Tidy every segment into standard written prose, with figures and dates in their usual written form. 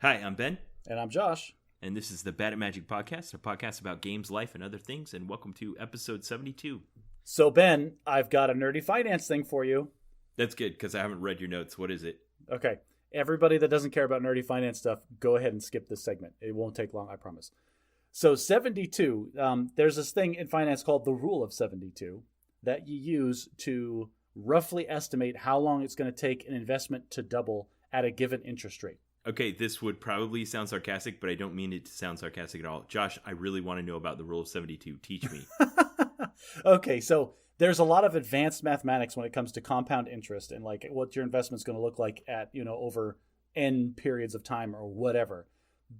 Hi, I'm Ben. And I'm Josh. And this is the Bad at Magic podcast, a podcast about games, life, and other things. And welcome to episode 72. So, Ben, I've got a nerdy finance thing for you. That's good, because I haven't read your notes. What is it? Okay. Everybody that doesn't care about nerdy finance stuff, go ahead and skip this segment. It won't take long, I promise. So, 72, there's this thing in finance called the rule of 72 that you use to roughly estimate how long it's going to take an investment to double at a given interest rate. Okay, this would probably sound sarcastic, but I don't mean it to sound sarcastic at all. Josh, I really want to know about the rule of 72. Teach me. Okay, so there's a lot of advanced mathematics when it comes to compound interest and like what your investment's going to look like at, over n periods of time or whatever.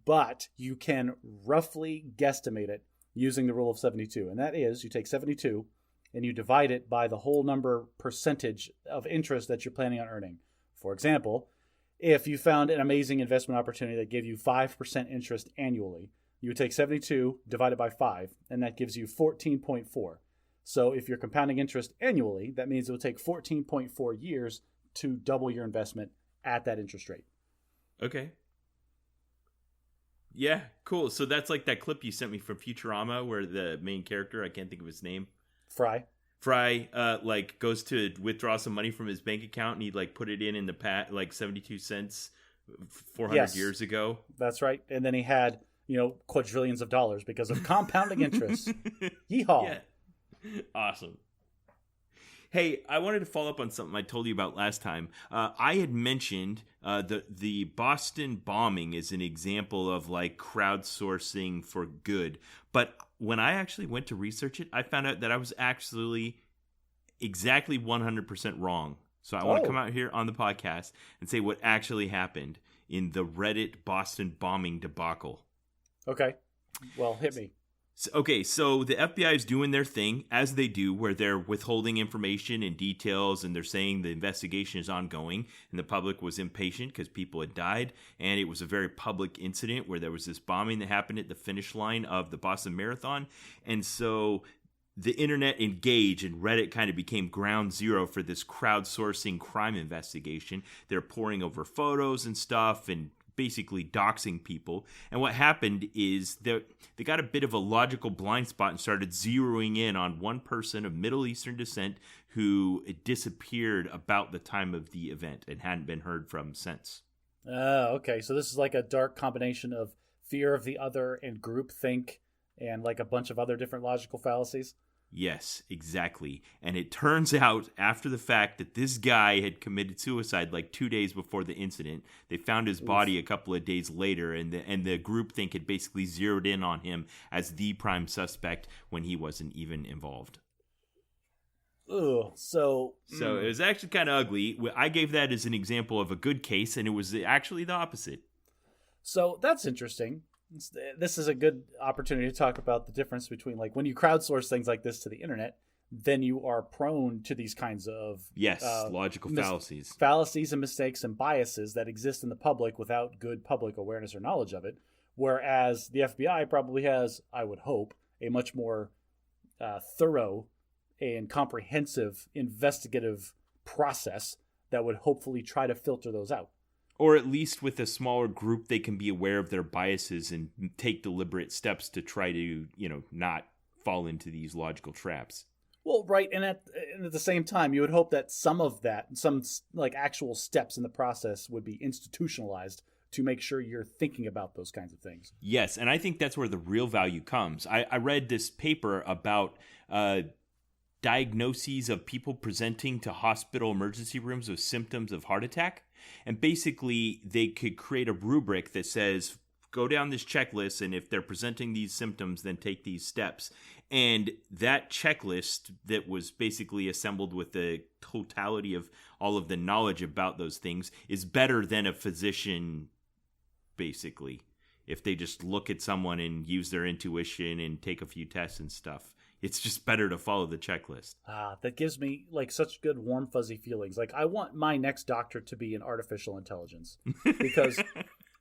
But you can roughly guesstimate it using the rule of 72. And that is you take 72 and you divide it by the whole number percentage of interest that you're planning on earning. For example, if you found an amazing investment opportunity that gave you 5% interest annually, you would take 72 divided by 5, and that gives you 14.4. So if you're compounding interest annually, that means it will take 14.4 years to double your investment at that interest rate. Okay. Yeah, cool. So that's like that clip you sent me from Futurama where the main character, I can't think of his name. Fry goes to withdraw some money from his bank account and he put it in the 72 cents 400 years ago. That's right. And then he had, quadrillions of dollars because of compounding interest. Yeehaw. Yeah. Awesome. Hey, I wanted to follow up on something I told you about last time. I had mentioned the Boston bombing is an example of crowdsourcing for good. But when I actually went to research it, I found out that I was actually exactly 100% wrong. So I want to come out here on the podcast and say what actually happened in the Reddit Boston bombing debacle. Okay. Well, hit me. So the FBI is doing their thing, as they do, where they're withholding information and details, and they're saying the investigation is ongoing, and the public was impatient because people had died, and it was a very public incident where there was this bombing that happened at the finish line of the Boston Marathon, and so the internet engaged, and Reddit kind of became ground zero for this crowdsourcing crime investigation. They're poring over photos and stuff, and basically doxing people. And what happened is they got a bit of a logical blind spot and started zeroing in on one person of Middle Eastern descent who disappeared about the time of the event and hadn't been heard from since. Okay. So this is like a dark combination of fear of the other and groupthink and like a bunch of other different logical fallacies. Yes, exactly. And it turns out after the fact that this guy had committed suicide 2 days before the incident. They found his body a couple of days later, and the groupthink had basically zeroed in on him as the prime suspect when he wasn't even involved. Ugh, so it was actually kind of ugly. I gave that as an example of a good case, and it was actually the opposite. So that's interesting. This is a good opportunity to talk about the difference between when you crowdsource things like this to the internet, then you are prone to these kinds of logical fallacies and mistakes and biases that exist in the public without good public awareness or knowledge of it. Whereas the FBI probably has, I would hope, a much more thorough and comprehensive investigative process that would hopefully try to filter those out. Or at least with a smaller group, they can be aware of their biases and take deliberate steps to try to, not fall into these logical traps. Well, right. And at the same time, you would hope that some of that, some actual steps in the process would be institutionalized to make sure you're thinking about those kinds of things. Yes. And I think that's where the real value comes. I read this paper about diagnoses of people presenting to hospital emergency rooms with symptoms of heart attack. And basically, they could create a rubric that says, go down this checklist, and if they're presenting these symptoms, then take these steps. And that checklist that was basically assembled with the totality of all of the knowledge about those things is better than a physician, basically. If they just look at someone and use their intuition and take a few tests and stuff. It's just better to follow the checklist. That gives me such good warm fuzzy feelings. I want my next doctor to be an artificial intelligence because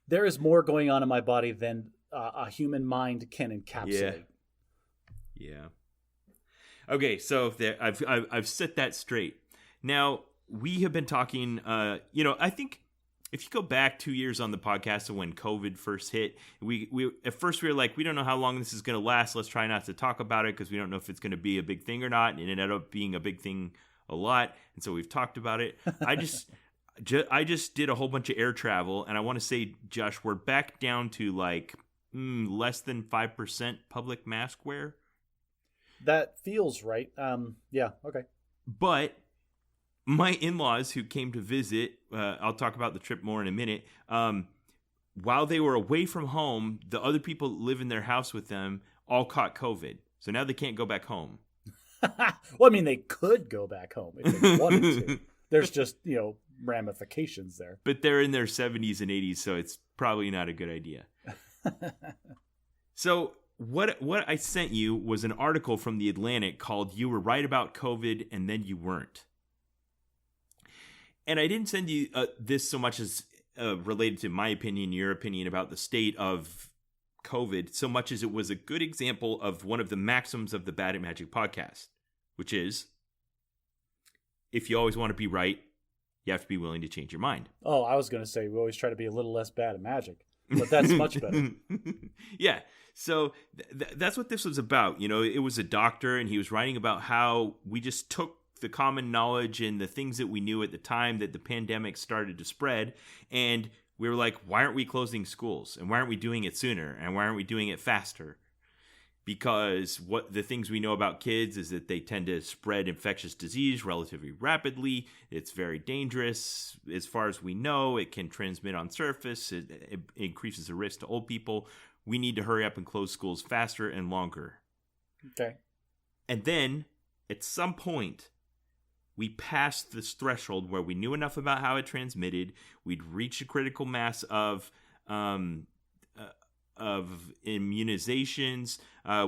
there is more going on in my body than a human mind can encapsulate. Yeah. Okay, so I've set that straight. Now we have been talking. I think if you go back 2 years on the podcast of when COVID first hit, we at first we were like, we don't know how long this is going to last. Let's try not to talk about it because we don't know if it's going to be a big thing or not. And it ended up being a big thing a lot. And so we've talked about it. I just did a whole bunch of air travel. And I want to say, Josh, we're back down to like less than 5% public mask wear. That feels right. Yeah. Okay. But my in-laws who came to visit, I'll talk about the trip more in a minute. While they were away from home, the other people that live in their house with them all caught COVID. So now they can't go back home. Well, I mean, they could go back home if they wanted to. There's just, ramifications there. But they're in their 70s and 80s, so it's probably not a good idea. So what I sent you was an article from The Atlantic called "You Were Right About COVID and Then You Weren't." And I didn't send you this so much as related to my opinion, your opinion about the state of COVID, so much as it was a good example of one of the maxims of the Bad at Magic podcast, which is, if you always want to be right, you have to be willing to change your mind. Oh, I was going to say we always try to be a little less bad at magic, but that's much better. Yeah. So that's what this was about. It was a doctor, and he was writing about how we just took the common knowledge and the things that we knew at the time that the pandemic started to spread, and we were like, why aren't we closing schools? And why aren't we doing it sooner? And why aren't we doing it faster? Because what the things we know about kids is that they tend to spread infectious disease relatively rapidly. It's very dangerous. As far as we know, it can transmit on surface. It increases the risk to old people. We need to hurry up and close schools faster and longer. Okay. And then, at some point, we passed this threshold where we knew enough about how it transmitted. We'd reached a critical mass of immunizations.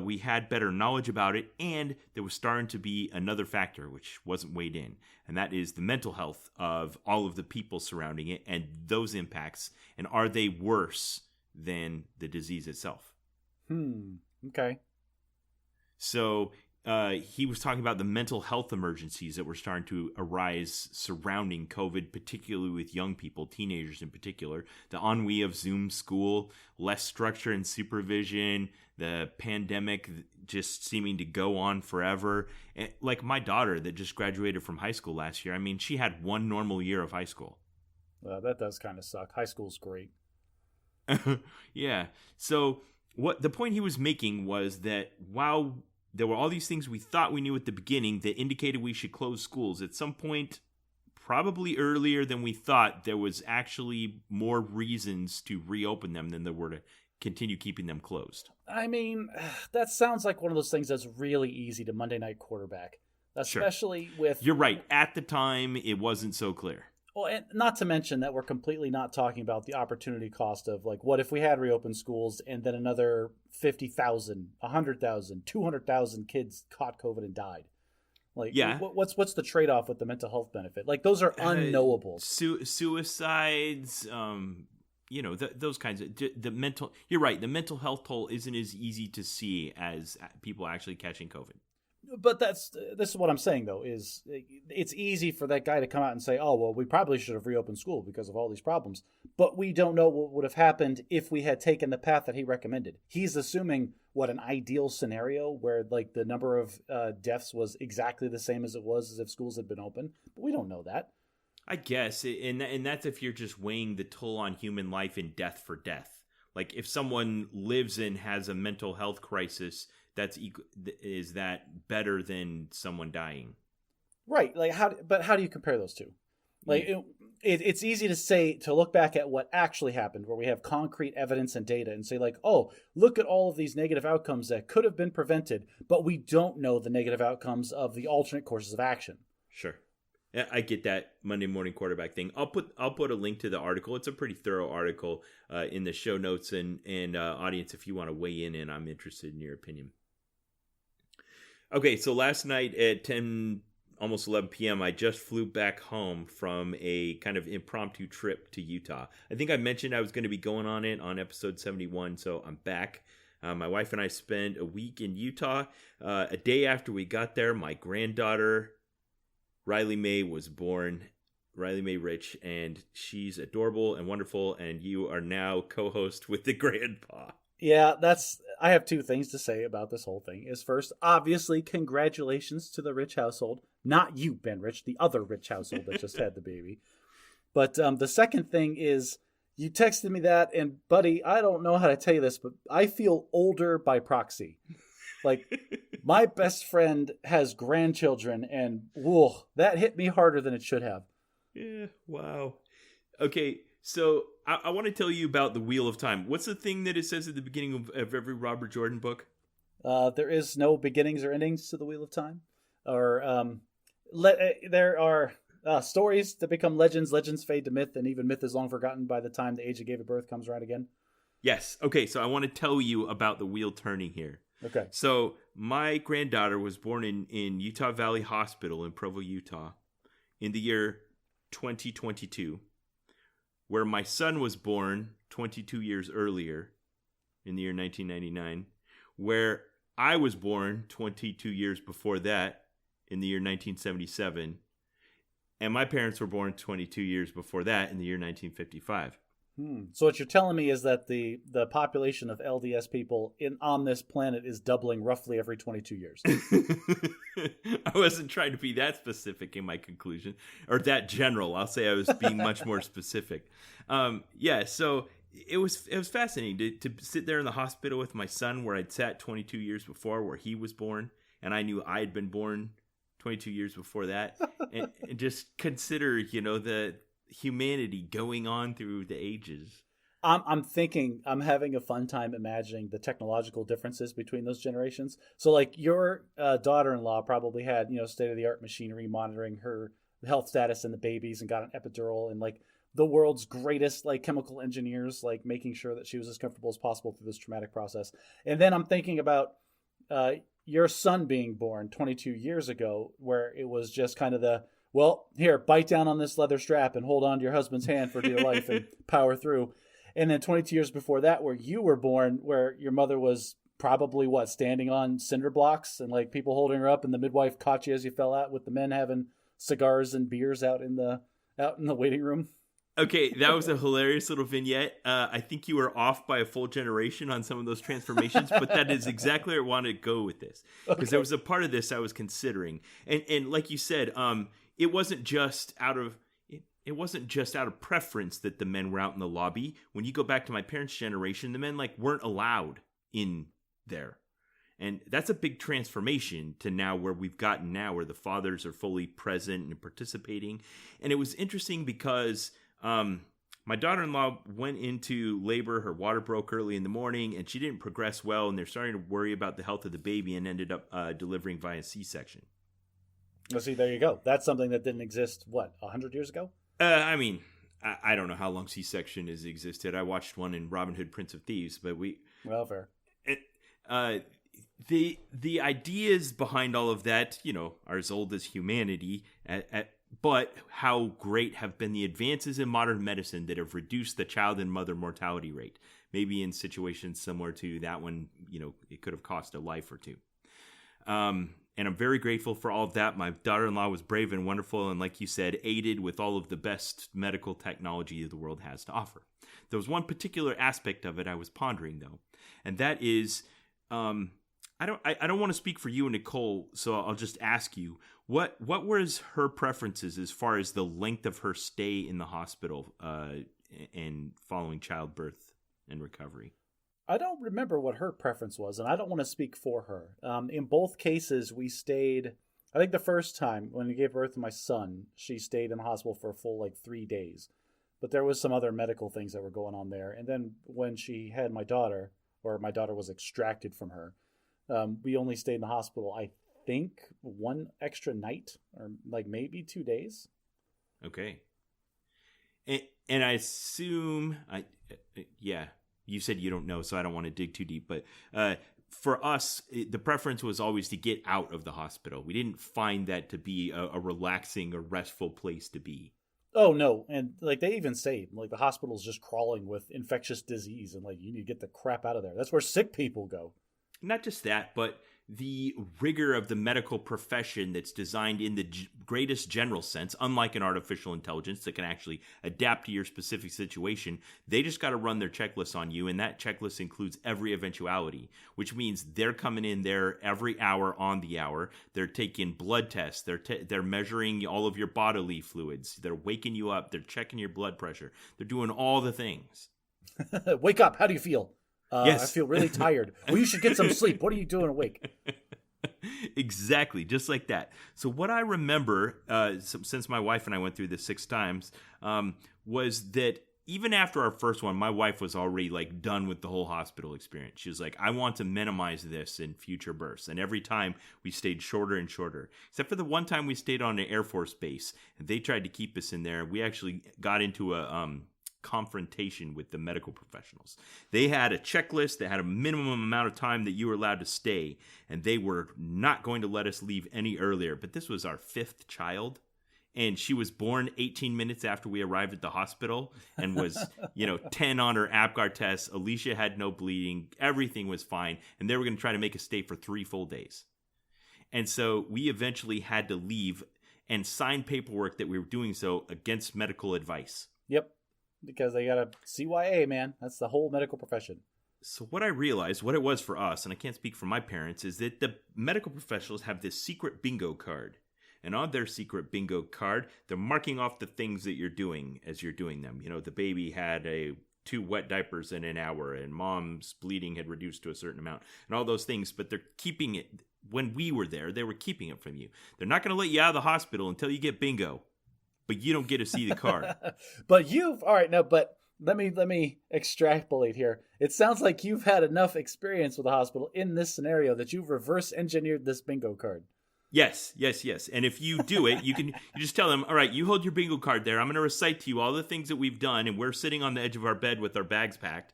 We had better knowledge about it, and there was starting to be another factor which wasn't weighed in, and that is the mental health of all of the people surrounding it and those impacts. And are they worse than the disease itself? Okay. So he was talking about the mental health emergencies that were starting to arise surrounding COVID, particularly with young people, teenagers in particular. The ennui of Zoom school, less structure and supervision, the pandemic just seeming to go on forever. And like my daughter that just graduated from high school last year, I mean, she had one normal year of high school. That does kind of suck. High school's great. Yeah. So what the point he was making was that while there were all these things we thought we knew at the beginning that indicated we should close schools, at some point, probably earlier than we thought, there was actually more reasons to reopen them than there were to continue keeping them closed. I mean, that sounds like one of those things that's really easy to Monday night quarterback, especially with... You're right. At the time, it wasn't so clear. Well, and not to mention that we're completely not talking about the opportunity cost of, like, what if we had reopened schools and then another 50,000, 100,000, 200,000 kids caught COVID and died? Like, yeah. What's the trade-off with the mental health benefit? Like, those are unknowables. Suicides, those kinds of the mental. You're right. The mental health toll isn't as easy to see as people actually catching COVID. But this is what I'm saying, though, is it's easy for that guy to come out and say, oh, well, we probably should have reopened school because of all these problems. But we don't know what would have happened if we had taken the path that he recommended. He's assuming, an ideal scenario where, like, the number of deaths was exactly the same as it was as if schools had been open. But we don't know that. I guess. And that's if you're just weighing the toll on human life and death for death. Like, if someone lives and has a mental health crisis, is that better than someone dying? Right. Like, how do you compare those two? Like, it's easy to look back at what actually happened, where we have concrete evidence and data, and say, like, oh, look at all of these negative outcomes that could have been prevented, but we don't know the negative outcomes of the alternate courses of action. Sure. Yeah, I get that Monday morning quarterback thing. I'll put a link to the article. It's a pretty thorough article in the show notes and audience if you want to weigh in, and I'm interested in your opinion. Okay, so last night at 10, almost 11 p.m., I just flew back home from a kind of impromptu trip to Utah. I think I mentioned I was going to be going on it on episode 71, so I'm back. My wife and I spent a week in Utah. A day after we got there, my granddaughter, Riley Mae, was born. Riley Mae Rich, and she's adorable and wonderful, and you are now co-host with the grandpa. Yeah, I have two things to say about this whole thing. Is first, obviously, congratulations to the Rich household. Not you, Ben Rich, the other Rich household that just had the baby. But the second thing is, you texted me that, and buddy, I don't know how to tell you this, but I feel older by proxy. Like, my best friend has grandchildren, and whoa, that hit me harder than it should have. Yeah, wow. Okay, so I want to tell you about the Wheel of Time. What's the thing that it says at the beginning of every Robert Jordan book? There is no beginnings or endings to the Wheel of Time. Or there are stories that become legends, legends fade to myth, and even myth is long forgotten by the time the age that gave it birth comes around again. Yes. Okay, so I want to tell you about the wheel turning here. Okay. So my granddaughter was born in Utah Valley Hospital in Provo, Utah in the year 2022, where my son was born 22 years earlier in the year 1999, where I was born 22 years before that in the year 1977, and my parents were born 22 years before that in the year 1955. So what you're telling me is that the population of LDS people on this planet is doubling roughly every 22 years. I wasn't trying to be that specific in my conclusion, or that general. I'll say I was being much more specific. Yeah, so it was fascinating to sit there in the hospital with my son, where I'd sat 22 years before, where he was born, and I knew I had been born 22 years before that, and just consider, the humanity going on through the ages. I'm having a fun time imagining the technological differences between those generations. So like your daughter-in-law probably had, state-of-the-art machinery monitoring her health status and the babies, and got an epidural, and like the world's greatest like chemical engineers, like making sure that she was as comfortable as possible through this traumatic process. And then I'm thinking about your son being born 22 years ago, where it was just kind of well, here, bite down on this leather strap and hold on to your husband's hand for dear life and power through. And then 22 years before that, where you were born, where your mother was probably, standing on cinder blocks and like people holding her up, and the midwife caught you as you fell out, with the men having cigars and beers out in the waiting room. Okay, that was a hilarious little vignette. I think you were off by a full generation on some of those transformations, but that is exactly where I wanted to go with this. Because there was a part of this I was considering. And like you said, it wasn't just out of preference that the men were out in the lobby. When you go back to my parents' generation, the men weren't allowed in there. And that's a big transformation to now where we've gotten now, where the fathers are fully present and participating. And it was interesting because my daughter-in-law went into labor. Her water broke early in the morning, and she didn't progress well. And they're starting to worry about the health of the baby, and ended up delivering via C-section. Well, see, there you go. That's something that didn't exist, 100 years ago? I mean, I don't know how long C-section has existed. I watched one in Robin Hood, Prince of Thieves, but Well, fair. The ideas behind all of that, are as old as humanity, but how great have been the advances in modern medicine that have reduced the child and mother mortality rate. Maybe in situations similar to that one, it could have cost a life or two. And I'm very grateful for all of that. My daughter-in-law was brave and wonderful, and like you said, aided with all of the best medical technology the world has to offer. There was one particular aspect of it I was pondering, though, and that is, I don't want to speak for you and Nicole, so I'll just ask you, what was her preferences as far as the length of her stay in the hospital and following childbirth and recovery? I don't remember what her preference was, and I don't want to speak for her. In both cases, we stayed, I think the first time when we gave birth to my son, she stayed in the hospital for a full 3 days. But there was some other medical things that were going on there. And then when she had my daughter, or my daughter was extracted from her, we only stayed in the hospital, I think, one extra night, or maybe 2 days. Okay. And I assume, yeah. You said you don't know, so I don't want to dig too deep. But for us, the preference was always to get out of the hospital. We didn't find that to be a relaxing or restful place to be. Oh, no. And they even say, the hospital's just crawling with infectious disease, and you need to get the crap out of there. That's where sick people go. Not just that, but the rigor of the medical profession that's designed in the greatest general sense, unlike an artificial intelligence that can actually adapt to your specific situation. They just got to run their checklist on you, and that checklist includes every eventuality, which means they're coming in there every hour on the hour. They're taking blood tests. They're measuring all of your bodily fluids. They're waking you up. They're checking your blood pressure. They're doing all the things. Wake up. How do you feel? Yes. I feel really tired. Well, you should get some sleep. What are you doing awake? Exactly, just like that. So what I remember, since my wife and I went through this 6 times, was that even after our first one, my wife was already like done with the whole hospital experience. She was like, I want to minimize this in future births. And every time we stayed shorter and shorter, except for the one time we stayed on an Air Force base and they tried to keep us in there. We actually got into a confrontation with the medical professionals. They had a checklist that had a minimum amount of time that you were allowed to stay, and they were not going to let us leave any earlier. But this was our 5th child, and she was born 18 minutes after we arrived at the hospital and was, 10 on her APGAR test. Alicia had no bleeding. Everything was fine, and they were going to try to make us stay for 3 full days. And so we eventually had to leave and sign paperwork that we were doing so against medical advice. Yep. Because they got a CYA, man. That's the whole medical profession. So what I realized, what it was for us, and I can't speak for my parents, is that the medical professionals have this secret bingo card. And on their secret bingo card, they're marking off the things that you're doing as you're doing them. The baby had 2 wet diapers in an hour, and mom's bleeding had reduced to a certain amount, and all those things. But they're keeping it. When we were there, they were keeping it from you. They're not going to let you out of the hospital until you get bingo. But you don't get to see the card. But let me extrapolate here. It sounds like you've had enough experience with the hospital in this scenario that you've reverse engineered this bingo card. Yes. And if you do it, you just tell them, all right, you hold your bingo card there. I'm going to recite to you all the things that we've done, and we're sitting on the edge of our bed with our bags packed.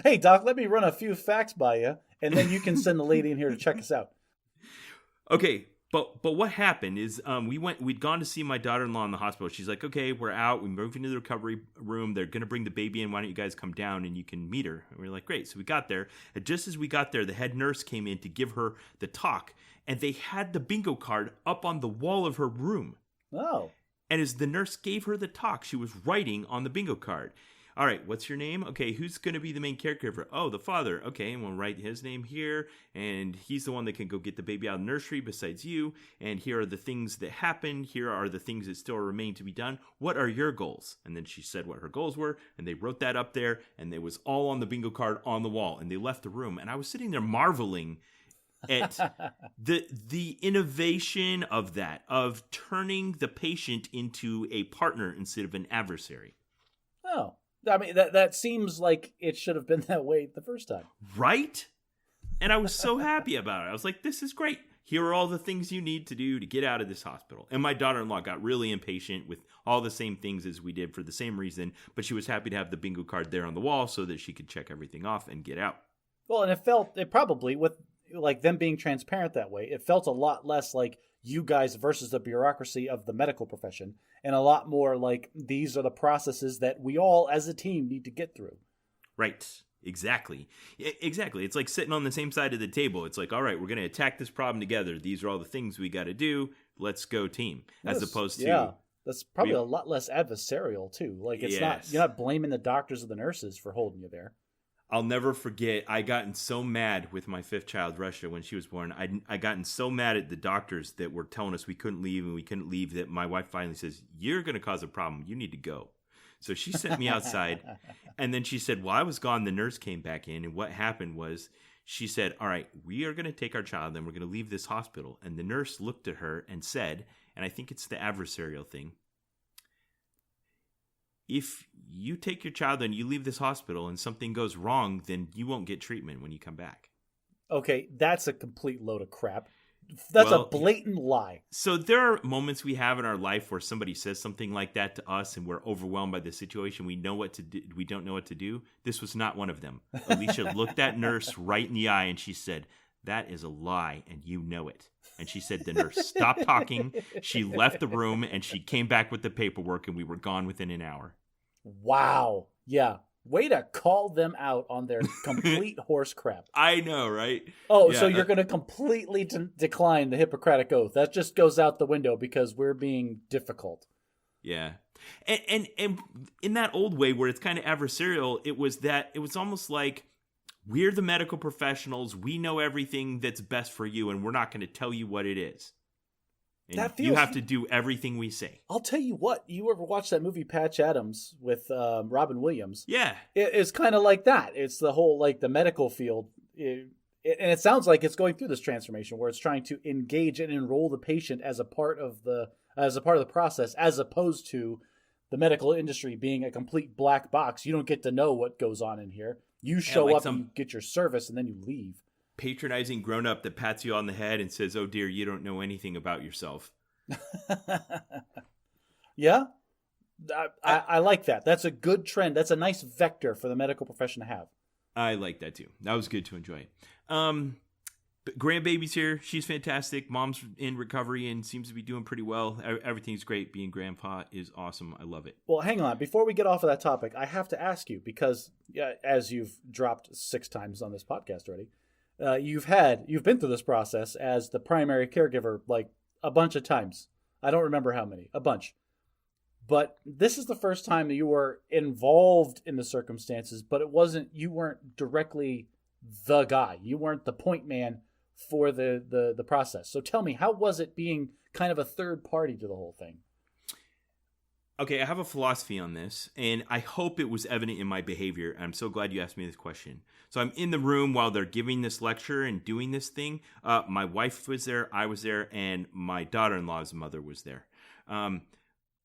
Hey, Doc, let me run a few facts by you, and then you can send the lady in here to check us out. Okay. But what happened is we'd gone to see my daughter-in-law in the hospital. She's like, okay, we're out. We moved into the recovery room. They're going to bring the baby in. Why don't you guys come down and you can meet her? And we were like, great. So we got there. And just as we got there, the head nurse came in to give her the talk. And they had the bingo card up on the wall of her room. Oh. And as the nurse gave her the talk, she was writing on the bingo card. All right, what's your name? Okay, who's going to be the main caregiver? Oh, the father. Okay, and we'll write his name here, and he's the one that can go get the baby out of the nursery besides you, and here are the things that happened. Here are the things that still remain to be done. What are your goals? And then she said what her goals were, and they wrote that up there, and it was all on the bingo card on the wall, and they left the room, and I was sitting there marveling at the innovation of that, of turning the patient into a partner instead of an adversary. Oh. I mean, that seems like it should have been that way the first time. Right? And I was so happy about it. I was like, this is great. Here are all the things you need to do to get out of this hospital. And my daughter-in-law got really impatient with all the same things as we did for the same reason, but she was happy to have the bingo card there on the wall so that she could check everything off and get out. Well, and it probably, with like them being transparent that way, it felt a lot less like you guys versus the bureaucracy of the medical profession, and a lot more like these are the processes that we all as a team need to get through. Right. Exactly. It's like sitting on the same side of the table. It's like, all right, we're going to attack this problem together. These are all the things we got to do. Let's go team. As opposed to... Yeah, that's probably a lot less adversarial too. Like you're not blaming the doctors or the nurses for holding you there. I'll never forget, I gotten so mad with my 5th child, Russia, when she was born. I gotten so mad at the doctors that were telling us we couldn't leave that my wife finally says, you're going to cause a problem. You need to go. So she sent me outside, and then she said, while I was gone, the nurse came back in, and what happened was she said, all right, we are going to take our child, and we're going to leave this hospital. And the nurse looked at her and said, and I think it's the adversarial thing, if you take your child and you leave this hospital and something goes wrong, then you won't get treatment when you come back. Okay, that's a complete load of crap. That's a blatant lie. So there are moments we have in our life where somebody says something like that to us and we're overwhelmed by the situation. We know what to do. We don't know what to do. This was not one of them. Alicia looked that nurse right in the eye and she said, that is a lie and you know it. And she said the nurse stopped talking. She left the room and she came back with the paperwork and we were gone within an hour. Wow. Yeah. Way to call them out on their complete horse crap. I know, right? Oh, yeah. So you're going to completely decline the Hippocratic Oath. That just goes out the window because we're being difficult. Yeah. And in that old way where it's kind of adversarial, it was almost like, we're the medical professionals. We know everything that's best for you, and we're not going to tell you what it is. And you have to do everything we say. I'll tell you what. You ever watch that movie Patch Adams with Robin Williams? Yeah. It's kind of like that. It's the whole, like, the medical field. And it sounds like it's going through this transformation where it's trying to engage and enroll the patient as a part of the process, as opposed to the medical industry being a complete black box. You don't get to know what goes on in here. You show up and you get your service, and then you leave. Patronizing grown-up that pats you on the head and says, "Oh dear, you don't know anything about yourself." Yeah, I like that. That's a good trend. That's a nice vector for the medical profession to have. I like that too. That was good to enjoy. But grandbaby's here. She's fantastic. Mom's in recovery and seems to be doing pretty well. Everything's great. Being grandpa is awesome. I love it. Well, hang on. Before we get off of that topic, I have to ask you, because as you've dropped 6 times on this podcast already, you've been through this process as the primary caregiver like a bunch of times. I don't remember how many. A bunch. But this is the first time that you were involved in the circumstances, but you weren't directly the guy. You weren't the point man for the process. So tell me, how was it being kind of a third party to the whole thing? Okay, I have a philosophy on this, and I hope it was evident in my behavior. I'm so glad you asked me this question. So I'm in the room while they're giving this lecture and doing this thing. My wife was there, I was there, and my daughter-in-law's mother was there. I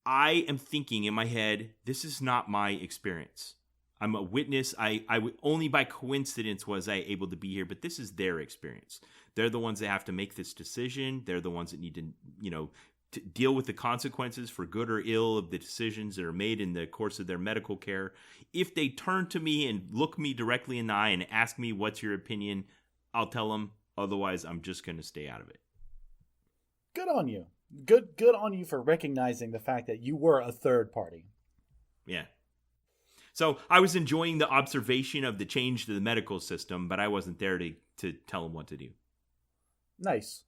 am thinking in my head, this is not my experience. I'm a witness. Only by coincidence was I able to be here, but this is their experience. They're the ones that have to make this decision. They're the ones that need to, to deal with the consequences for good or ill of the decisions that are made in the course of their medical care. If they turn to me and look me directly in the eye and ask me, what's your opinion? I'll tell them. Otherwise, I'm just going to stay out of it. Good on you. Good on you for recognizing the fact that you were a third party. Yeah. So I was enjoying the observation of the change to the medical system, but I wasn't there to tell them what to do. Nice.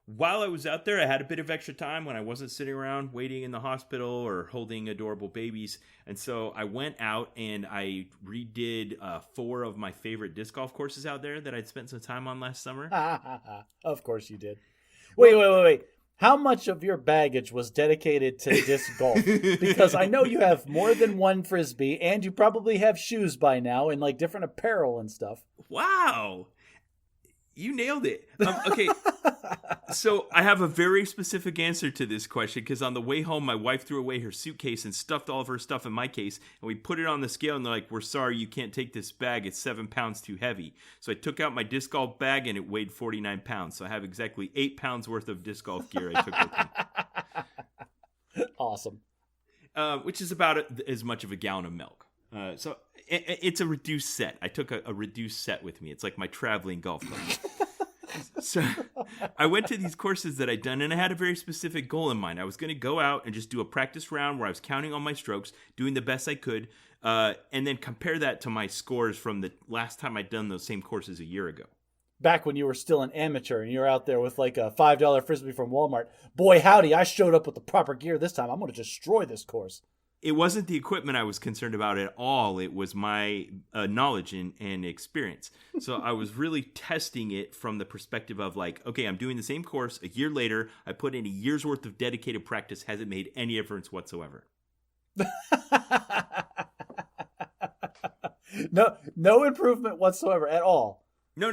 While I was out there, I had a bit of extra time when I wasn't sitting around waiting in the hospital or holding adorable babies. And so I went out and I redid 4 of my favorite disc golf courses out there that I'd spent some time on last summer. Of course you did. Wait. How much of your baggage was dedicated to disc golf? Because I know you have more than one Frisbee, and you probably have shoes by now and like different apparel and stuff. Wow. You nailed it. Okay, so I have a very specific answer to this question because on the way home, my wife threw away her suitcase and stuffed all of her stuff in my case, and we put it on the scale, and they're like, "We're sorry, you can't take this bag. It's 7 pounds too heavy." So I took out my disc golf bag, and it weighed 49 pounds. So I have exactly 8 pounds worth of disc golf gear I took with me. Awesome. Which is about as much of a gallon of milk. So it's a reduced set. I took a reduced set with me. It's like my traveling golf club. So I went to these courses that I'd done, and I had a very specific goal in mind. I was going to go out and just do a practice round where I was counting all my strokes, doing the best I could, and then compare that to my scores from the last time I'd done those same courses a year ago. Back when you were still an amateur and you were out there with like a $5 Frisbee from Walmart. Boy, howdy, I showed up with the proper gear this time. I'm going to destroy this course. It wasn't the equipment I was concerned about at all. It was my knowledge and experience. So I was really testing it from the perspective of like, okay, I'm doing the same course a year later. I put in a year's worth of dedicated practice. Has it made any difference whatsoever? No improvement whatsoever at all. No.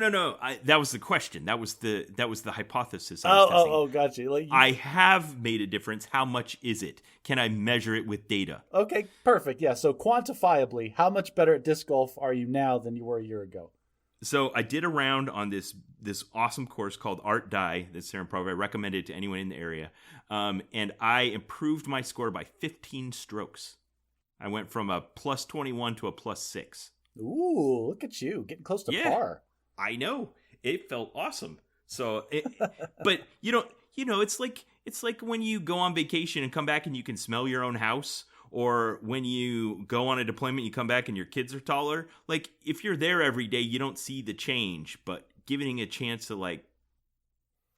That was the question. That was the hypothesis I was testing. Oh, gotcha. I have made a difference. How much is it? Can I measure it with data? Okay, perfect. Yeah, so quantifiably, how much better at disc golf are you now than you were a year ago? So I did a round on this awesome course called Art Die that's there in Provo. I recommend it to anyone in the area. And I improved my score by 15 strokes. I went from a plus 21 to a plus 6. Ooh, look at you, getting close to par. I know. It felt awesome. So, but it's like when you go on vacation and come back and you can smell your own house, Or when you go on a deployment, you come back and your kids are taller. Like, if you're there every day, you don't see the change, but giving a chance to like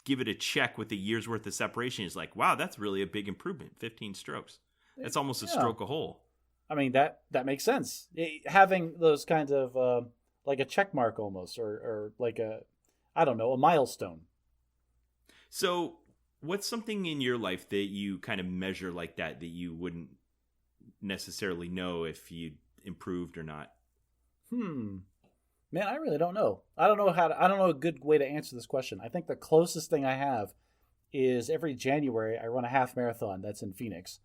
give it a check with a year's worth of separation is like, wow, that's really a big improvement. 15 strokes. That's almost a stroke a hole. I mean, that makes sense. Having those kinds of like a check mark almost, or like I don't know, a milestone. So what's something in your life that you kind of measure like that you wouldn't necessarily know if you improved or not? Man, I really don't know. I don't know a good way to answer this question. I think the closest thing I have is every January I run a half marathon that's in Phoenix.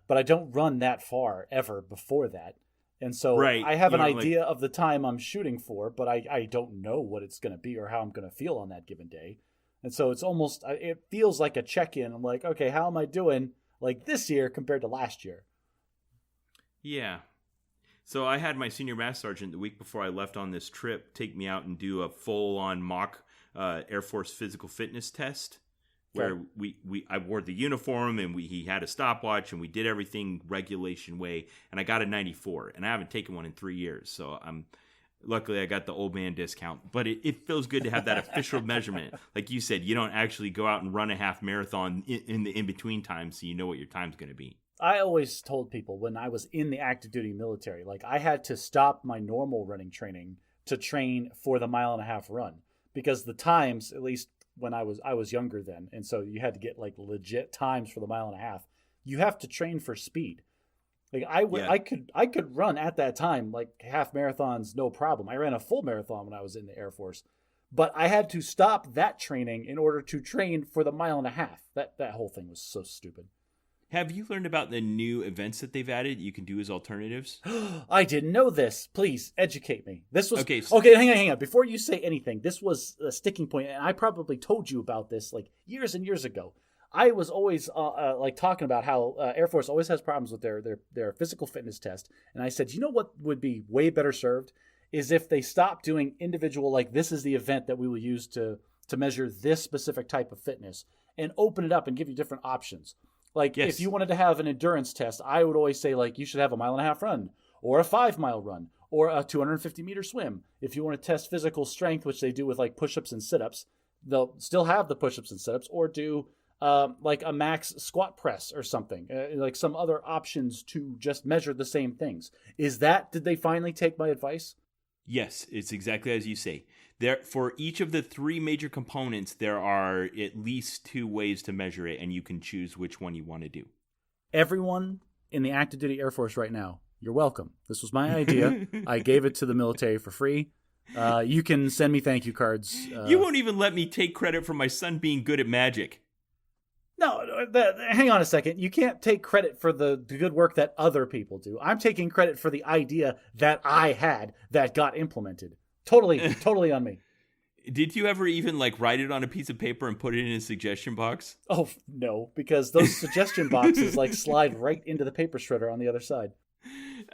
But I don't run that far ever before that. And so I have an idea of the time I'm shooting for, but I don't know what it's going to be or how I'm going to feel on that given day. And so it feels like a check-in. I'm like, okay, how am I doing like this year compared to last year? Yeah. So I had my senior math sergeant the week before I left on this trip take me out and do a full-on mock Air Force physical fitness test where I wore the uniform and he had a stopwatch and we did everything regulation way, and I got a 94, and I haven't taken one in 3 years. So luckily I got the old man discount, but it feels good to have that official measurement. Like you said, you don't actually go out and run a half marathon in the in-between time, so you know what your time's going to be. I always told people when I was in the active duty military, like I had to stop my normal running training to train for the 1.5 mile run, because the times, at least when I was younger then, and so you had to get like legit times for the 1.5 mile. You have to train for speed. Like I could run at that time like half marathons no problem. I ran a full marathon when I was in the Air Force, but I had to stop that training in order to train for the 1.5 mile. That whole thing was so stupid. Have you learned about the new events that they've added you can do as alternatives? I didn't know this. Please educate me. This was okay. Hang on. Before you say anything, this was a sticking point, and I probably told you about this like years and years ago. I was always like talking about how Air Force always has problems with their physical fitness test, and I said, you know what would be way better served is if they stopped doing individual, like this is the event that we will use to measure this specific type of fitness, and open it up and give you different options. Like, if you wanted to have an endurance test, I would always say, like, you should have a 1.5 mile run, or a 5 mile run, or a 250-meter swim. If you want to test physical strength, which they do with, like, push-ups and sit-ups, they'll still have the push-ups and sit-ups, or do, like, a max squat press or something, like some other options to just measure the same things. Did they finally take my advice? Yes, it's exactly as you say. There, for each of the 3 major components, there are at least 2 ways to measure it, and you can choose which one you want to do. Everyone in the active duty Air Force right now, you're welcome. This was my idea. I gave it to the military for free. You can send me thank you cards. You won't even let me take credit for my son being good at magic. No, hang on a second. You can't take credit for the good work that other people do. I'm taking credit for the idea that I had that got implemented. Totally on me. Did you ever even like write it on a piece of paper and put it in a suggestion box? Oh, no, because those suggestion boxes like slide right into the paper shredder on the other side.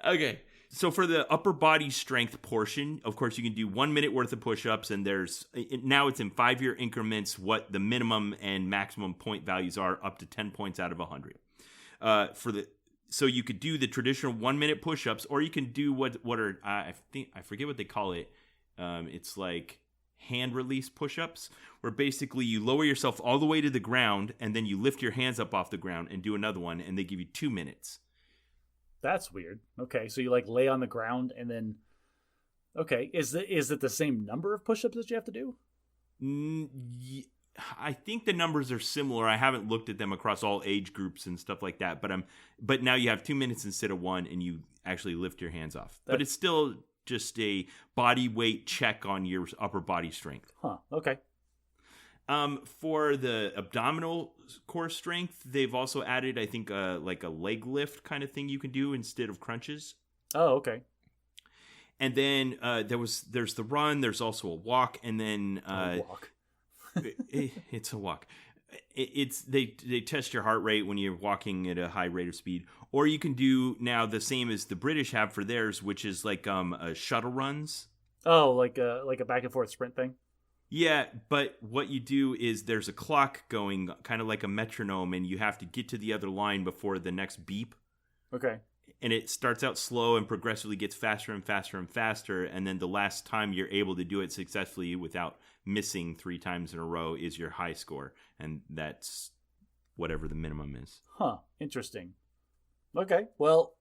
Okay. So for the upper body strength portion, of course, you can do 1 minute worth of push-ups, and now it's in 5-year increments what the minimum and maximum point values are, up to 10 points out of 100. So you could do the traditional 1 minute push-ups, or you can do what are I forget what they call it. It's like hand release push-ups, where basically you lower yourself all the way to the ground, and then you lift your hands up off the ground and do another one, and they give you 2 minutes. That's weird. Okay, so you like lay on the ground and then... Okay, is it the same number of push-ups that you have to do? I think the numbers are similar. I haven't looked at them across all age groups and stuff like that, but now you have 2 minutes instead of 1, and you actually lift your hands off. But it's still just a body weight check on your upper body strength. Huh, okay. For the abdominal core strength, they've also added, I think, like a leg lift kind of thing you can do instead of crunches. Oh, okay. And then there's the run. There's also a walk, and then a walk. It's a walk. They test your heart rate when you're walking at a high rate of speed, or you can do now the same as the British have for theirs, which is like shuttle runs. Oh, like a back and forth sprint thing. Yeah, but what you do is there's a clock going, kind of like a metronome, and you have to get to the other line before the next beep. Okay. And it starts out slow and progressively gets faster and faster and faster. And then the last time you're able to do it successfully without missing 3 times in a row is your high score. And that's whatever the minimum is. Huh. Interesting. Okay. Well,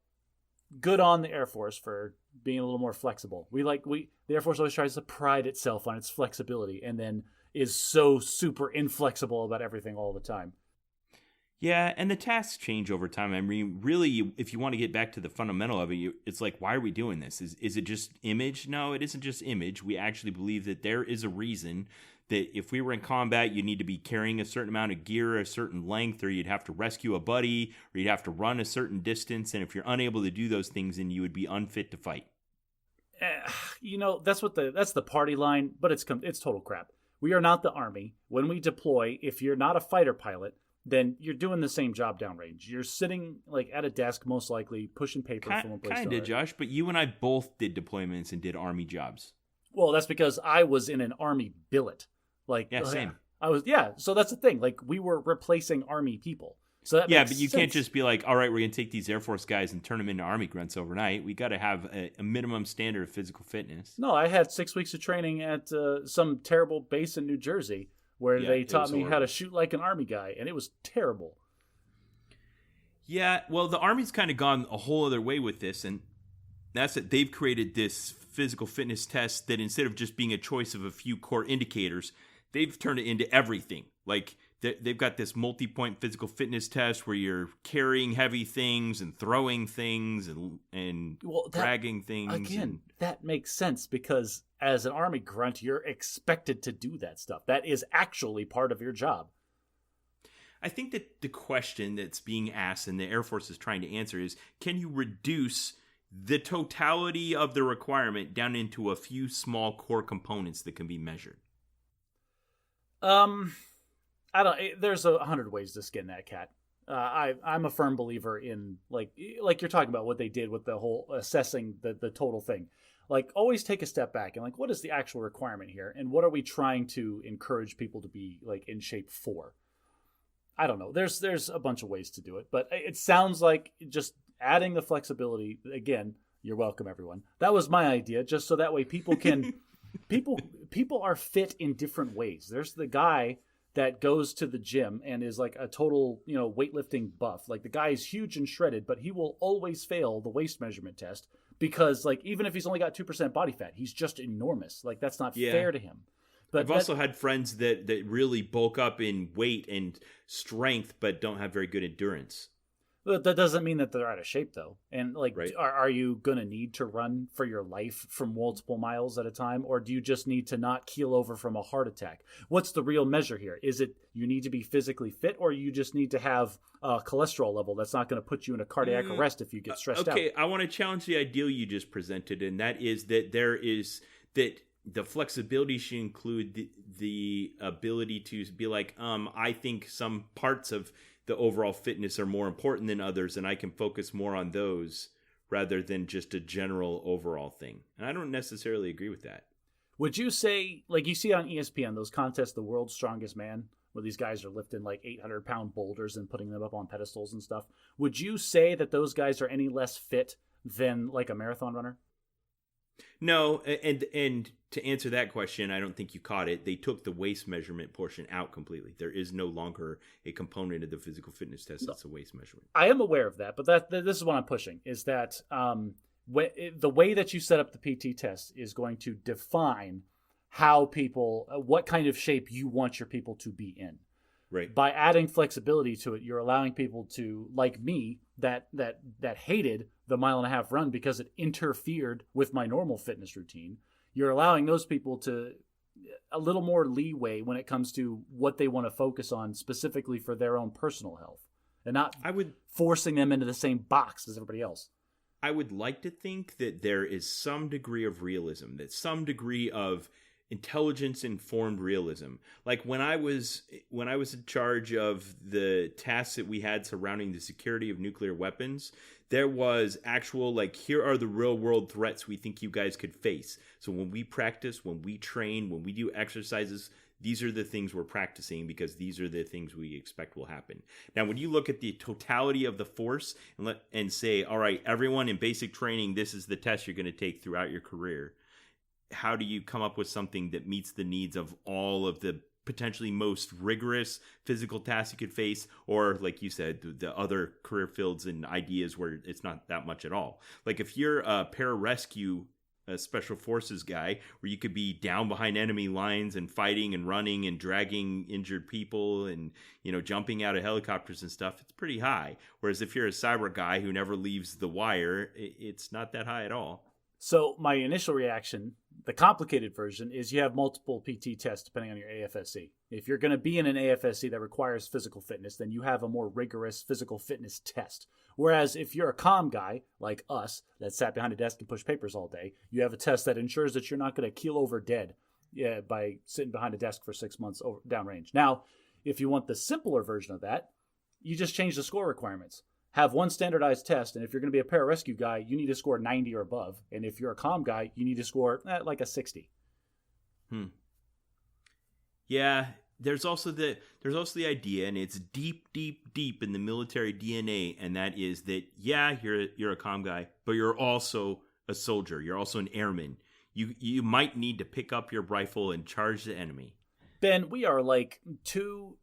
good on the Air Force for being a little more flexible. The Air Force always tries to pride itself on its flexibility and then is so super inflexible about everything all the time. Yeah, and the tasks change over time. I mean, really, if you want to get back to the fundamental of it, it's like, why are we doing this? Is it just image? No, it isn't just image. We actually believe that there is a reason that if we were in combat, you need to be carrying a certain amount of gear, a certain length, or you'd have to rescue a buddy, or you'd have to run a certain distance. And if you're unable to do those things, then you would be unfit to fight. That's the party line, but it's total crap. We are not the Army. When we deploy, if you're not a fighter pilot, then you're doing the same job downrange. You're sitting at a desk, most likely, pushing paper from one place to another. Josh, but you and I both did deployments and did Army jobs. Well, that's because I was in an Army billet. Same. So that's the thing. We were replacing Army people. So that makes but you sense. can't just be like, all right, we're going to take these Air Force guys and turn them into Army grunts overnight. We got to have a minimum standard of physical fitness. No, I had 6 weeks of training at some terrible base in New Jersey where they taught me how to shoot like an Army guy, and it was terrible. Yeah, well, the Army's kind of gone a whole other way with this, and that's that they've created this physical fitness test that instead of just being a choice of a few core indicators, they've turned it into everything. They've got this multi-point physical fitness test where you're carrying heavy things and throwing things and dragging things. Again, that makes sense because as an Army grunt, you're expected to do that stuff. That is actually part of your job. I think that the question that's being asked and the Air Force is trying to answer is, can you reduce the totality of the requirement down into a few small core components that can be measured? There's 100 ways to skin that cat. I'm a firm believer in like you're talking about what they did with the whole assessing the total thing. Always take a step back and what is the actual requirement here, and what are we trying to encourage people to be in shape for? I don't know. There's a bunch of ways to do it, but it sounds like just adding the flexibility. Again, you're welcome, everyone. That was my idea, just so that way people can people are fit in different ways. There's the guy that goes to the gym and is a total, weightlifting buff. The guy is huge and shredded, but he will always fail the waist measurement test because even if he's only got 2% body fat, he's just enormous. That's not fair to him. But I've also had friends that really bulk up in weight and strength, but don't have very good endurance. But that doesn't mean that they're out of shape, though. And right. Are you going to need to run for your life for multiple miles at a time? Or do you just need to not keel over from a heart attack? What's the real measure here? Is it you need to be physically fit, or you just need to have a cholesterol level that's not going to put you in a cardiac arrest if you get stressed out? Okay, I want to challenge the ideal you just presented, and that is that the flexibility should include the ability to be I think some parts of the overall fitness are more important than others, and I can focus more on those rather than just a general overall thing. And I don't necessarily agree with that. Would you say, you see on ESPN, those contests, the world's strongest man, where these guys are lifting 800-pound boulders and putting them up on pedestals and stuff. Would you say that those guys are any less fit than a marathon runner? No, and to answer that question, I don't think you caught it. They took the waist measurement portion out completely. There is no longer a component of the physical fitness test that's a waist measurement. I am aware of that, but this is what I'm pushing, is that the way that you set up the PT test is going to define how people, what kind of shape you want your people to be in. Right. By adding flexibility to it, you're allowing people to, like me, that hated the 1.5-mile run because it interfered with my normal fitness routine. You're allowing those people to a little more leeway when it comes to what they want to focus on specifically for their own personal health, and not forcing them into the same box as everybody else. I would like to think that there is some degree of realism, that some degree of intelligence-informed realism. When I was in charge of the tasks that we had surrounding the security of nuclear weapons, there was actual here are the real-world threats we think you guys could face. So when we practice, when we train, when we do exercises, these are the things we're practicing because these are the things we expect will happen. Now, when you look at the totality of the force and say, all right, everyone in basic training, this is the test you're going to take throughout your career, how do you come up with something that meets the needs of all of the potentially most rigorous physical tasks you could face, or like you said, the other career fields and ideas where it's not that much at all? Like if you're a pararescue, a special forces guy, where you could be down behind enemy lines and fighting and running and dragging injured people and, you know, jumping out of helicopters and stuff, it's pretty high. Whereas if you're a cyber guy who never leaves the wire, it's not that high at all. So my initial reaction, the complicated version, is you have multiple PT tests depending on your AFSC. If you're going to be in an AFSC that requires physical fitness, then you have a more rigorous physical fitness test. Whereas if you're a comm guy like us that sat behind a desk and pushed papers all day, you have a test that ensures that you're not going to keel over dead by sitting behind a desk for 6 months downrange. Now, if you want the simpler version of that, you just change the score requirements. Have one standardized test, and if you're going to be a pararescue guy, you need to score 90 or above. And if you're a comm guy, you need to score like a 60. Yeah, there's also the idea, and it's deep in the military DNA, and that is that, yeah, you're a comm guy, but you're also a soldier. You're also an airman. You might need to pick up your rifle and charge the enemy. Ben, we are like two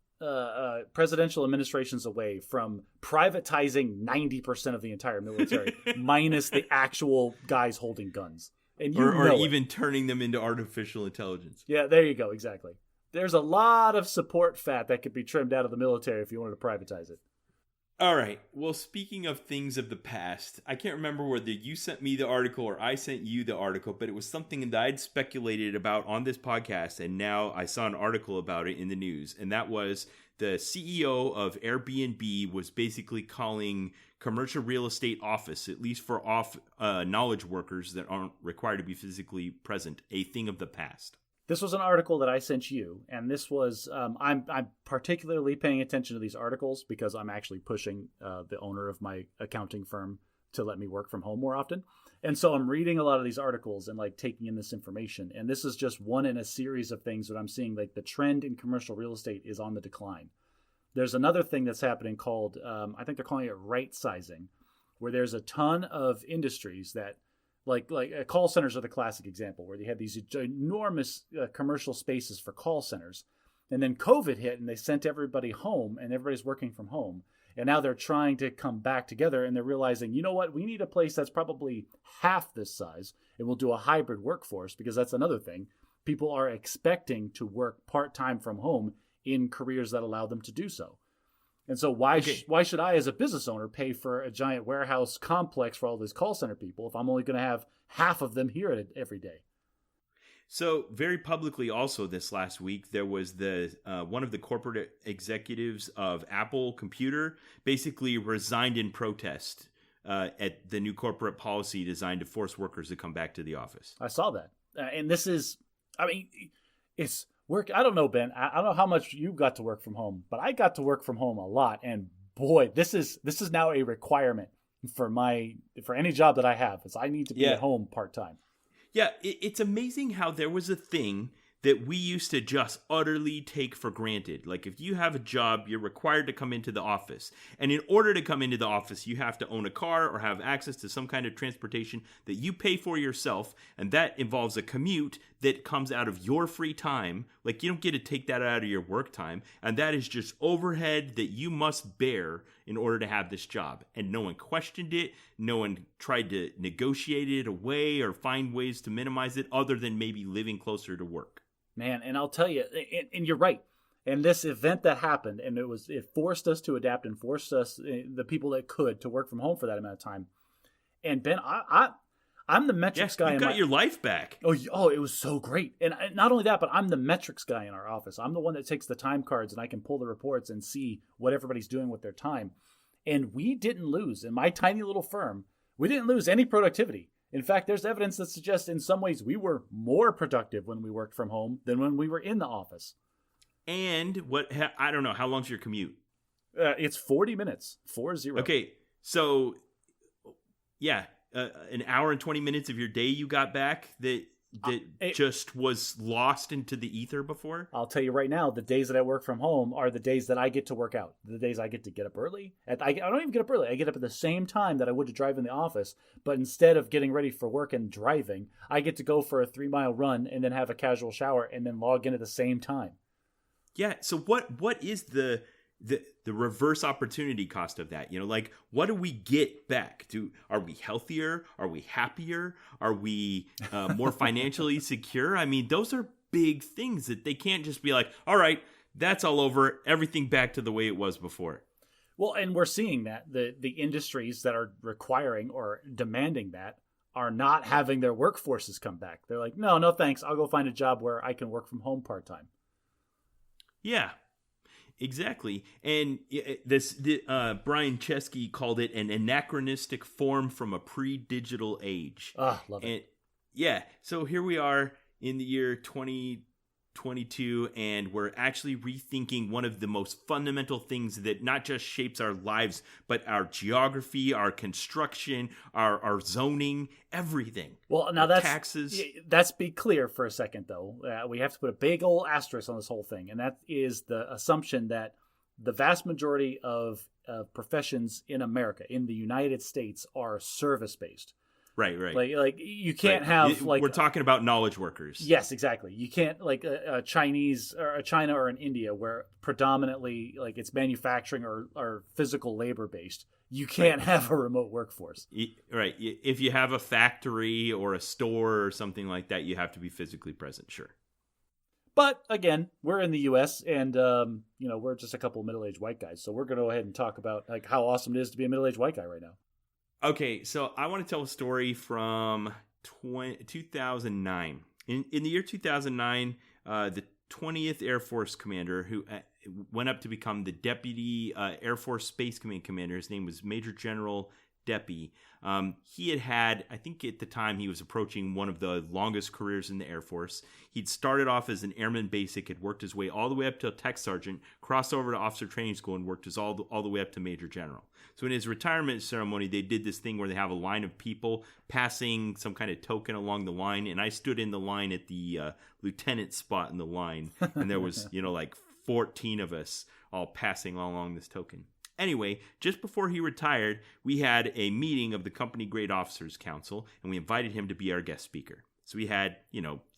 presidential administrations away from privatizing 90% of the entire military, minus the actual guys holding guns. And or even turning them into artificial intelligence. Yeah, there you go, exactly. There's a lot of support fat that could be trimmed out of the military if you wanted to privatize it. All right. Well, speaking of things of the past, I can't remember whether you sent me the article or I sent you the article, but it was something that I'd speculated about on this podcast, and now I saw an article about it in the news, and that was the CEO of Airbnb was basically calling commercial real estate office, at least for knowledge workers that aren't required to be physically present, a thing of the past. This was an article that I sent you, and this was, I'm particularly paying attention to these articles because I'm actually pushing the owner of my accounting firm to let me work from home more often. And so I'm reading a lot of these articles and like taking in this information. And this is just one in a series of things that I'm seeing, like the trend in commercial real estate is on the decline. There's another thing that's happening called, I think they're calling it right sizing, where there's a ton of industries that, like call centers are the classic example, where they had these enormous commercial spaces for call centers. And then COVID hit and they sent everybody home and everybody's working from home. And now they're trying to come back together and they're realizing, you know what, we need a place that's probably half this size and we'll do a hybrid workforce, because that's another thing. People are expecting to work part-time from home in careers that allow them to do so. And so why should I, as a business owner, pay for a giant warehouse complex for all these call center people if I'm only going to have half of them here every day? So very publicly also this last week, there was the one of the corporate executives of Apple Computer basically resigned in protest at the new corporate policy designed to force workers to come back to the office. I saw that. And this is, I mean, it's work. I don't know, Ben. I don't know how much you got to work from home, but I got to work from home a lot. And boy, this is now a requirement for any job that I have, is I need to be at home part-time. Yeah, it's amazing how there was a thing that we used to just utterly take for granted. Like if you have a job, you're required to come into the office. And in order to come into the office, you have to own a car or have access to some kind of transportation that you pay for yourself. And that involves a commute that comes out of your free time. Like you don't get to take that out of your work time. And that is just overhead that you must bear in order to have this job. And no one questioned it. No one tried to negotiate it away or find ways to minimize it other than maybe living closer to work. Man, and I'll tell you, and you're right. And this event that happened, and it forced us to adapt and forced us, the people that could, to work from home for that amount of time. And Ben, I'm the metrics guy. You got your life back. Oh, it was so great. And not only that, but I'm the metrics guy in our office. I'm the one that takes the time cards, and I can pull the reports and see what everybody's doing with their time. And we didn't lose, in my tiny little firm, we didn't lose any productivity. In fact, there's evidence that suggests in some ways we were more productive when we worked from home than when we were in the office. And I don't know, how long's your commute? It's 40 minutes, 40. Okay, so yeah, an hour and 20 minutes of your day you got back that just was lost into the ether before? I'll tell you right now, the days that I work from home are the days that I get to work out. The days I get to get up early. I don't even get up early. I get up at the same time that I would to drive in the office. But instead of getting ready for work and driving, I get to go for a 3-mile run and then have a casual shower and then log in at the same time. Yeah. So what is the reverse opportunity cost of that? Like, what do we get back? Are we healthier? Are we happier? Are we more financially secure? I mean, those are big things that they can't just be like, all right, that's all over, everything back to the way it was before. Well, and we're seeing that the industries that are requiring or demanding that are not having their workforces come back. They're like, no thanks, I'll go find a job where I can work from home part-time. Yeah, exactly. And Brian Chesky called it an anachronistic form from a pre-digital age. Love it. Yeah, so here we are in the year 2022, and we're actually rethinking one of the most fundamental things that not just shapes our lives, but our geography, our construction, our zoning, everything. Well, now that's taxes. Let's be clear for a second, though. We have to put a big old asterisk on this whole thing, and that is the assumption that the vast majority of professions in America, in the United States, are service-based. Right. Like you can't have like we're talking about knowledge workers. Yes, exactly. You can't like a Chinese or a China or an India where predominantly like it's manufacturing or physical labor based. You can't have a remote workforce. Right. If you have a factory or a store or something like that, you have to be physically present. Sure. But again, we're in the U.S. and we're just a couple of middle-aged white guys, so we're going to go ahead and talk about like how awesome it is to be a middle-aged white guy right now. Okay, so I want to tell a story from 2009. In the year 2009, the 20th Air Force commander who went up to become the Deputy Air Force Space Command commander, his name was Major General Deppy. He had, I think at the time, he was approaching one of the longest careers in the Air Force. He'd started off as an airman basic, had worked his way all the way up to a tech sergeant, crossed over to officer training school, and worked his all the way up to Major General. So in his retirement ceremony, they did this thing where they have a line of people passing some kind of token along the line, and I stood in the line at the lieutenant spot in the line, and there was, like 14 of us all passing along this token. Anyway, just before he retired, we had a meeting of the Company Grade Officers Council, and we invited him to be our guest speaker. So we had,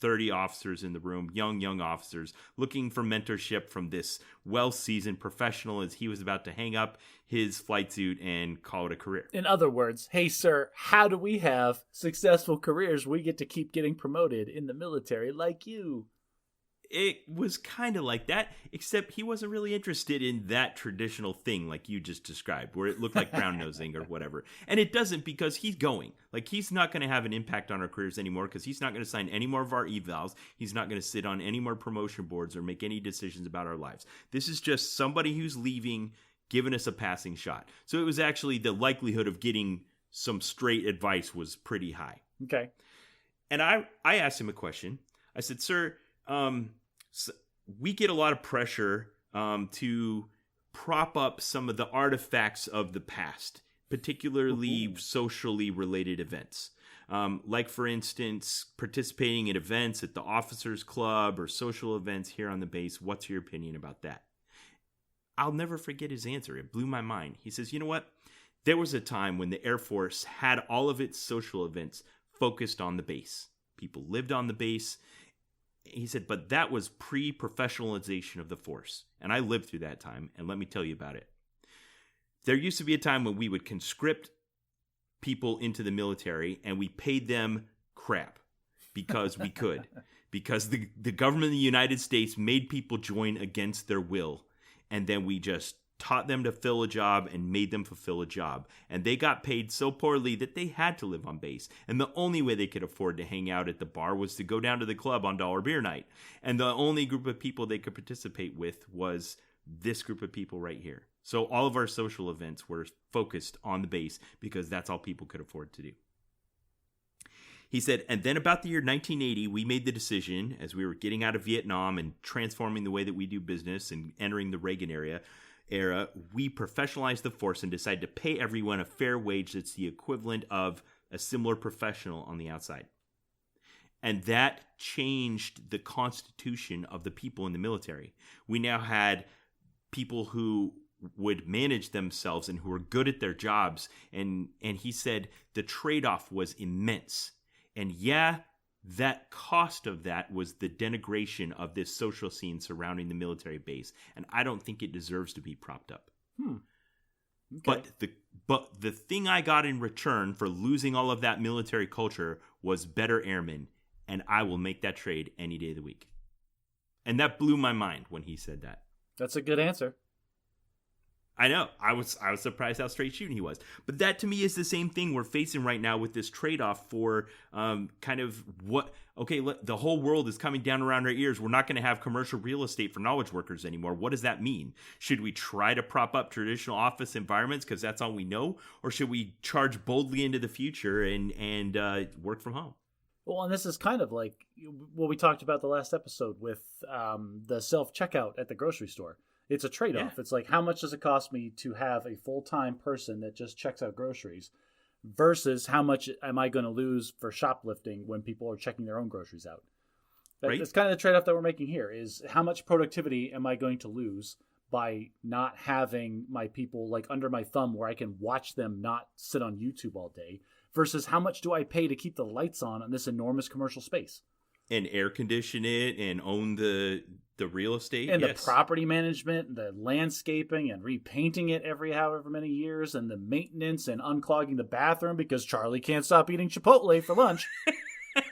30 officers in the room, young officers, looking for mentorship from this well-seasoned professional as he was about to hang up his flight suit and call it a career. In other words, hey, sir, how do we have successful careers we get to keep getting promoted in the military like you? It was kind of like that, except he wasn't really interested in that traditional thing like you just described, where it looked like brown nosing or whatever. And it doesn't, because he's going. Like, he's not going to have an impact on our careers anymore, because he's not going to sign any more of our evals. He's not going to sit on any more promotion boards or make any decisions about our lives. This is just somebody who's leaving, giving us a passing shot. So it was actually the likelihood of getting some straight advice was pretty high. Okay. And I asked him a question. I said, sir, so we get a lot of pressure to prop up some of the artifacts of the past, particularly socially related events. Like, for instance, participating in events at the Officers Club or social events here on the base. What's your opinion about that? I'll never forget his answer. It blew my mind. He says, you know what? There was a time when the Air Force had all of its social events focused on the base. People lived on the base. He said, but that was pre-professionalization of the force. And I lived through that time, and let me tell you about it. There used to be a time when we would conscript people into the military, and we paid them crap because we could. Because the government of the United States made people join against their will, and then we just taught them to fill a job and made them fulfill a job. And they got paid so poorly that they had to live on base. And the only way they could afford to hang out at the bar was to go down to the club on dollar beer night. And the only group of people they could participate with was this group of people right here. So all of our social events were focused on the base because that's all people could afford to do. He said, and then about the year 1980, we made the decision, as we were getting out of Vietnam and transforming the way that we do business and entering the Reagan era, we professionalized the force and decided to pay everyone a fair wage that's the equivalent of a similar professional on the outside. And that changed the constitution of the people in the military. We now had people who would manage themselves and who were good at their jobs. And he said the trade-off was immense. And yeah, that cost of that was the denigration of this social scene surrounding the military base. And I don't think it deserves to be propped up. Okay. But the thing I got in return for losing all of that military culture was better airmen. And I will make that trade any day of the week. And that blew my mind when he said that. That's a good answer. I know. I was surprised how straight shooting he was. But that to me is the same thing we're facing right now with this trade-off for kind of what, okay, the whole world is coming down around our ears. We're not going to have commercial real estate for knowledge workers anymore. What does that mean? Should we try to prop up traditional office environments because that's all we know? Or should we charge boldly into the future and work from home? Well, and this is kind of like what we talked about the last episode with the self-checkout at the grocery store. It's a trade-off. Yeah. It's like, how much does it cost me to have a full-time person that just checks out groceries versus how much am I going to lose for shoplifting when people are checking their own groceries out? That's kind of the trade-off that we're making here is how much productivity am I going to lose by not having my people like under my thumb where I can watch them not sit on YouTube all day versus how much do I pay to keep the lights on this enormous commercial space? And air condition it and own the real estate. And the property management, the landscaping and repainting it every however many years and the maintenance and unclogging the bathroom because Charlie can't stop eating Chipotle for lunch.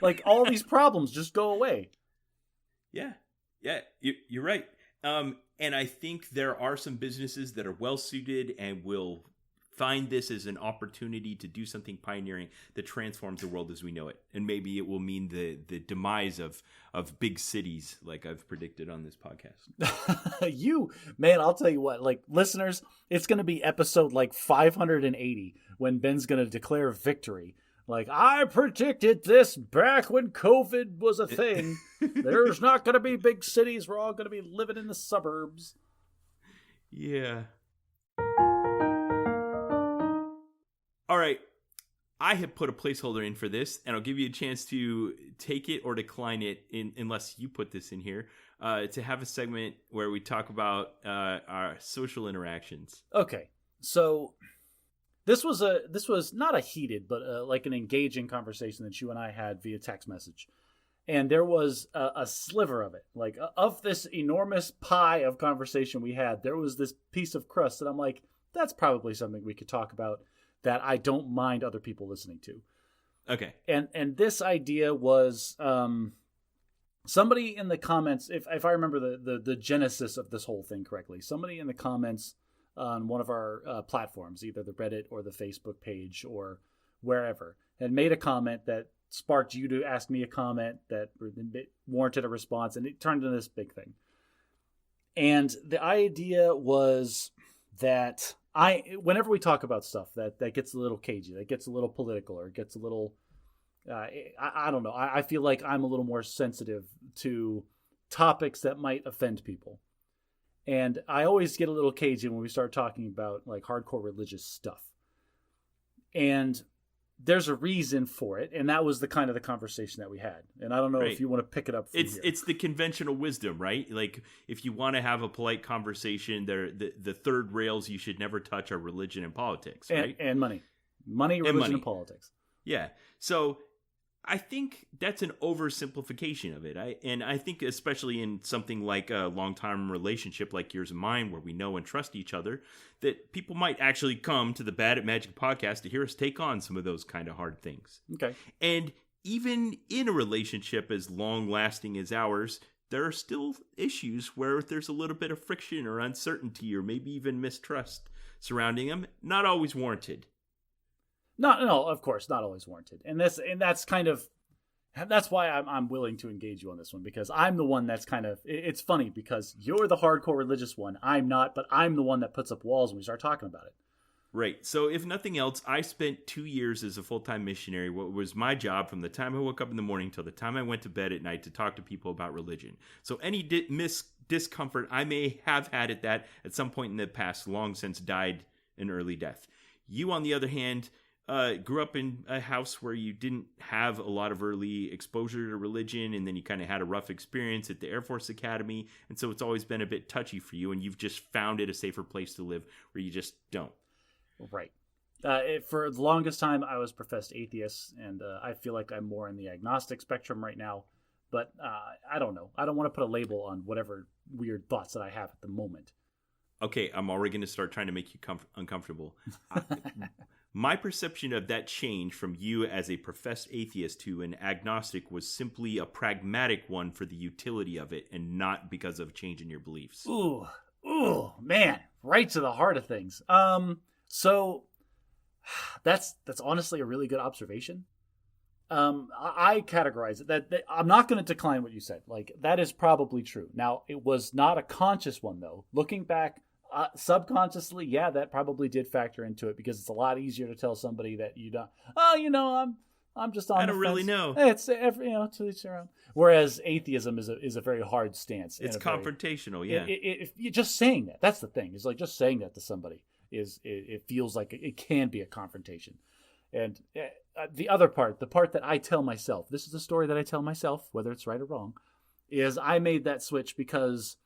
Like all these problems just go away. Yeah, you're right. And I think there are some businesses that are well suited and will find this as an opportunity to do something pioneering that transforms the world as we know it. And maybe it will mean the demise of big cities like I've predicted on this podcast. Man, I'll tell you what, like listeners, it's going to be episode like 580 when Ben's going to declare victory. Like, I predicted this back when COVID was a thing. There's not going to be big cities. We're all going to be living in the suburbs. Yeah. All right, I have put a placeholder in for this, and I'll give you a chance to take it or decline it unless you put this in here, to have a segment where we talk about our social interactions. Okay, so this was not a heated, but like an engaging conversation that you and I had via text message. And there was a sliver of it, like of this enormous pie of conversation we had, there was this piece of crust that I'm like, that's probably something we could talk about that I don't mind other people listening to. Okay. And this idea was somebody in the comments, if I remember the genesis of this whole thing correctly, somebody in the comments on one of our platforms, either the Reddit or the Facebook page or wherever, had made a comment that sparked you to ask me a comment that warranted a response, and it turned into this big thing. And the idea was that whenever we talk about stuff that gets a little cagey, that gets a little political, or gets a little, I don't know. I feel like I'm a little more sensitive to topics that might offend people. And I always get a little cagey when we start talking about like hardcore religious stuff. And there's a reason for it, and that was the kind of the conversation that we had. And I don't know if you want to pick it up from here. It's the conventional wisdom, right? Like, if you want to have a polite conversation, the third rails you should never touch are religion and politics, right? And money. Money, religion, and politics. Yeah. So I think that's an oversimplification of it. I think especially in something like a long-term relationship like yours and mine, where we know and trust each other, that people might actually come to the Bad at Magic podcast to hear us take on some of those kind of hard things. Okay. And even in a relationship as long-lasting as ours, there are still issues where there's a little bit of friction or uncertainty or maybe even mistrust surrounding them. Not always warranted. No, of course, not always warranted. And that's why I'm willing to engage you on this one, because I'm the one that's kind of, it's funny because you're the hardcore religious one. I'm not, but I'm the one that puts up walls when we start talking about it. Right. So if nothing else, I spent 2 years as a full-time missionary. What was my job from the time I woke up in the morning till the time I went to bed at night to talk to people about religion. So any discomfort I may have had at some point in the past long since died an early death. You, on the other hand, grew up in a house where you didn't have a lot of early exposure to religion, and then you kind of had a rough experience at the Air Force Academy, and so it's always been a bit touchy for you, and you've just found it a safer place to live where you just don't. Right. For the longest time, I was professed atheist, and I feel like I'm more in the agnostic spectrum right now. But I don't know. I don't want to put a label on whatever weird thoughts that I have at the moment. Okay, I'm already going to start trying to make you uncomfortable. My perception of that change from you as a professed atheist to an agnostic was simply a pragmatic one for the utility of it, and not because of a change in your beliefs. Ooh, man, right to the heart of things. So that's honestly a really good observation. I categorize it that I'm not going to decline what you said. Like, that is probably true. Now, it was not a conscious one, though. Looking back, subconsciously, yeah, that probably did factor into it, because it's a lot easier to tell somebody that you don't. Oh, I'm just on. I don't really know. It's to each their own. Whereas atheism is a very hard stance. It's confrontational. Yeah. If you're just saying that, that's the thing. It's like just saying that to somebody it feels like it can be a confrontation. And the other part, the part that I tell myself, this is the story that I tell myself, whether it's right or wrong, is I made that switch because,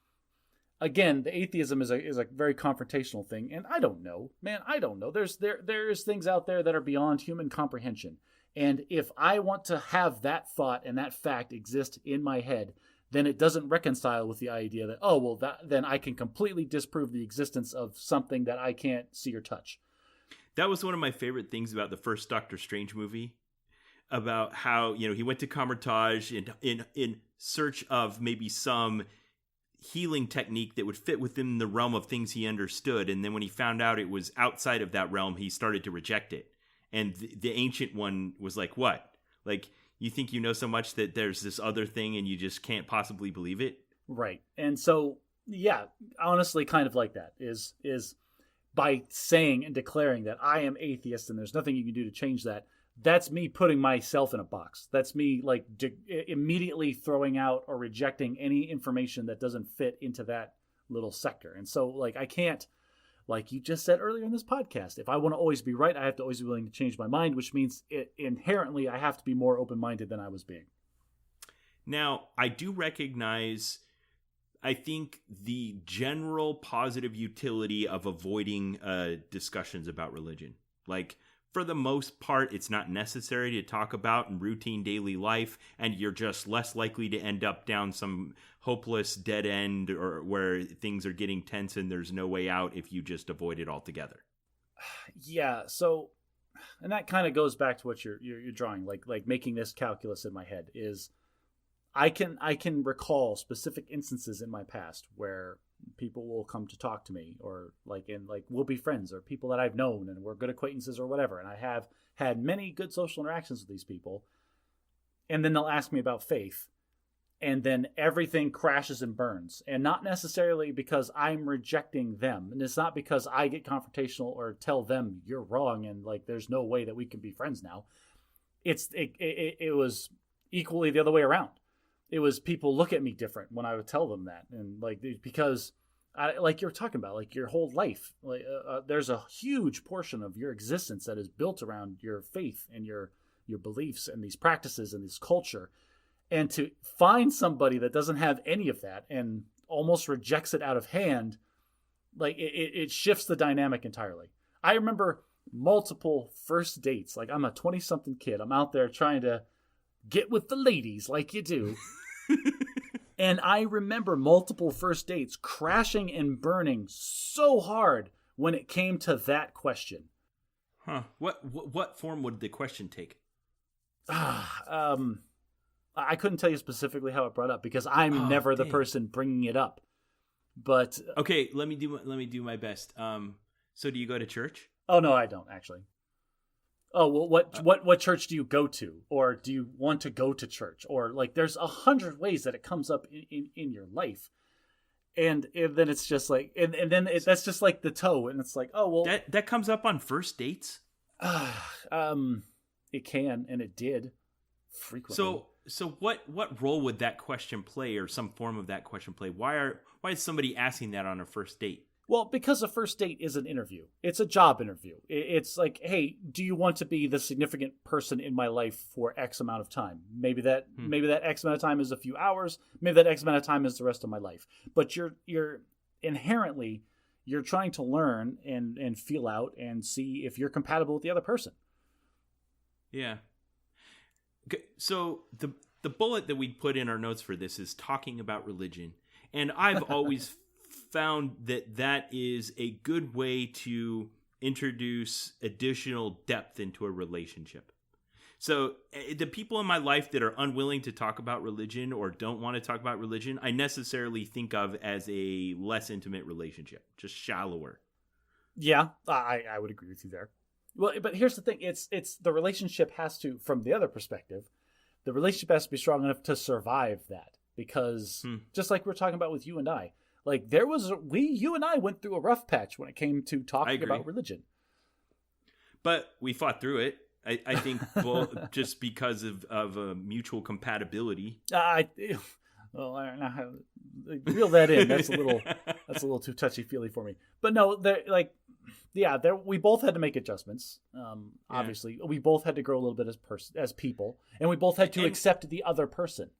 again, the atheism is a very confrontational thing, and I don't know, man. I don't know. There's things out there that are beyond human comprehension, and if I want to have that thought and that fact exist in my head, then it doesn't reconcile with the idea that then I can completely disprove the existence of something that I can't see or touch. That was one of my favorite things about the first Doctor Strange movie, about how, he went to Kamar-Taj in search of maybe some healing technique that would fit within the realm of things he understood. And then when he found out it was outside of that realm, he started to reject it. And the ancient one was like, what? Like, you think you know so much that there's this other thing and you just can't possibly believe it? Right. And so, yeah, honestly, kind of like that is by saying and declaring that I am atheist and there's nothing you can do to change that, that's me putting myself in a box. That's me like immediately throwing out or rejecting any information that doesn't fit into that little sector. And so, like, I can't, like you just said earlier in this podcast, if I want to always be right, I have to always be willing to change my mind, which means inherently I have to be more open-minded than I was being. Now, I do recognize, I think, the general positive utility of avoiding discussions about religion. Like, for the most part, it's not necessary to talk about in routine daily life, and you're just less likely to end up down some hopeless dead end or where things are getting tense and there's no way out if you just avoid it altogether. Yeah, so, and that kind of goes back to what you're drawing, like making this calculus in my head is, I can recall specific instances in my past where people will come to talk to me, or we'll be friends, or people that I've known and we're good acquaintances or whatever. And I have had many good social interactions with these people. And then they'll ask me about faith. And then everything crashes and burns. And not necessarily because I'm rejecting them. And it's not because I get confrontational or tell them you're wrong and like there's no way that we can be friends now. It was equally the other way around. It was people look at me different when I would tell them that. And because like you're talking about, like your whole life, there's a huge portion of your existence that is built around your faith and your beliefs and these practices and this culture. And to find somebody that doesn't have any of that and almost rejects it out of hand, like it shifts the dynamic entirely. I remember multiple first dates. Like, I'm a 20-something kid. I'm out there trying to get with the ladies like you do. And I remember multiple first dates crashing and burning so hard when it came to that question. Huh. What form would the question take? I couldn't tell you specifically how it brought up because I'm never the person bringing it up. But okay, let me do my best. So do you go to church? Oh no, I don't actually. Oh well, what church do you go to, or do you want to go to church, or like there's 100 ways that it comes up in your life, and then it's just like and then that's just like the toe, and it's like, oh well, that comes up on first dates. It can, and it did frequently. So what role would that question play, or some form of that question play? Why is somebody asking that on a first date? Well, because a first date is an interview. It's a job interview. It's like, hey, do you want to be the significant person in my life for X amount of time? Maybe that X amount of time is a few hours. Maybe that X amount of time is the rest of my life. But you're inherently, you're trying to learn and feel out and see if you're compatible with the other person. Yeah. Okay, so the bullet that we put in our notes for this is talking about religion. And I've always found that is a good way to introduce additional depth into a relationship. So the people in my life that are unwilling to talk about religion or don't want to talk about religion, I necessarily think of as a less intimate relationship, just shallower. Yeah, I would agree with you there. Well, but here's the thing. It's the relationship has to, from the other perspective, the relationship has to be strong enough to survive that. Because just like we're talking about with you and I, like you and I went through a rough patch when it came to talking about religion. But we fought through it. I think just because of a mutual compatibility. I don't know how reel that in. That's a little too touchy-feely for me. But no, we both had to make adjustments. Obviously, we both had to grow a little bit as people, and we both had to accept the other person.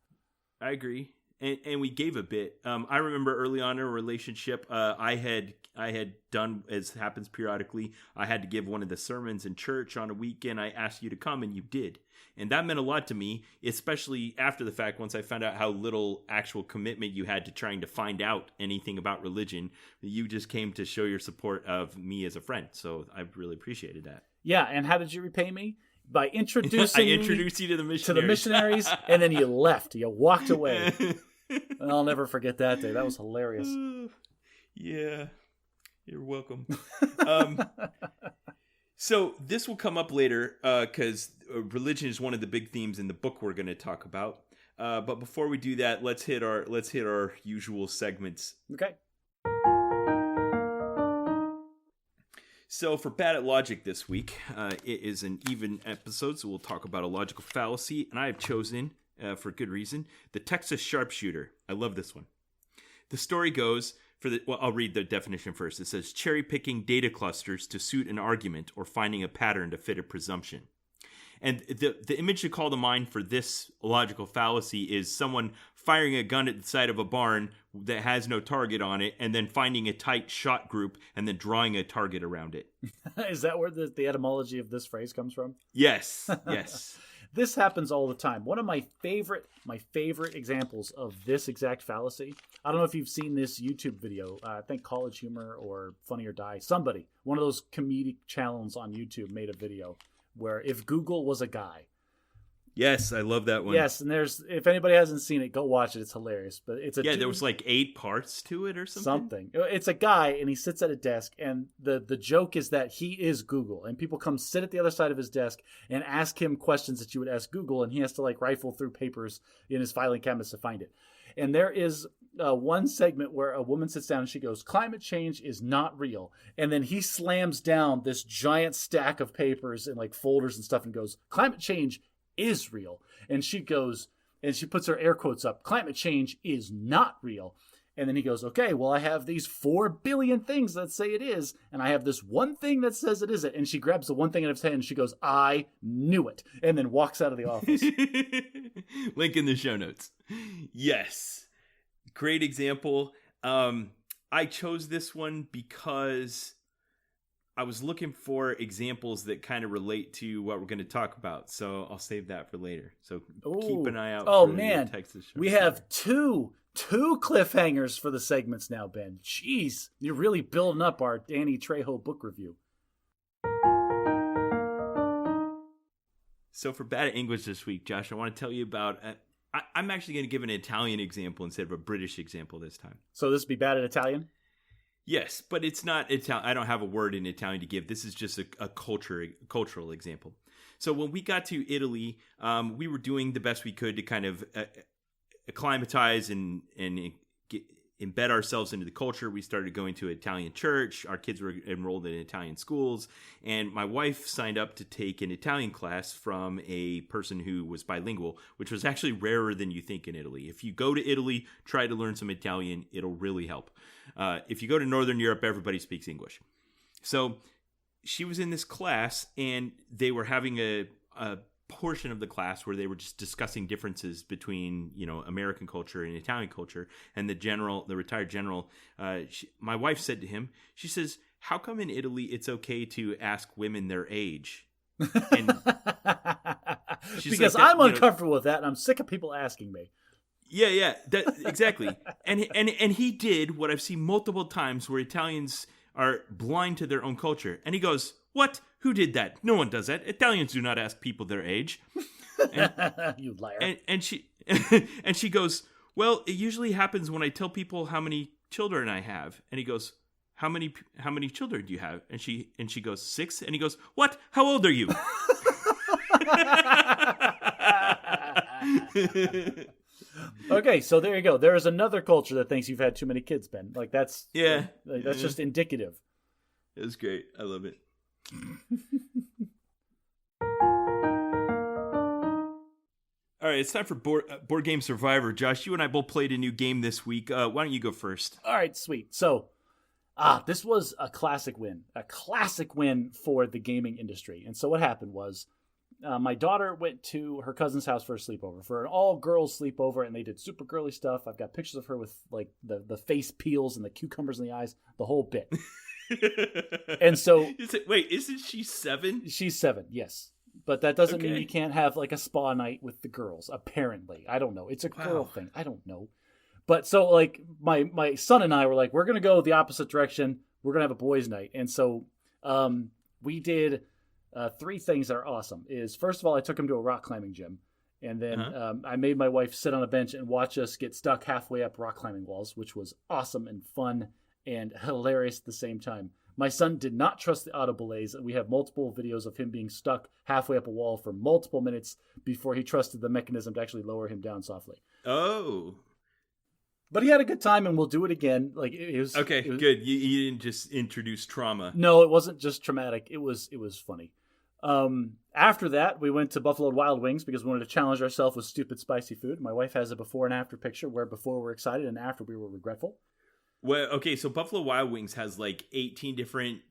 I agree. And we gave a bit. I remember early on in a relationship, I had done, as happens periodically, I had to give one of the sermons in church on a weekend. I asked you to come, and you did. And that meant a lot to me, especially after the fact, once I found out how little actual commitment you had to trying to find out anything about religion. You just came to show your support of me as a friend. So I really appreciated that. Yeah, and how did you repay me? By introducing I introduced you to the missionaries. And then you left. You walked away. And I'll never forget that day. That was hilarious. Yeah. You're welcome. So this will come up later because religion is one of the big themes in the book we're going to talk about. But before we do that, let's hit our usual segments. Okay. So for Bad at Logic this week, it is an even episode, so we'll talk about a logical fallacy, and I have chosen, for good reason, the Texas sharpshooter. I love this one. The story goes, I'll read the definition first. It says, cherry-picking data clusters to suit an argument or finding a pattern to fit a presumption. And the image to call to mind for this logical fallacy is someone firing a gun at the side of a barn that has no target on it, and then finding a tight shot group and then drawing a target around it. Is that where the etymology of this phrase comes from? Yes, yes. This happens all the time. One of my favorite examples of this exact fallacy, I don't know if you've seen this YouTube video, I think College Humor or Funny or Die, one of those comedic channels on YouTube made a video where if Google was a guy. Yes, I love that one. Yes, and if anybody hasn't seen it, go watch it. It's hilarious. But it's there was like 8 parts to it or something. It's a guy, and he sits at a desk, and the joke is that he is Google, and people come sit at the other side of his desk and ask him questions that you would ask Google, and he has to like rifle through papers in his filing cabinets to find it. And there is one segment where a woman sits down and she goes, "Climate change is not real." And then he slams down this giant stack of papers and like folders and stuff and goes, "Climate change is real." And she goes, and she puts her air quotes up, "Climate change is not real." And then he goes, "Okay, well, I have these 4 billion things that say it is, and I have this one thing that says it isn't." And she grabs the one thing out of his hand and she goes, "I knew it," and then walks out of the office. Link in the show notes. Yes. Great example. I chose this one because I was looking for examples that kind of relate to what we're going to talk about. So I'll save that for later. So keep an eye out for the Texas show. We have two cliffhangers for the segments now, Ben. Jeez, you're really building up our Danny Trejo book review. So for Bad at English this week, Josh, I want to tell you about... I'm actually going to give an Italian example instead of a British example this time. So this would be bad at Italian? Yes, but it's not Italian. I don't have a word in Italian to give. This is just a cultural example. So when we got to Italy, we were doing the best we could to kind of acclimatize and embed ourselves into the culture. We started going to Italian church. Our kids were enrolled in Italian schools. And my wife signed up to take an Italian class from a person who was bilingual, which was actually rarer than you think in Italy. If you go to Italy, try to learn some Italian. It'll really help. If you go to Northern Europe, everybody speaks English. So she was in this class, and they were having a portion of the class where they were just discussing differences between, American culture and Italian culture. And the retired general, my wife said to him, she says, "How come in Italy it's okay to ask women their age?" And because I'm uncomfortable with that, and I'm sick of people asking me. Yeah, exactly. and he did what I've seen multiple times where Italians are blind to their own culture. And he goes, "What? Who did that? No one does that. Italians do not ask people their age." You liar. And she and she goes, "Well, it usually happens when I tell people how many children I have." And he goes, How many children do you have?" And she goes, 6. And he goes, "What? How old are you?" Okay, so there you go. There is another culture that thinks you've had too many kids, Ben. Like that's just indicative. It was great. I love it. All right, it's time for Board Game Survivor. Josh, you and I both played a new game this week. Why don't you go first? All right, sweet. So, this was a classic win for the gaming industry. And so what happened was, my daughter went to her cousin's house for a sleepover, for an all-girls sleepover, and they did super girly stuff. I've got pictures of her with like the face peels and the cucumbers in the eyes, the whole bit. And so, isn't she 7? She's 7, yes. But that doesn't mean you can't have like a spa night with the girls. Apparently, I don't know. It's a girl thing. I don't know. But so like my son and I were like, we're gonna go the opposite direction. We're gonna have a boys' night, and so we did 3 things that are awesome. Is first of all, I took him to a rock climbing gym, and then I made my wife sit on a bench and watch us get stuck halfway up rock climbing walls, which was awesome and fun and hilarious at the same time. My son did not trust the auto belays. We have multiple videos of him being stuck halfway up a wall for multiple minutes before he trusted the mechanism to actually lower him down softly. Oh. But he had a good time, and we'll do it again. Like it was okay. Good. You didn't just introduce trauma. No, it wasn't just traumatic. It was funny. After that, we went to Buffalo Wild Wings because we wanted to challenge ourselves with stupid spicy food. My wife has a before and after picture where before we were excited and after we were regretful. Well, okay, so Buffalo Wild Wings has like 18 different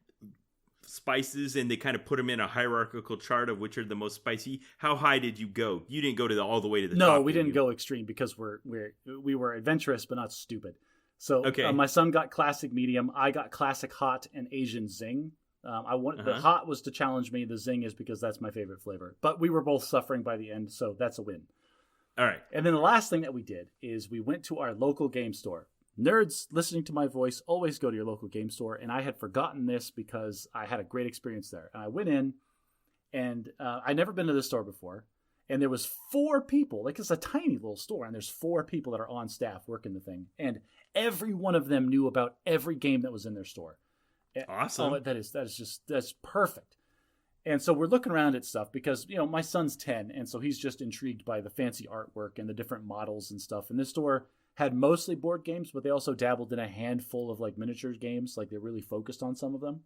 spices, and they kind of put them in a hierarchical chart of which are the most spicy. How high did you go? You didn't go to all the way to the top. No, we didn't go extreme because we were adventurous but not stupid. So my son got classic medium. I got classic hot and Asian zing. The hot was to challenge me. The zing is because that's my favorite flavor. But we were both suffering by the end, so that's a win. All right. And then the last thing that we did is we went to our local game store. Nerds listening to my voice always go to your local game store, and I had forgotten this because I had a great experience there. And I went in, and I'd never been to this store before, and there was 4 people. Like, it's a tiny little store, and there's 4 people that are on staff working the thing, and every one of them knew about every game that was in their store. Awesome. Oh, that's perfect. And so we're looking around at stuff because, my son's 10, and so he's just intrigued by the fancy artwork and the different models and stuff. And this store had mostly board games, but they also dabbled in a handful of like miniatures games. Like they really focused on some of them.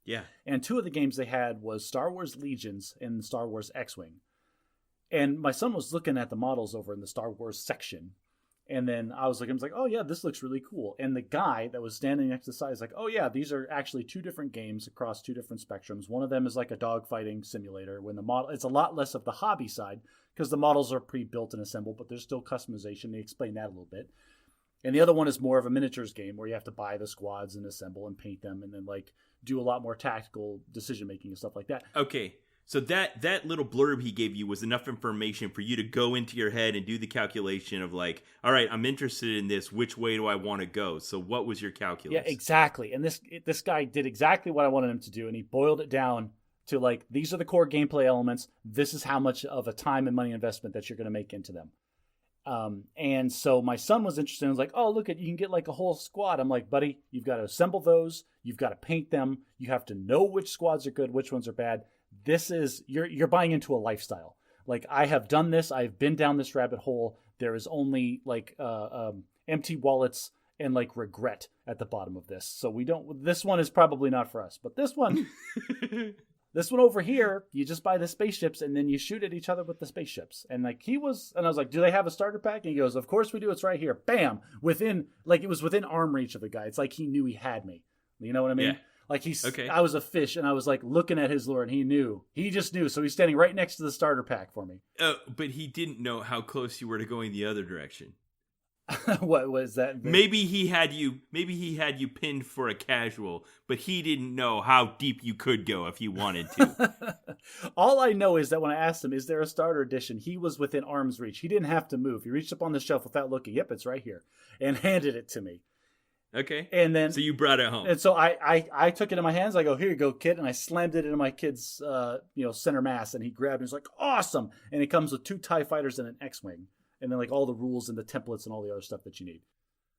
Yeah. And 2 of the games they had was Star Wars Legions and Star Wars X-Wing. And my son was looking at the models over in the Star Wars section. And then I was like, oh yeah, this looks really cool. And the guy that was standing next to the side is like, oh yeah, these are actually 2 different games across 2 different spectrums. One of them is like a dogfighting simulator when the model, it's a lot less of the hobby side because the models are pre-built and assembled, but there's still customization. They explain that a little bit. And the other one is more of a miniatures game where you have to buy the squads and assemble and paint them and then like do a lot more tactical decision making and stuff like that. Okay. So that little blurb he gave you was enough information for you to go into your head and do the calculation of like, all right, I'm interested in this. Which way do I want to go? So what was your calculus? Yeah, exactly. And this guy did exactly what I wanted him to do, and he boiled it down to like, these are the core gameplay elements. This is how much of a time and money investment that you're going to make into them. And so my son was interested. I was like, oh, look, you can get like a whole squad. I'm like, buddy, you've got to assemble those. You've got to paint them. You have to know which squads are good, which ones are bad. This is, you're buying into a lifestyle. Like, I have done this. I've been down this rabbit hole. There is only like empty wallets and like regret at the bottom of this. So this one is probably not for us, but this one over here, you just buy the spaceships and then you shoot at each other with the spaceships. And like I was like, do they have a starter pack? And he goes, of course we do. It's right here. Bam. It was within arm reach of the guy. It's like he knew he had me. You know what I mean? Yeah. Like Okay. I was a fish and I was like looking at his lure and he just knew. So he's standing right next to the starter pack for me. But he didn't know how close you were to going the other direction. What was that? Maybe he had you pinned for a casual, but he didn't know how deep you could go if you wanted to. All I know is that when I asked him, is there a starter edition? He was within arm's reach. He didn't have to move. He reached up on the shelf without looking. Yep, it's right here. And handed it to me. Okay. And then, so you brought it home. And so I took it in my hands. I go, here you go, kid. And I slammed it into my kid's center mass. And he grabbed it. He's like, awesome. And it comes with 2 TIE fighters and an X-Wing. And then like all the rules and the templates and all the other stuff that you need.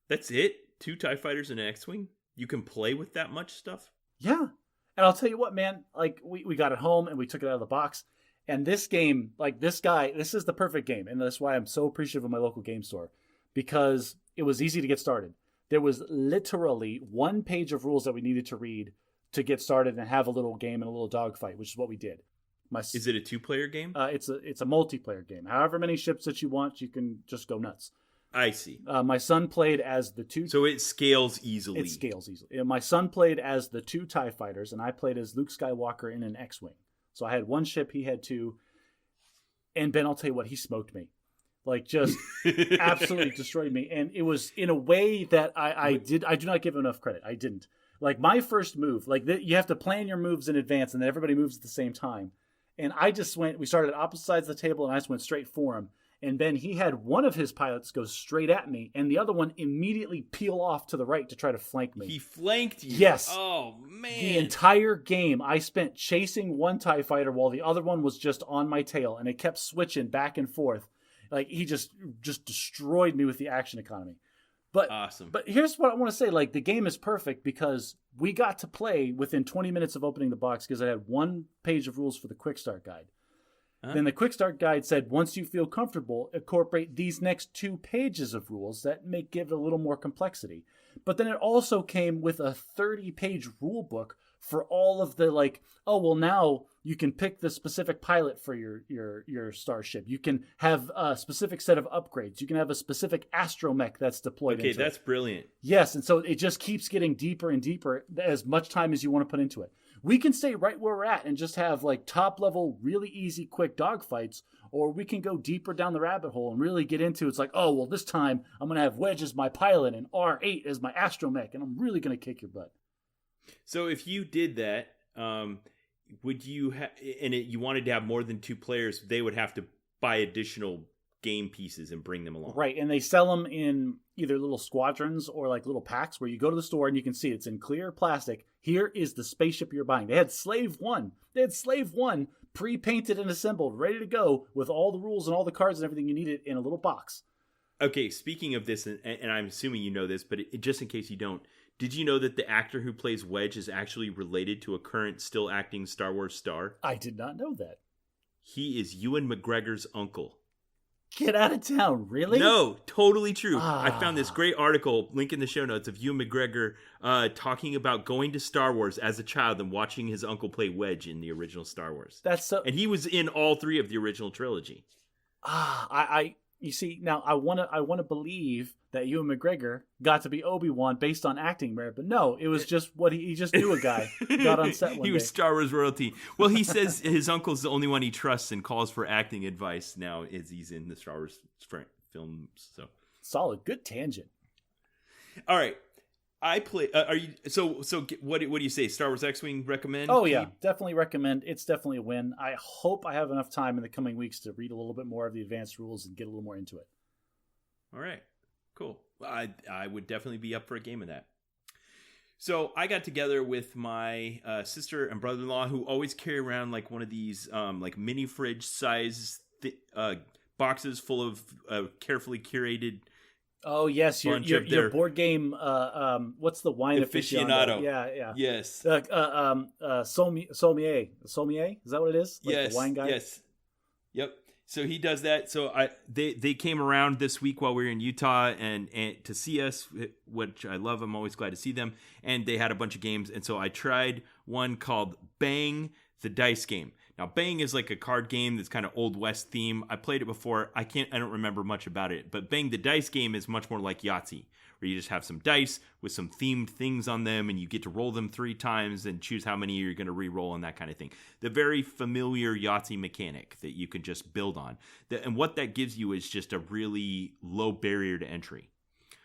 That's it? 2 TIE fighters and an X-Wing? You can play with that much stuff? Yeah. And I'll tell you what, man, like we got it home and we took it out of the box. And this game, like this is the perfect game. And that's why I'm so appreciative of my local game store, because it was easy to get started. There was literally 1 page of rules that we needed to read to get started and have a little game and a little dogfight, which is what we did. Is it a 2-player game? It's a multiplayer game. However many ships that you want, you can just go nuts. I see. My son played as the 2. So it scales easily. It scales easily. My son played as the 2 TIE fighters, and I played as Luke Skywalker in an X-Wing. So I had 1 ship, he had 2. And Ben, I'll tell you what, he smoked me. Like, just absolutely destroyed me. And it was in a way that I do not give him enough credit. I didn't. Like, my first move, you have to plan your moves in advance, and then everybody moves at the same time. And we started at opposite sides of the table, and I just went straight for him. And then he had one of his pilots go straight at me, and the other one immediately peel off to the right to try to flank me. He flanked you? Yes. Oh, man. The entire game, I spent chasing one TIE fighter while the other one was just on my tail, and it kept switching back and forth. Like, he just destroyed me with the action economy. But awesome. But here's what I want to say. Like, the game is perfect because we got to play within 20 minutes of opening the box because I had 1 page of rules for the quick start guide. Huh? Then the quick start guide said, once you feel comfortable, incorporate these next 2 pages of rules that give it a little more complexity. But then it also came with a 30-page rule book for all of the now you can pick the specific pilot for your starship. You can have a specific set of upgrades. You can have a specific astromech that's deployed. Okay, that's brilliant. Yes, and so it just keeps getting deeper and deeper as much time as you want to put into it. We can stay right where we're at and just have like top level, really easy, quick dogfights, or we can go deeper down the rabbit hole and really get into it's like, oh, well, this time I'm going to have Wedge as my pilot and R8 as my astromech, and I'm really going to kick your butt. So if you did that, would you you wanted to have more than 2 players, they would have to buy additional game pieces and bring them along. Right, and they sell them in either little squadrons or like little packs where you go to the store and you can see it's in clear plastic. Here is the spaceship you're buying. They had Slave 1. Pre-painted and assembled, ready to go with all the rules and all the cards and everything you needed in a little box. Okay, speaking of this, and I'm assuming you know this, but just in case you don't, did you know that the actor who plays Wedge is actually related to a current still acting Star Wars star? I did not know that. He is Ewan McGregor's uncle. Get out of town, really? No, totally true. I found this great article, link in the show notes, of Ewan McGregor talking about going to Star Wars as a child and watching his uncle play Wedge in the original Star Wars. And he was in all 3 of the original trilogy. You see, now I want to believe that Ewan McGregor got to be Obi-Wan based on acting merit, but no, it was just what he just knew a guy got on set one day. He was Star Wars royalty. Well, he says his uncle's the only one he trusts and calls for acting advice now as he's in the Star Wars films. So solid, good tangent. All right, I play. Are you so? What do you say? Star Wars X-Wing recommend? Oh yeah, definitely recommend. It's definitely a win. I hope I have enough time in the coming weeks to read a little bit more of the advanced rules and get a little more into it. All right, cool. I would definitely be up for a game of that. So I got together with my sister and brother-in-law who always carry around like one of these like mini fridge size boxes full of carefully curated. Oh yes, your board game. What's the wine aficionado? Yeah. Yes. Sommier. Is that what it is? Like yes. The wine guy. Yes. Yep. So he does that. So they came around this week while we were in Utah and to see us, which I love. I'm always glad to see them. And they had a bunch of games. And so I tried one called Bang, the dice game. Now, Bang is like a card game that's kind of Old West theme. I played it before. I don't remember much about it. But Bang, the dice game is much more like Yahtzee, where you just have some dice with some themed things on them, and you get to roll them 3 times and choose how many you're going to re-roll and that kind of thing. The very familiar Yahtzee mechanic that you can just build on. And what that gives you is just a really low barrier to entry.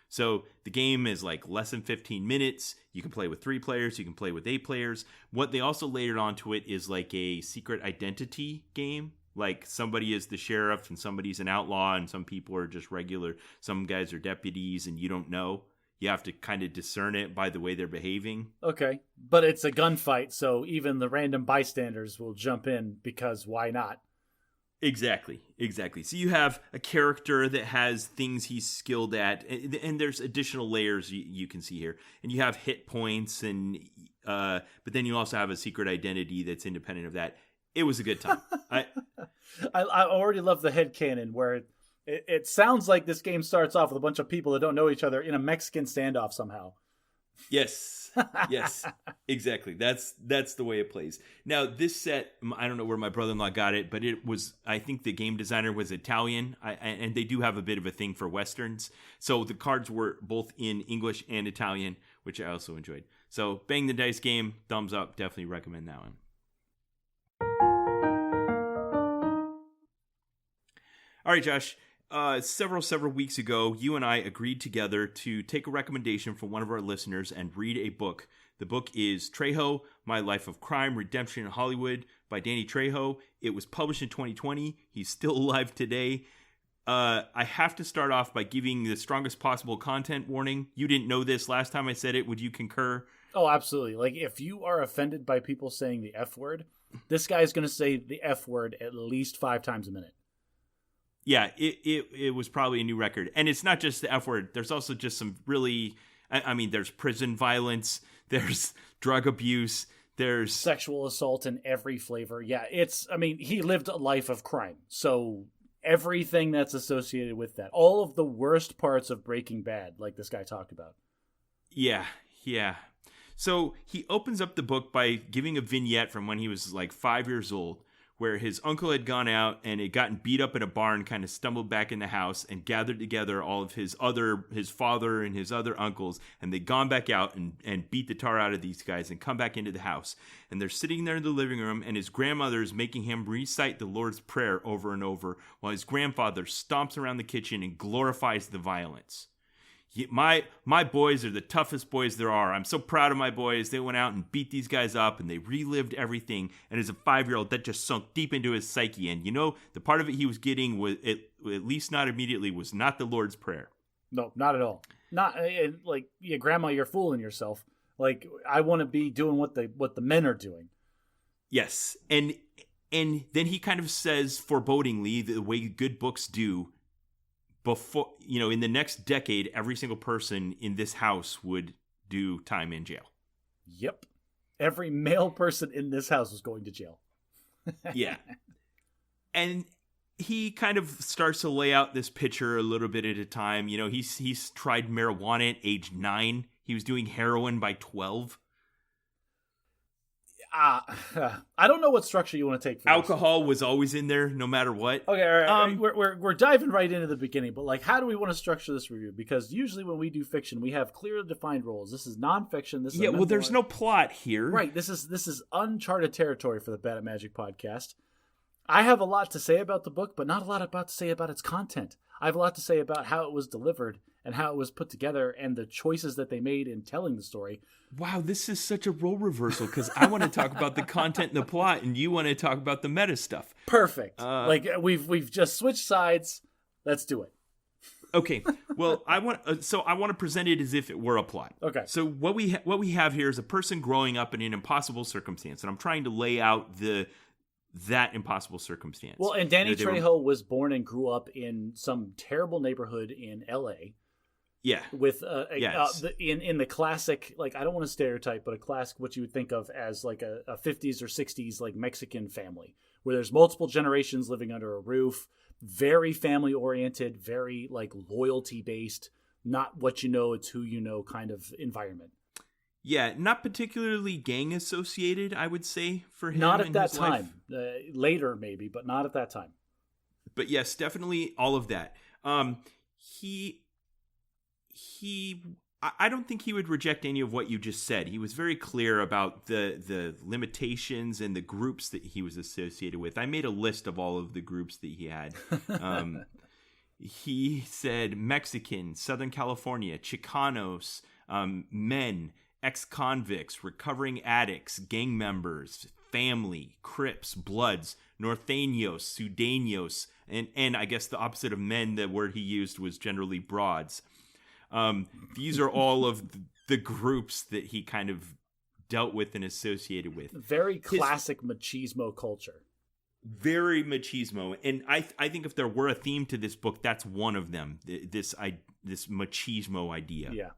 So the game is like less than 15 minutes. You can play with 3 players. You can play with 8 players. What they also layered onto it is like a secret identity game. Like somebody is the sheriff and somebody's an outlaw and some people are just regular. Some guys are deputies and you don't know. You have to kind of discern it by the way they're behaving. Okay. But it's a gunfight, so even the random bystanders will jump in because why not? Exactly. So you have a character that has things he's skilled at, and there's additional layers you can see here. And you have hit points, but then you also have a secret identity that's independent of that. It was a good time. I already love the headcanon where it sounds like this game starts off with a bunch of people that don't know each other in a Mexican standoff somehow. Yes, exactly. That's the way it plays. Now, this set, I don't know where my brother-in-law got it, but I think the game designer was Italian, and they do have a bit of a thing for Westerns. So the cards were both in English and Italian, which I also enjoyed. So Bang the Dice game, thumbs up. Definitely recommend that one. All right, Josh. Several weeks ago, you and I agreed together to take a recommendation from one of our listeners and read a book. The book is Trejo, My Life of Crime, Redemption in Hollywood by Danny Trejo. It was published in 2020. He's still alive today. I have to start off by giving the strongest possible content warning. You didn't know this last time I said it. Would you concur? Oh, absolutely. Like, if you are offended by people saying the F word, this guy's going to say the F word at least 5 times a minute. Yeah, it was probably a new record. And it's not just the F word. There's also just some really, I mean, there's prison violence, there's drug abuse, there's sexual assault in every flavor. Yeah, he lived a life of crime. So everything that's associated with that, all of the worst parts of Breaking Bad, like this guy talked about. Yeah. So he opens up the book by giving a vignette from when he was like 5 years old, where his uncle had gone out and had gotten beat up in a barn, kind of stumbled back in the house and gathered together all of his father and his other uncles, and they'd gone back out and beat the tar out of these guys and come back into the house. And they're sitting there in the living room, and his grandmother is making him recite the Lord's Prayer over and over, while his grandfather stomps around the kitchen and glorifies the violence. My boys are the toughest boys there are. I'm so proud of my boys. They went out and beat these guys up, and they relived everything. And as a 5-year-old, that just sunk deep into his psyche. And the part of it he was getting was, at least not immediately, was not the Lord's Prayer. No, not at all. Not like, yeah, Grandma, you're fooling yourself. Like, I want to be doing what the men are doing. Yes, and then he kind of says forebodingly, the way good books do. Before, in the next decade, every single person in this house would do time in jail. Yep. Every male person in this house was going to jail. Yeah. And he kind of starts to lay out this picture a little bit at a time. He's tried marijuana at age 9. He was doing heroin by 12. I don't know what structure you want to take for alcohol was always in there no matter what. Okay, all right. We're diving right into the beginning, but like, how do we want to structure this review? Because usually when we do fiction, we have clearly defined roles. This is nonfiction. This is well, there's no plot here, right? This is uncharted territory for the Bad at Magic podcast. I have a lot to say about the book, but not a lot to say about its content. I have a lot to say about how it was delivered and how it was put together and the choices that they made in telling the story. Wow, this is such a role reversal because I want to talk about the content and the plot, and you want to talk about the meta stuff. Perfect. Like we've just switched sides. Let's do it. Okay. Well, I want to present it as if it were a plot. Okay. So what we have here is a person growing up in an impossible circumstance, and I'm trying to lay out that impossible circumstance. Well, and Danny Trejo was born and grew up in some terrible neighborhood in L.A. Yeah. With Yes. in the classic, like, I don't want to stereotype, but a classic what you would think of as like a 50s or 60s like Mexican family, where there's multiple generations living under a roof, very family oriented, very like loyalty based, not what you know, it's who you know kind of environment. Yeah, not particularly gang associated, I would say, for him. Not at in that his life. time. Later maybe, but not at that time. But yes, definitely all of that. He I don't think he would reject any of what you just said. He was very clear about the limitations and the groups that he was associated with. I made a list of all of the groups that he had. He said Mexican, Southern California, Chicanos, men, ex-convicts, recovering addicts, gang members, family, Crips, Bloods, Norteños, Sudaños, and I guess the opposite of men, the word he used was generally broads. These are all of the groups that he kind of dealt with and associated with. Very classic machismo culture. Very machismo. And I think if there were a theme to this book, that's one of them. This machismo idea. Yeah.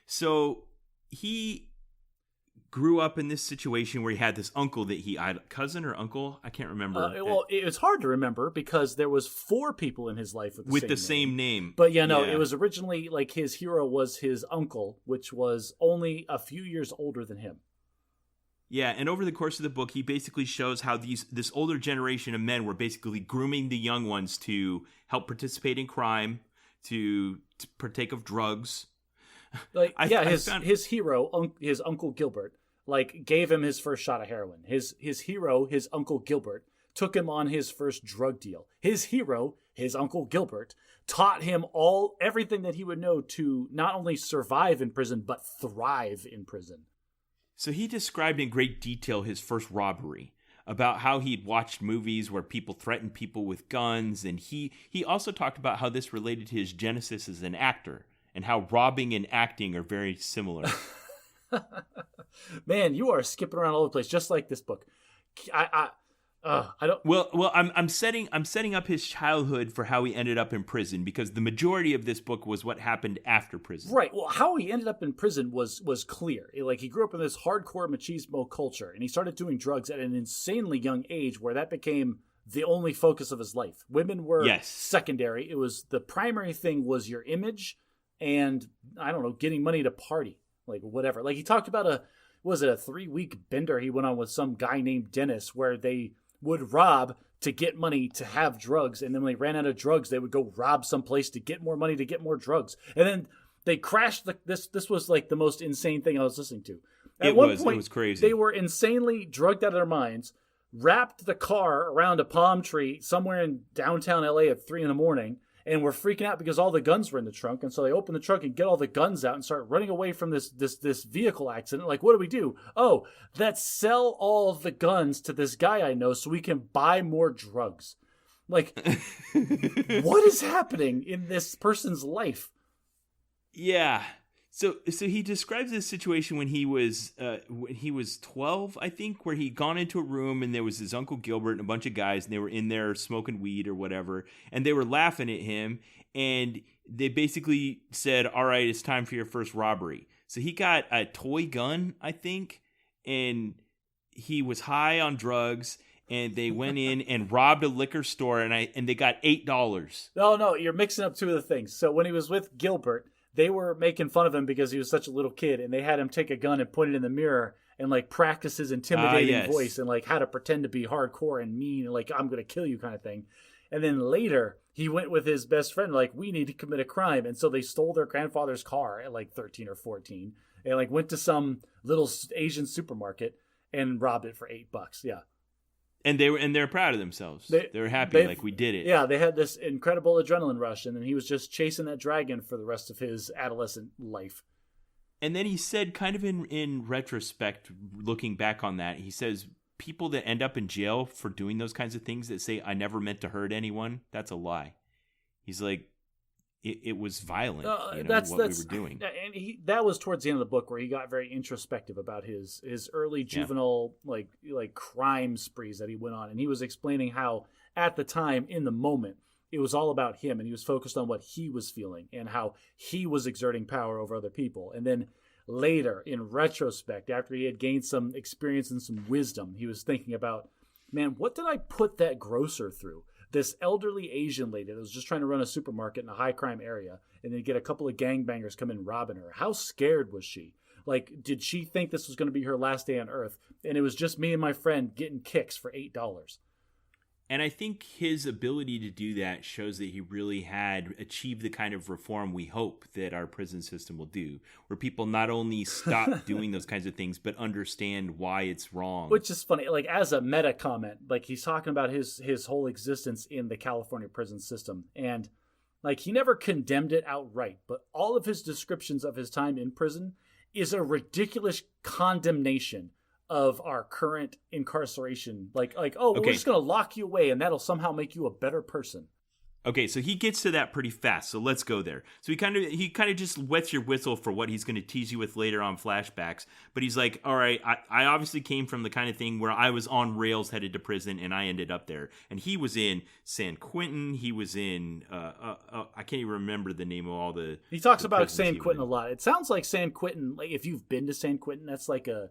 So he grew up in this situation where he had this uncle that cousin or uncle, I can't remember. Well, it's hard to remember because there was 4 people in his life with the same name. But it was originally like his hero was his uncle, which was only a few years older than him. Yeah, and over the course of the book, he basically shows how this older generation of men were basically grooming the young ones to help participate in crime, to partake of drugs. Like, his hero, his Uncle Gilbert, like, gave him his first shot of heroin. His hero, his Uncle Gilbert, took him on his first drug deal. His hero, his Uncle Gilbert, taught him everything that he would know to not only survive in prison, but thrive in prison. So he described in great detail his first robbery, about how he'd watched movies where people threatened people with guns, and he also talked about how this related to his genesis as an actor, and how robbing and acting are very similar. Man, you are skipping around all over the place, just like this book. I don't. Well, I'm setting up his childhood for how he ended up in prison, because the majority of this book was what happened after prison. Right. Well, how he ended up in prison was clear. Like, he grew up in this hardcore machismo culture, and he started doing drugs at an insanely young age, where that became the only focus of his life. Women were secondary. It was the primary thing was your image, and I don't know, getting money to party, like whatever. Like, he talked about a 3-week bender he went on with some guy named Dennis, where they would rob to get money to have drugs, and then when they ran out of drugs, they would go rob someplace to get more money to get more drugs, and then they crashed. This was like the most insane thing I was listening to. At one point, it was crazy. They were insanely drugged out of their minds, wrapped the car around a palm tree somewhere in downtown LA at 3 a.m, and were freaking out because all the guns were in the trunk. And so they open the trunk and get all the guns out and start running away from this vehicle accident. Like, what do we do? Oh, let's sell all the guns to this guy I know so we can buy more drugs. Like, what is happening in this person's life? Yeah. So he describes this situation when he was 12, I think, where he'd gone into a room and there was his Uncle Gilbert and a bunch of guys, and they were in there smoking weed or whatever, and they were laughing at him, and they basically said, "All right, it's time for your first robbery." So he got a toy gun, I think, and he was high on drugs, and they went in and robbed a liquor store, and they got $8. No, you're mixing up two of the things. So when he was with Gilbert, they were making fun of him because he was such a little kid, and they had him take a gun and put it in the mirror and like practice his intimidating voice and like how to pretend to be hardcore and mean and like, I'm going to kill you kind of thing. And then later he went with his best friend, like, we need to commit a crime. And so they stole their grandfather's car at like 13 or 14 and like went to some little Asian supermarket and robbed it for $8. Yeah. And they're proud of themselves. They were happy, like, we did it. Yeah, they had this incredible adrenaline rush, and then he was just chasing that dragon for the rest of his adolescent life. And then he said, kind of in retrospect, looking back on that, he says, people that end up in jail for doing those kinds of things that say, I never meant to hurt anyone, that's a lie. He's like, it was violent, what we were doing. And that was towards the end of the book where he got very introspective about his early juvenile like crime sprees that he went on. And he was explaining how at the time, in the moment, it was all about him, and he was focused on what he was feeling and how he was exerting power over other people. And then later, in retrospect, after he had gained some experience and some wisdom, he was thinking about, man, what did I put that grocer through? This elderly Asian lady that was just trying to run a supermarket in a high crime area, and then get a couple of gangbangers come in robbing her. How scared was she? Like, did she think this was going to be her last day on Earth? And it was just me and my friend getting kicks for $8. And I think his ability to do that shows that he really had achieved the kind of reform we hope that our prison system will do, where people not only stop doing those kinds of things, but understand why it's wrong. Which is funny. Like, as a meta comment, like, he's talking about his whole existence in the California prison system. And, like, he never condemned it outright, but all of his descriptions of his time in prison is a ridiculous condemnation of our current incarceration. Like, oh, we're just going to lock you away and that'll somehow make you a better person. Okay, so he gets to that pretty fast, so let's go there. So he kind of just wets your whistle for what he's going to tease you with later on flashbacks, but he's like, all right, I obviously came from the kind of thing where I was on rails headed to prison, and I ended up there. And he was in San Quentin, he was in, I can't even remember the name of all the... He talks about San Quentin a lot. It sounds like San Quentin, like if you've been to San Quentin, that's like a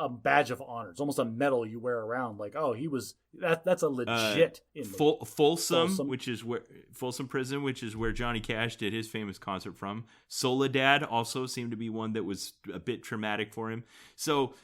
badge of honor. It's almost a medal you wear around. Like, oh, he was that's a legit Folsom, which is where Folsom Prison, which is where Johnny Cash did his famous concert from. Soledad also seemed to be one that was a bit traumatic for him. So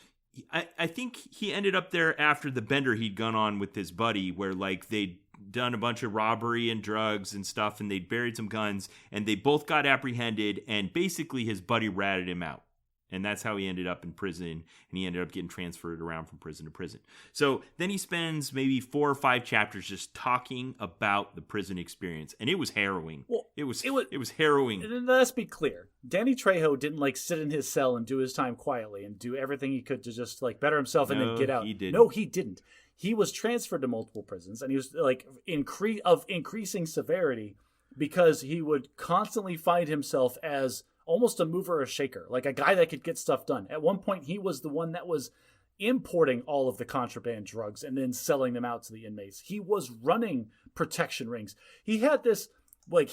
I think he ended up there after the bender he'd gone on with his buddy, where like they'd done a bunch of robbery and drugs and stuff, and they'd buried some guns, and they both got apprehended, and basically his buddy ratted him out. And that's how he ended up in prison, and he ended up getting transferred around from prison to prison. So then he spends maybe 4 or 5 chapters just talking about the prison experience, and it was harrowing. Well, it was harrowing. And let's be clear: Danny Trejo didn't like sit in his cell and do his time quietly and do everything he could to just like better himself and then get out. No, he didn't. He was transferred to multiple prisons, and he was like increasing severity because he would constantly find himself as almost a mover or a shaker, like a guy that could get stuff done. At one point, he was the one that was importing all of the contraband drugs and then selling them out to the inmates. He was running protection rings. He had this, like,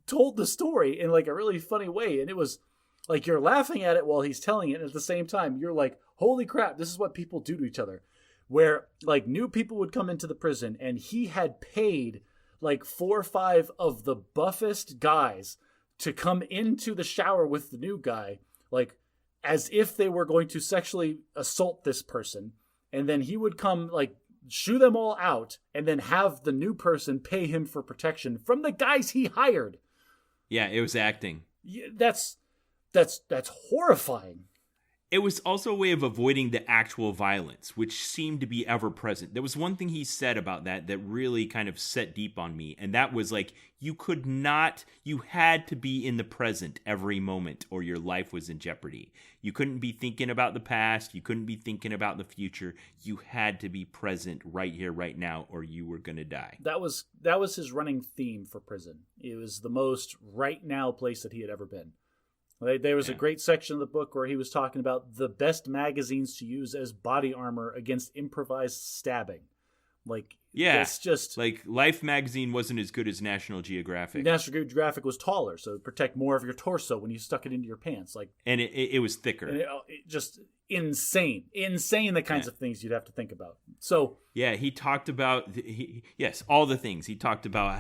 told the story in like a really funny way, and it was like you're laughing at it while he's telling it, and at the same time, you're like, holy crap, this is what people do to each other. Where like new people would come into the prison, and he had paid like 4 or 5 of the buffest guys to come into the shower with the new guy, like as if they were going to sexually assault this person. And then he would come, like, shoo them all out and then have the new person pay him for protection from the guys he hired. Yeah, it was acting. Yeah, that's horrifying. It was also a way of avoiding the actual violence, which seemed to be ever present. There was one thing he said about that really kind of set deep on me, and that was like, you had to be in the present every moment or your life was in jeopardy. You couldn't be thinking about the past, you couldn't be thinking about the future. You had to be present right here, right now, or you were going to die. That was his running theme for prison. It was the most right now place that he had ever been. There was a great section of the book where he was talking about the best magazines to use as body armor against improvised stabbing. Like, yeah, it's just like Life magazine wasn't as good as National Geographic. National Geographic was taller, so it would protect more of your torso when you stuck it into your pants. Like, and it was thicker. And it just insane the kinds of things you'd have to think about. So yeah, he talked about all the things he talked about.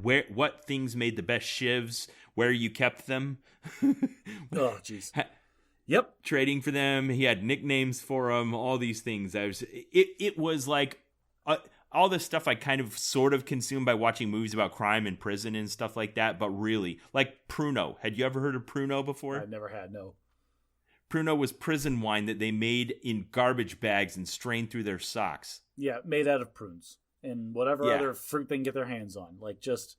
What things made the best shivs, where you kept them. Oh, jeez. Yep. Trading for them. He had nicknames for them. All these things. It was like all this stuff I kind of sort of consumed by watching movies about crime and prison and stuff like that. But really, like Pruno. Had you ever heard of Pruno before? I've never had, no. Pruno was prison wine that they made in garbage bags and strained through their socks. Yeah, made out of prunes and whatever other fruit they can get their hands on. Like, just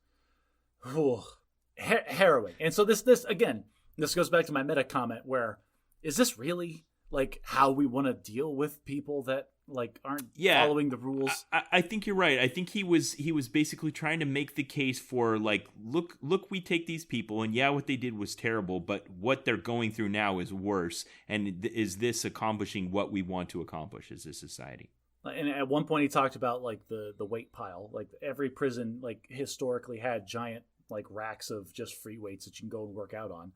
harrowing. And so this again, this goes back to my meta comment where, is this really like how we want to deal with people that like aren't following the rules? I think you're right. I think he was basically trying to make the case for like, look, we take these people and what they did was terrible, but what they're going through now is worse. And is this accomplishing what we want to accomplish as a society? And at one point he talked about like the weight pile. Like every prison like historically had giant like racks of just free weights that you can go and work out on.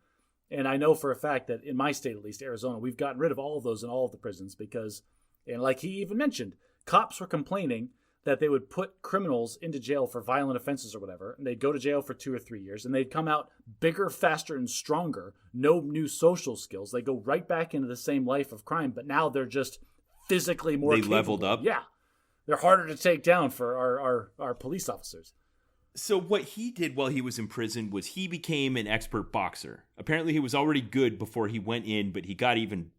And I know for a fact that in my state, at least Arizona, we've gotten rid of all of those in all of the prisons because, and like he even mentioned, cops were complaining that they would put criminals into jail for violent offenses or whatever, and they'd go to jail for 2 or 3 years, and they'd come out bigger, faster, and stronger, no new social skills. They go right back into the same life of crime, but now they're just physically more capable. Leveled up. Yeah. They're harder to take down for our police officers. So what he did while he was in prison was he became an expert boxer. Apparently he was already good before he went in, but he got even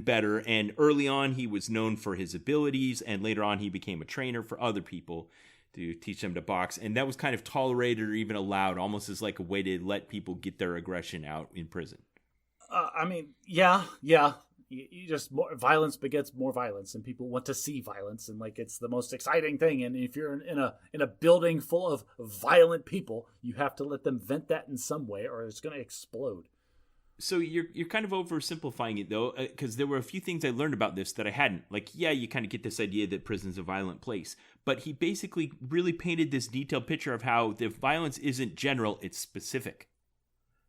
better. And early on he was known for his abilities, and later on he became a trainer for other people to teach them to box. And that was kind of tolerated or even allowed, almost as like a way to let people get their aggression out in prison. I mean, yeah. You just violence begets more violence, and people want to see violence, and like it's the most exciting thing. And if you're in a building full of violent people, you have to let them vent that in some way, or it's going to explode. So you're kind of oversimplifying it though, because there were a few things I learned about this that I hadn't. Like, yeah, you kind of get this idea that prison's a violent place, but he basically really painted this detailed picture of how the violence isn't general; it's specific.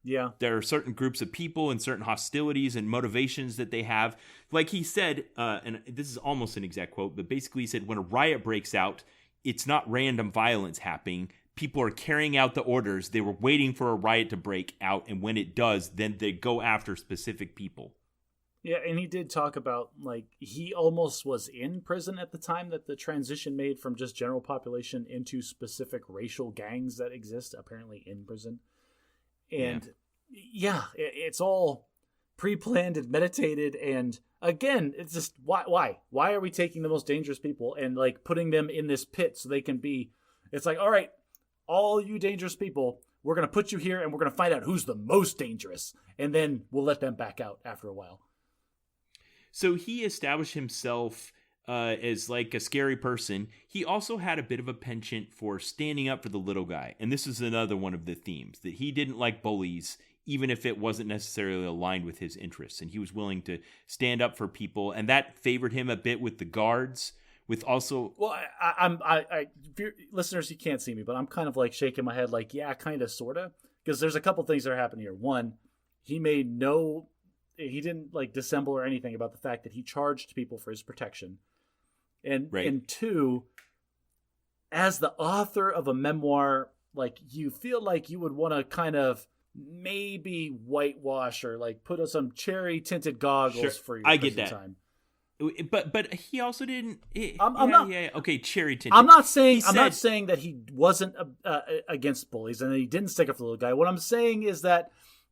Yeah. There are certain groups of people and certain hostilities and motivations that they have. Like he said, and this is almost an exact quote, but basically he said, when a riot breaks out, it's not random violence happening. People are carrying out the orders. They were waiting for a riot to break out, and when it does, then they go after specific people. Yeah, and he did talk about, like, he almost was in prison at the time that the transition made from just general population into specific racial gangs that exist, apparently in prison. And yeah, it's all pre-planned and meditated. And again, it's just why are we taking the most dangerous people and like putting them in this pit so they can be? It's like, all right, all you dangerous people, we're gonna put you here and we're gonna find out who's the most dangerous, and then we'll let them back out after a while. So he established himself as like a scary person. He also had a bit of a penchant for standing up for the little guy. And this is another one of the themes, that he didn't like bullies, even if it wasn't necessarily aligned with his interests. And he was willing to stand up for people. And that favored him a bit with the guards, with also... Well, listeners, you can't see me, but I'm kind of like shaking my head like, yeah, kind of, sort of. Because there's a couple things that are happening here. One, he didn't like dissemble or anything about the fact that he charged people for his protection. And right. And two, as the author of a memoir, like you feel like you would want to kind of maybe whitewash or like put on some cherry tinted goggles for your time. But he also didn't. Okay, cherry tinted. I'm not saying that he wasn't against bullies and that he didn't stick up for the little guy. What I'm saying is that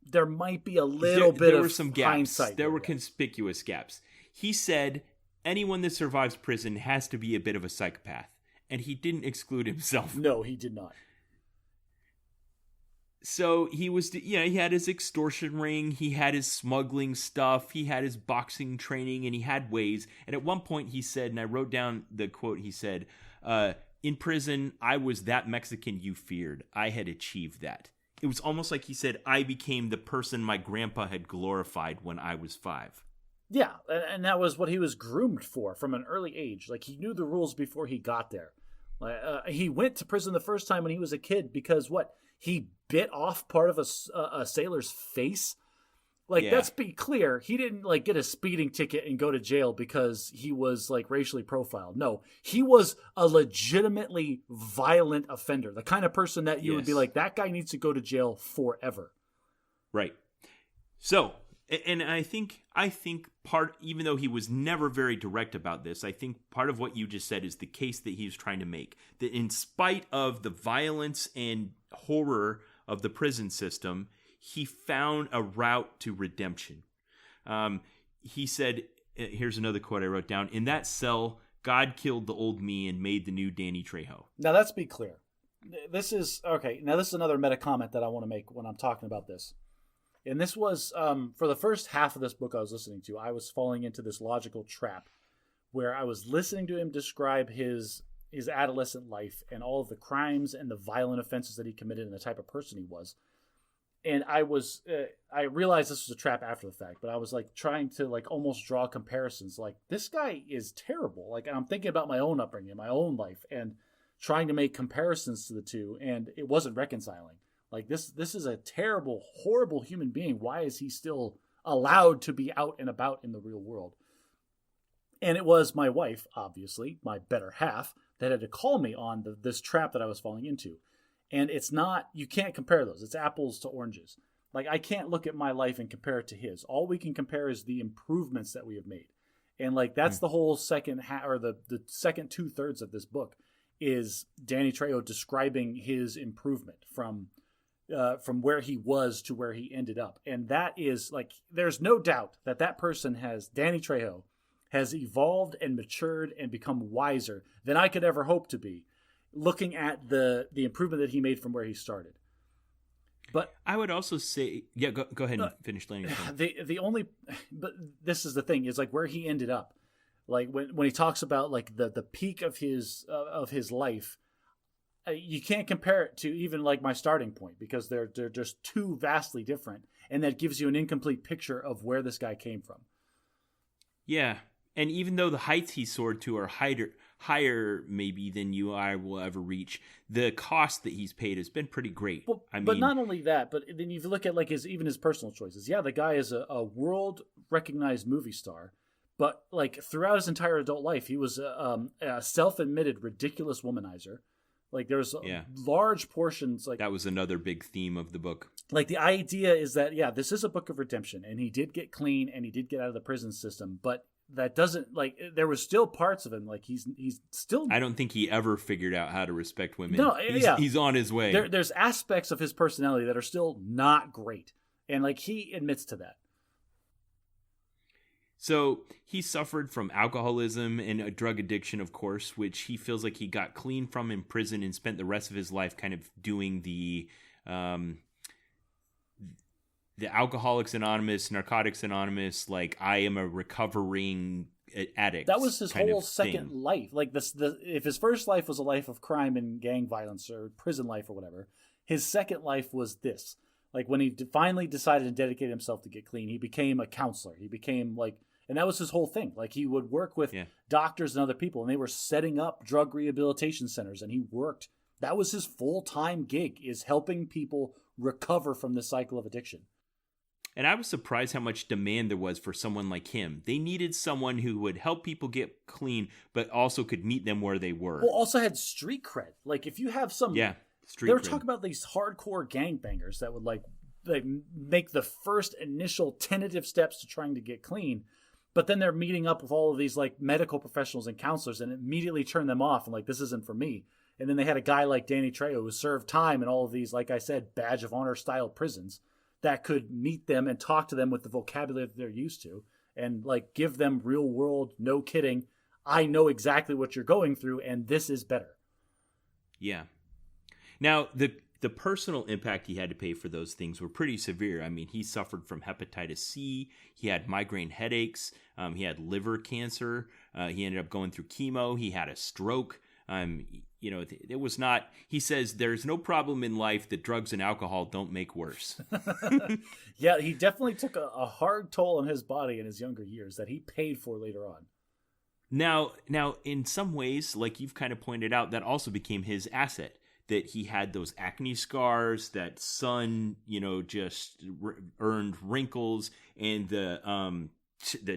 there might be a little bit there of were some gaps. Hindsight. There were conspicuous gaps. He said anyone that survives prison has to be a bit of a psychopath, and he didn't exclude himself. No, he did not. So he had his extortion ring, he had his smuggling stuff, he had his boxing training, and he had ways. And at one point he said, and I wrote down the quote, he said, in prison, I was that Mexican you feared. I had achieved that. It was almost like he said, I became the person my grandpa had glorified when I was 5. Yeah, and that was what he was groomed for from an early age. Like, he knew the rules before he got there. He went to prison the first time when he was a kid because he bit off part of a sailor's face. Let's be clear. He didn't get a speeding ticket and go to jail because he was racially profiled. No, he was a legitimately violent offender. The kind of person that you would be like, that guy needs to go to jail forever. Right. So, and I think part, even though he was never very direct about this, I think part of what you just said is the case that he's trying to make. That in spite of the violence and horror of the prison system, he found a route to redemption. He said, here's another quote I wrote down, in that cell, God killed the old me and made the new Danny Trejo. Now, let's be clear. This is another meta comment that I want to make when I'm talking about this. And this was, for the first half of this book I was listening to, I was falling into this logical trap where I was listening to him describe his adolescent life and all of the crimes and the violent offenses that he committed and the type of person he was. and I realized this was a trap after the fact, but I was like trying to like almost draw comparisons. Like, this guy is terrible. Like, I'm thinking about my own upbringing, my own life, and trying to make comparisons to the two, and it wasn't reconciling. Like, this is a terrible, horrible human being. Why is he still allowed to be out and about in the real world? And it was my wife, obviously, my better half, that had to call me on this trap that I was falling into. And it's not, you can't compare those. It's apples to oranges. Like, I can't look at my life and compare it to his. All we can compare is the improvements that we have made. And like, that's the whole second or the second 2/3 of this book is Danny Trejo describing his improvement from where he was to where he ended up. And that is like, there's no doubt that person Danny Trejo has evolved and matured and become wiser than I could ever hope to be, looking at the improvement that he made from where he started. But I would also say, yeah, go ahead and finish landing. But this is the thing, is like where he ended up. Like when he talks about like the peak of his life, you can't compare it to even like my starting point, because they're just too vastly different, and that gives you an incomplete picture of where this guy came from. Yeah, and even though the heights he soared to are higher maybe than you or I will ever reach, the cost that he's paid has been pretty great. Well, but not only that, but then if you look at like even his personal choices. Yeah, the guy is a world recognized movie star, but like throughout his entire adult life, he was a self-admitted ridiculous womanizer. Like there's large portions like that was another big theme of the book. Like the idea is that this is a book of redemption, and he did get clean and he did get out of the prison system, but that doesn't, like, there was still parts of him like he's still. I don't think he ever figured out how to respect women. No, he's on his way. There's aspects of his personality that are still not great, and like he admits to that. So he suffered from alcoholism and a drug addiction, of course, which he feels like he got clean from in prison and spent the rest of his life kind of doing the Alcoholics Anonymous, Narcotics Anonymous, like, I am a recovering addict. That was his whole second life. Like if his first life was a life of crime and gang violence or prison life or whatever, his second life was this. Like when he finally decided to dedicate himself to get clean, he became a counselor. He became like, and that was his whole thing. Like he would work with doctors and other people, and they were setting up drug rehabilitation centers, and he worked. That was his full-time gig, is helping people recover from the cycle of addiction. And I was surprised how much demand there was for someone like him. They needed someone who would help people get clean, but also could meet them where they were. Well, also had street cred. Like if you have some, street. They were talking about these hardcore gangbangers that would like make the first initial tentative steps to trying to get clean, but then they're meeting up with all of these like medical professionals and counselors, and immediately turn them off and like, this isn't for me. And then they had a guy like Danny Trejo who served time in all of these, like I said, badge of honor style prisons, that could meet them and talk to them with the vocabulary that they're used to, and like give them real world, no kidding, I know exactly what you're going through, and this is better. Yeah. Now, the personal impact he had to pay for those things were pretty severe. I mean, he suffered from hepatitis C. He had migraine headaches. He had liver cancer. He ended up going through chemo. He had a stroke. It was not, he says, there's no problem in life that drugs and alcohol don't make worse. Yeah, he definitely took a hard toll on his body in his younger years that he paid for later on. Now, in some ways, like you've kind of pointed out, that also became his asset, that he had those acne scars, that sun, just earned wrinkles, and the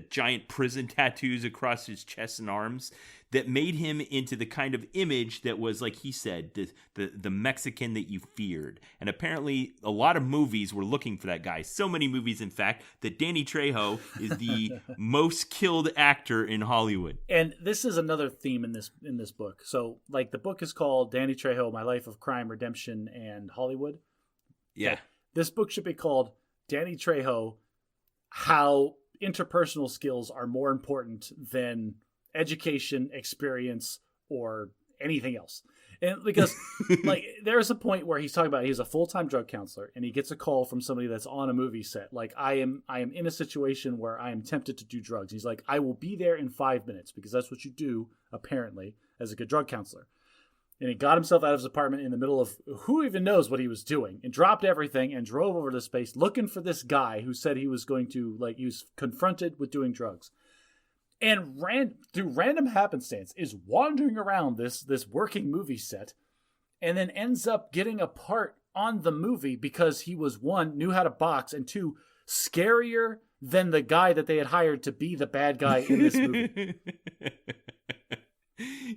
giant prison tattoos across his chest and arms that made him into the kind of image that was, like he said, the Mexican that you feared. And apparently a lot of movies were looking for that guy. So many movies, in fact, that Danny Trejo is the most killed actor in Hollywood. And this is another theme in this book. So like the book is called Danny Trejo, My Life of Crime, Redemption, and Hollywood. Yeah. Okay. This book should be called Danny Trejo, How Interpersonal Skills Are More Important Than Education, Experience, or anything else. And because like there's a point where he's talking about he's a full-time drug counselor, and he gets a call from somebody that's on a movie set. Like, I am in a situation where I am tempted to do drugs. He's like, I will be there in 5 minutes, because that's what you do apparently as a good drug counselor. And he got himself out of his apartment in the middle of who even knows what he was doing, and dropped everything and drove over to this place looking for this guy who said he was going to, like, he was confronted with doing drugs. And through random happenstance is wandering around this working movie set, and then ends up getting a part on the movie because he was, one, knew how to box, and two, scarier than the guy that they had hired to be the bad guy in this movie.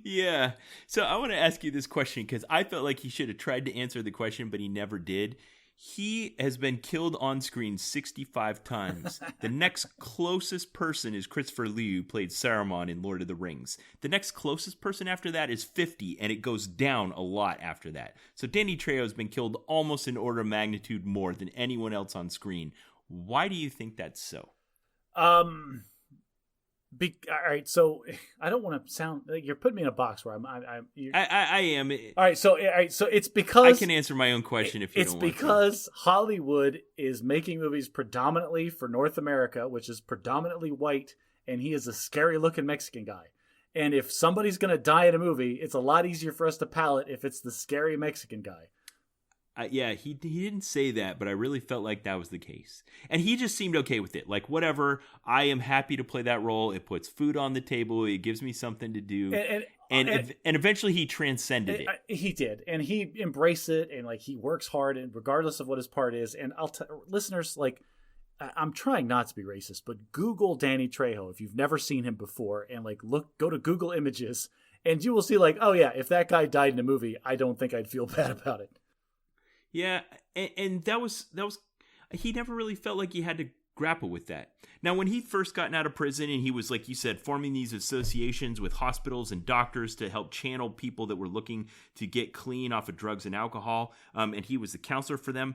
Yeah. So I want to ask you this question because I felt like he should have tried to answer the question, but he never did. He has been killed on screen 65 times. The next closest person is Christopher Lee, who played Saruman in Lord of the Rings. The next closest person after that is 50, and it goes down a lot after that. So Danny Trejo has been killed almost an order of magnitude more than anyone else on screen. Why do you think that's so? All right, so I don't want to sound like you're putting me in a box where I am. All right, so it's because I can answer my own question if you don't want to. It's because Hollywood is making movies predominantly for North America, which is predominantly white, and he is a scary-looking Mexican guy. And if somebody's going to die in a movie, it's a lot easier for us to palate if it's the scary Mexican guy. Yeah, he didn't say that, but I really felt like that was the case. And he just seemed okay with it. Like, whatever, I am happy to play that role. It puts food on the table. It gives me something to do. And eventually he transcended it. He did. And he embraced it. And, like, he works hard, and regardless of what his part is. And I'll listeners, like, I'm trying not to be racist, but Google Danny Trejo if you've never seen him before. And, like, go to Google Images. And you will see, like, oh, yeah, if that guy died in a movie, I don't think I'd feel bad about it. Yeah, and that was he never really felt like he had to grapple with that. Now, when he first gotten out of prison and he was, like you said, forming these associations with hospitals and doctors to help channel people that were looking to get clean off of drugs and alcohol, and he was the counselor for them,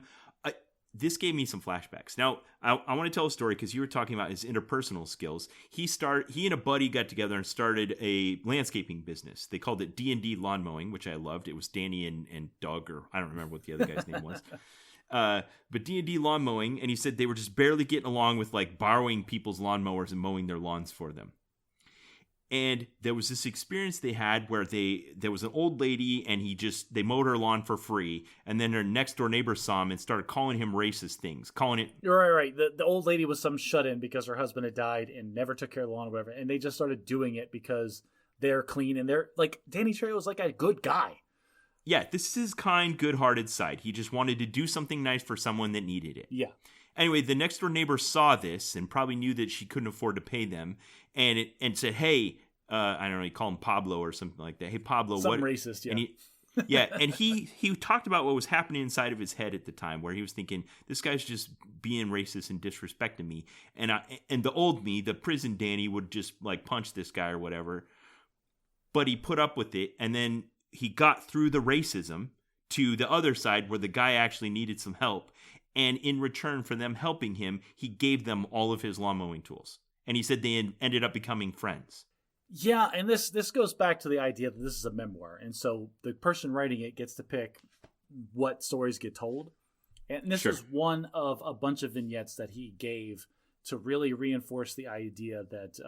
this gave me some flashbacks. Now, I want to tell a story because you were talking about his interpersonal skills. He and a buddy got together and started a landscaping business. They called it D&D Lawn Mowing, which I loved. It was Danny and Doug, or I don't remember what the other guy's name was. But D&D Lawn Mowing, and he said they were just barely getting along with, like, borrowing people's lawnmowers and mowing their lawns for them. And there was this experience they had where there was an old lady and they mowed her lawn for free. And then their next door neighbor saw him and started calling him racist things, calling it. Right. The old lady was some shut-in because her husband had died and never took care of the lawn or whatever. And they just started doing it because they're clean and they're like, Danny Trejo was like a good guy. Yeah, this is his kind, good-hearted side. He just wanted to do something nice for someone that needed it. Yeah. Anyway, the next door neighbor saw this and probably knew that she couldn't afford to pay them, and said, "Hey, I don't know," he called him Pablo or something like that. "Hey, Pablo, something racist?" Yeah, and he talked about what was happening inside of his head at the time, where he was thinking, "This guy's just being racist and disrespecting me," and the old me, the prison Danny, would just, like, punch this guy or whatever. But he put up with it, and then he got through the racism to the other side where the guy actually needed some help. And in return for them helping him, he gave them all of his lawn mowing tools. And he said they ended up becoming friends. Yeah, and this goes back to the idea that this is a memoir. And so the person writing it gets to pick what stories get told. And this was one of a bunch of vignettes that he gave to really reinforce the idea that,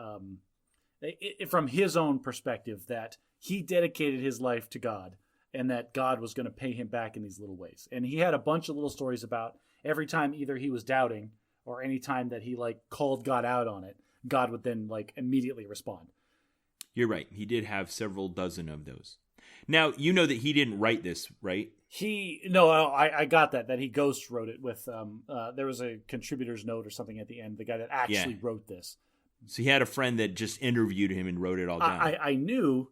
from his own perspective, that he dedicated his life to God and that God was going to pay him back in these little ways. And he had a bunch of little stories about every time either he was doubting or any time that he, like, called God out on it, God would then, like, immediately respond. You're right. He did have several dozen of those. Now, you know that he didn't write this, right? I got that he ghost wrote it with, there was a contributor's note or something at the end, the guy that actually wrote this. So he had a friend that just interviewed him and wrote it all down. I knew.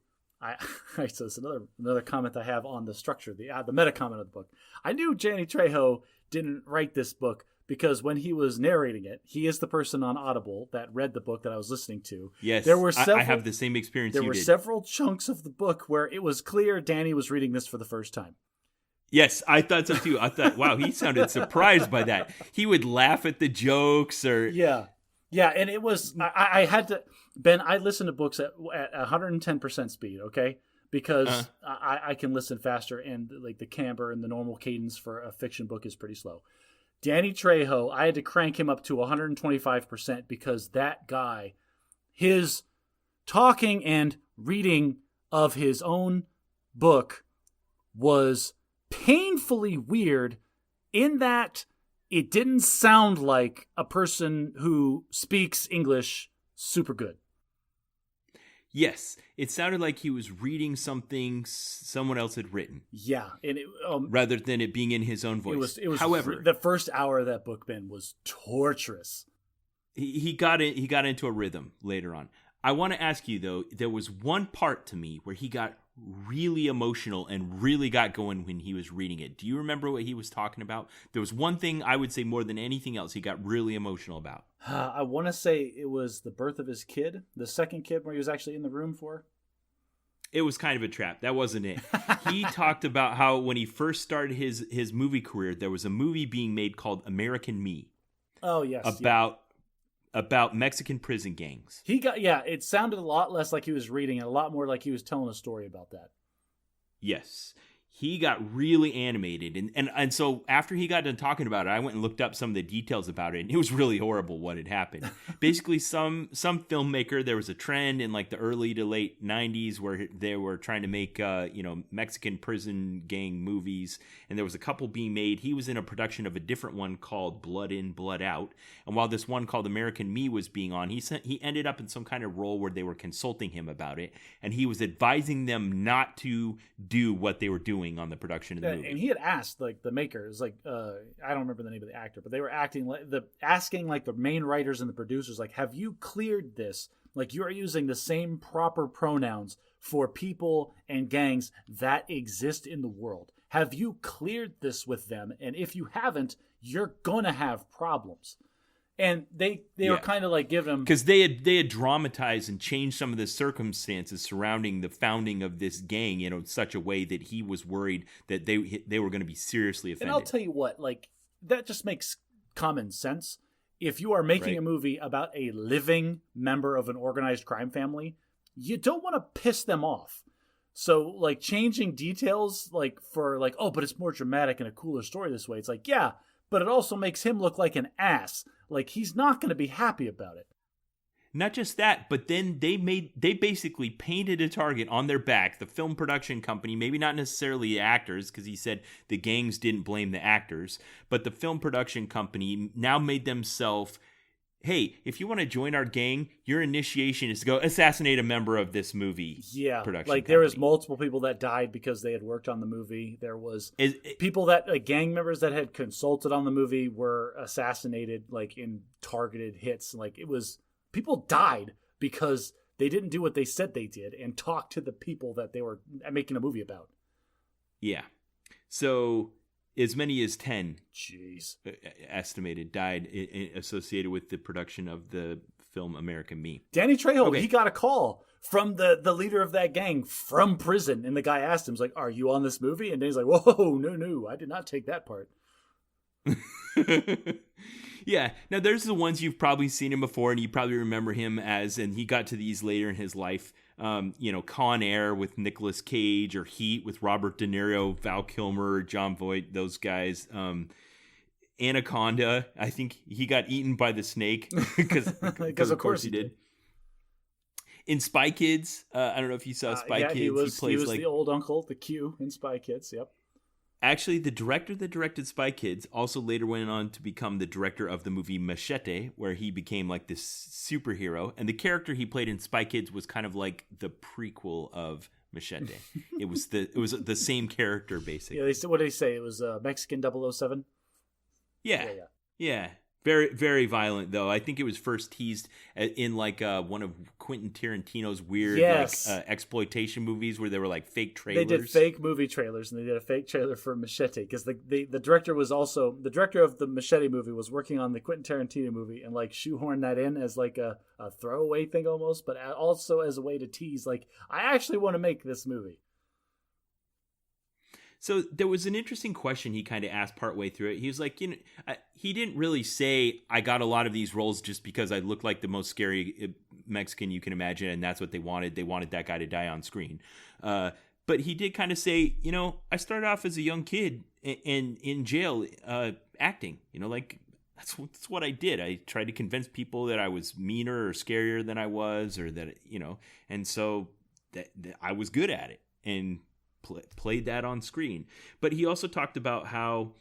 So it's another comment I have on the structure, the meta comment of the book. I knew Danny Trejo didn't write this book because when he was narrating it, he is the person on Audible that read the book that I was listening to. Yes, I have the same experience you did. There were several chunks of the book where it was clear Danny was reading this for the first time. Yes, I thought so too. I thought, wow, he sounded surprised by that. He would laugh at the jokes or... Yeah, and it was, I had to, Ben, I listen to books at 110% speed, okay? Because I can listen faster, and, like, the camber and the normal cadence for a fiction book is pretty slow. Danny Trejo, I had to crank him up to 125% because that guy, his talking and reading of his own book was painfully weird in that it didn't sound like a person who speaks English super good. Yes, it sounded like he was reading something someone else had written. Yeah, and rather than it being in his own voice. It was. However, the first hour of that book, Ben, was torturous. He got into a rhythm later on. I want to ask you though, there was one part to me where he got really emotional and really got going when he was reading it. Do you remember what he was talking about? There was one thing I would say more than anything else he got really emotional about. I want to say it was the birth of his kid, the second kid where he was actually in the room for. It was kind of a trap. That wasn't it. He talked about how when he first started his movie career, there was a movie being made called American Me. Oh, yes. About Mexican prison gangs. It sounded a lot less like he was reading and a lot more like he was telling a story about that. Yes. He got really animated. And so after he got done talking about it, I went and looked up some of the details about it. And it was really horrible what had happened. Basically, some filmmaker, there was a trend in like the early to late 90s where they were trying to make, Mexican prison gang movies. And there was a couple being made. He was in a production of a different one called Blood In, Blood Out. And while this one called American Me was being on, he ended up in some kind of role where they were consulting him about it. And he was advising them not to do what they were doing on the production of the movie. And he had asked like the makers, like I don't remember the name of the actor, but they were asking like the main writers and the producers, like, have you cleared this? Like, you are using the same proper pronouns for people and gangs that exist in the world. Have you cleared this with them? And if you haven't, you're gonna have problems. And they were kind of like giving him, because they had dramatized and changed some of the circumstances surrounding the founding of this gang, in such a way that he was worried that they were going to be seriously offended. And I'll tell you what, like, that just makes common sense. If you are making a movie about a living member of an organized crime family, you don't want to piss them off. So, like, changing details, like, for like, oh, but it's more dramatic and a cooler story this way. It's like, yeah, but it also makes him look like an ass. Like, he's not going to be happy about it. Not just that, but then they basically painted a target on their back, the film production company, maybe not necessarily the actors, because he said the gangs didn't blame the actors, but the film production company now made themselves, hey, if you want to join our gang, your initiation is to go assassinate a member of this movie production like company. There was multiple people that died because they had worked on the movie. There was people that, like, gang members that had consulted on the movie were assassinated, like, in targeted hits. Like, it was, people died because they didn't do what they said they did and talk to the people that they were making a movie about. Yeah. So as many as 10 estimated died associated with the production of the film American Me. Danny Trejo, he got a call from the leader of that gang from prison, and the guy asked him, he's like, are you on this movie? And Danny's like, whoa, no, I did not take that part. Yeah. Now, there's the ones you've probably seen him before, and you probably remember him as, and he got to these later in his life, Con Air with Nicolas Cage, or Heat with Robert De Niro, Val Kilmer, John Voight, those guys. Anaconda, I think he got eaten by the snake because of course he did. In Spy Kids, I don't know if you saw Spy Kids. He was the old uncle, the Q in Spy Kids, yep. Actually, the director that directed Spy Kids also later went on to become the director of the movie Machete, where he became like this superhero. And the character he played in Spy Kids was kind of like the prequel of Machete. It was the same character, basically. Yeah, what did they say? It was Mexican 007? Yeah. Very, very violent, though. I think it was first teased in like one of Quentin Tarantino's weird exploitation movies where they were like fake trailers. They did fake movie trailers, and they did a fake trailer for Machete because the director was also the director of the Machete movie was working on the Quentin Tarantino movie and like shoehorned that in as like a throwaway thing almost, but also as a way to tease like, I actually want to make this movie. So there was an interesting question he kind of asked partway through it. He was like, he didn't really say, I got a lot of these roles just because I look like the most scary Mexican you can imagine, and that's what they wanted. They wanted that guy to die on screen. But he did kind of say, I started off as a young kid in jail acting. Like that's what I did. I tried to convince people that I was meaner or scarier than I was, or that, and so that I was good at it. And played that on screen. But he also talked about how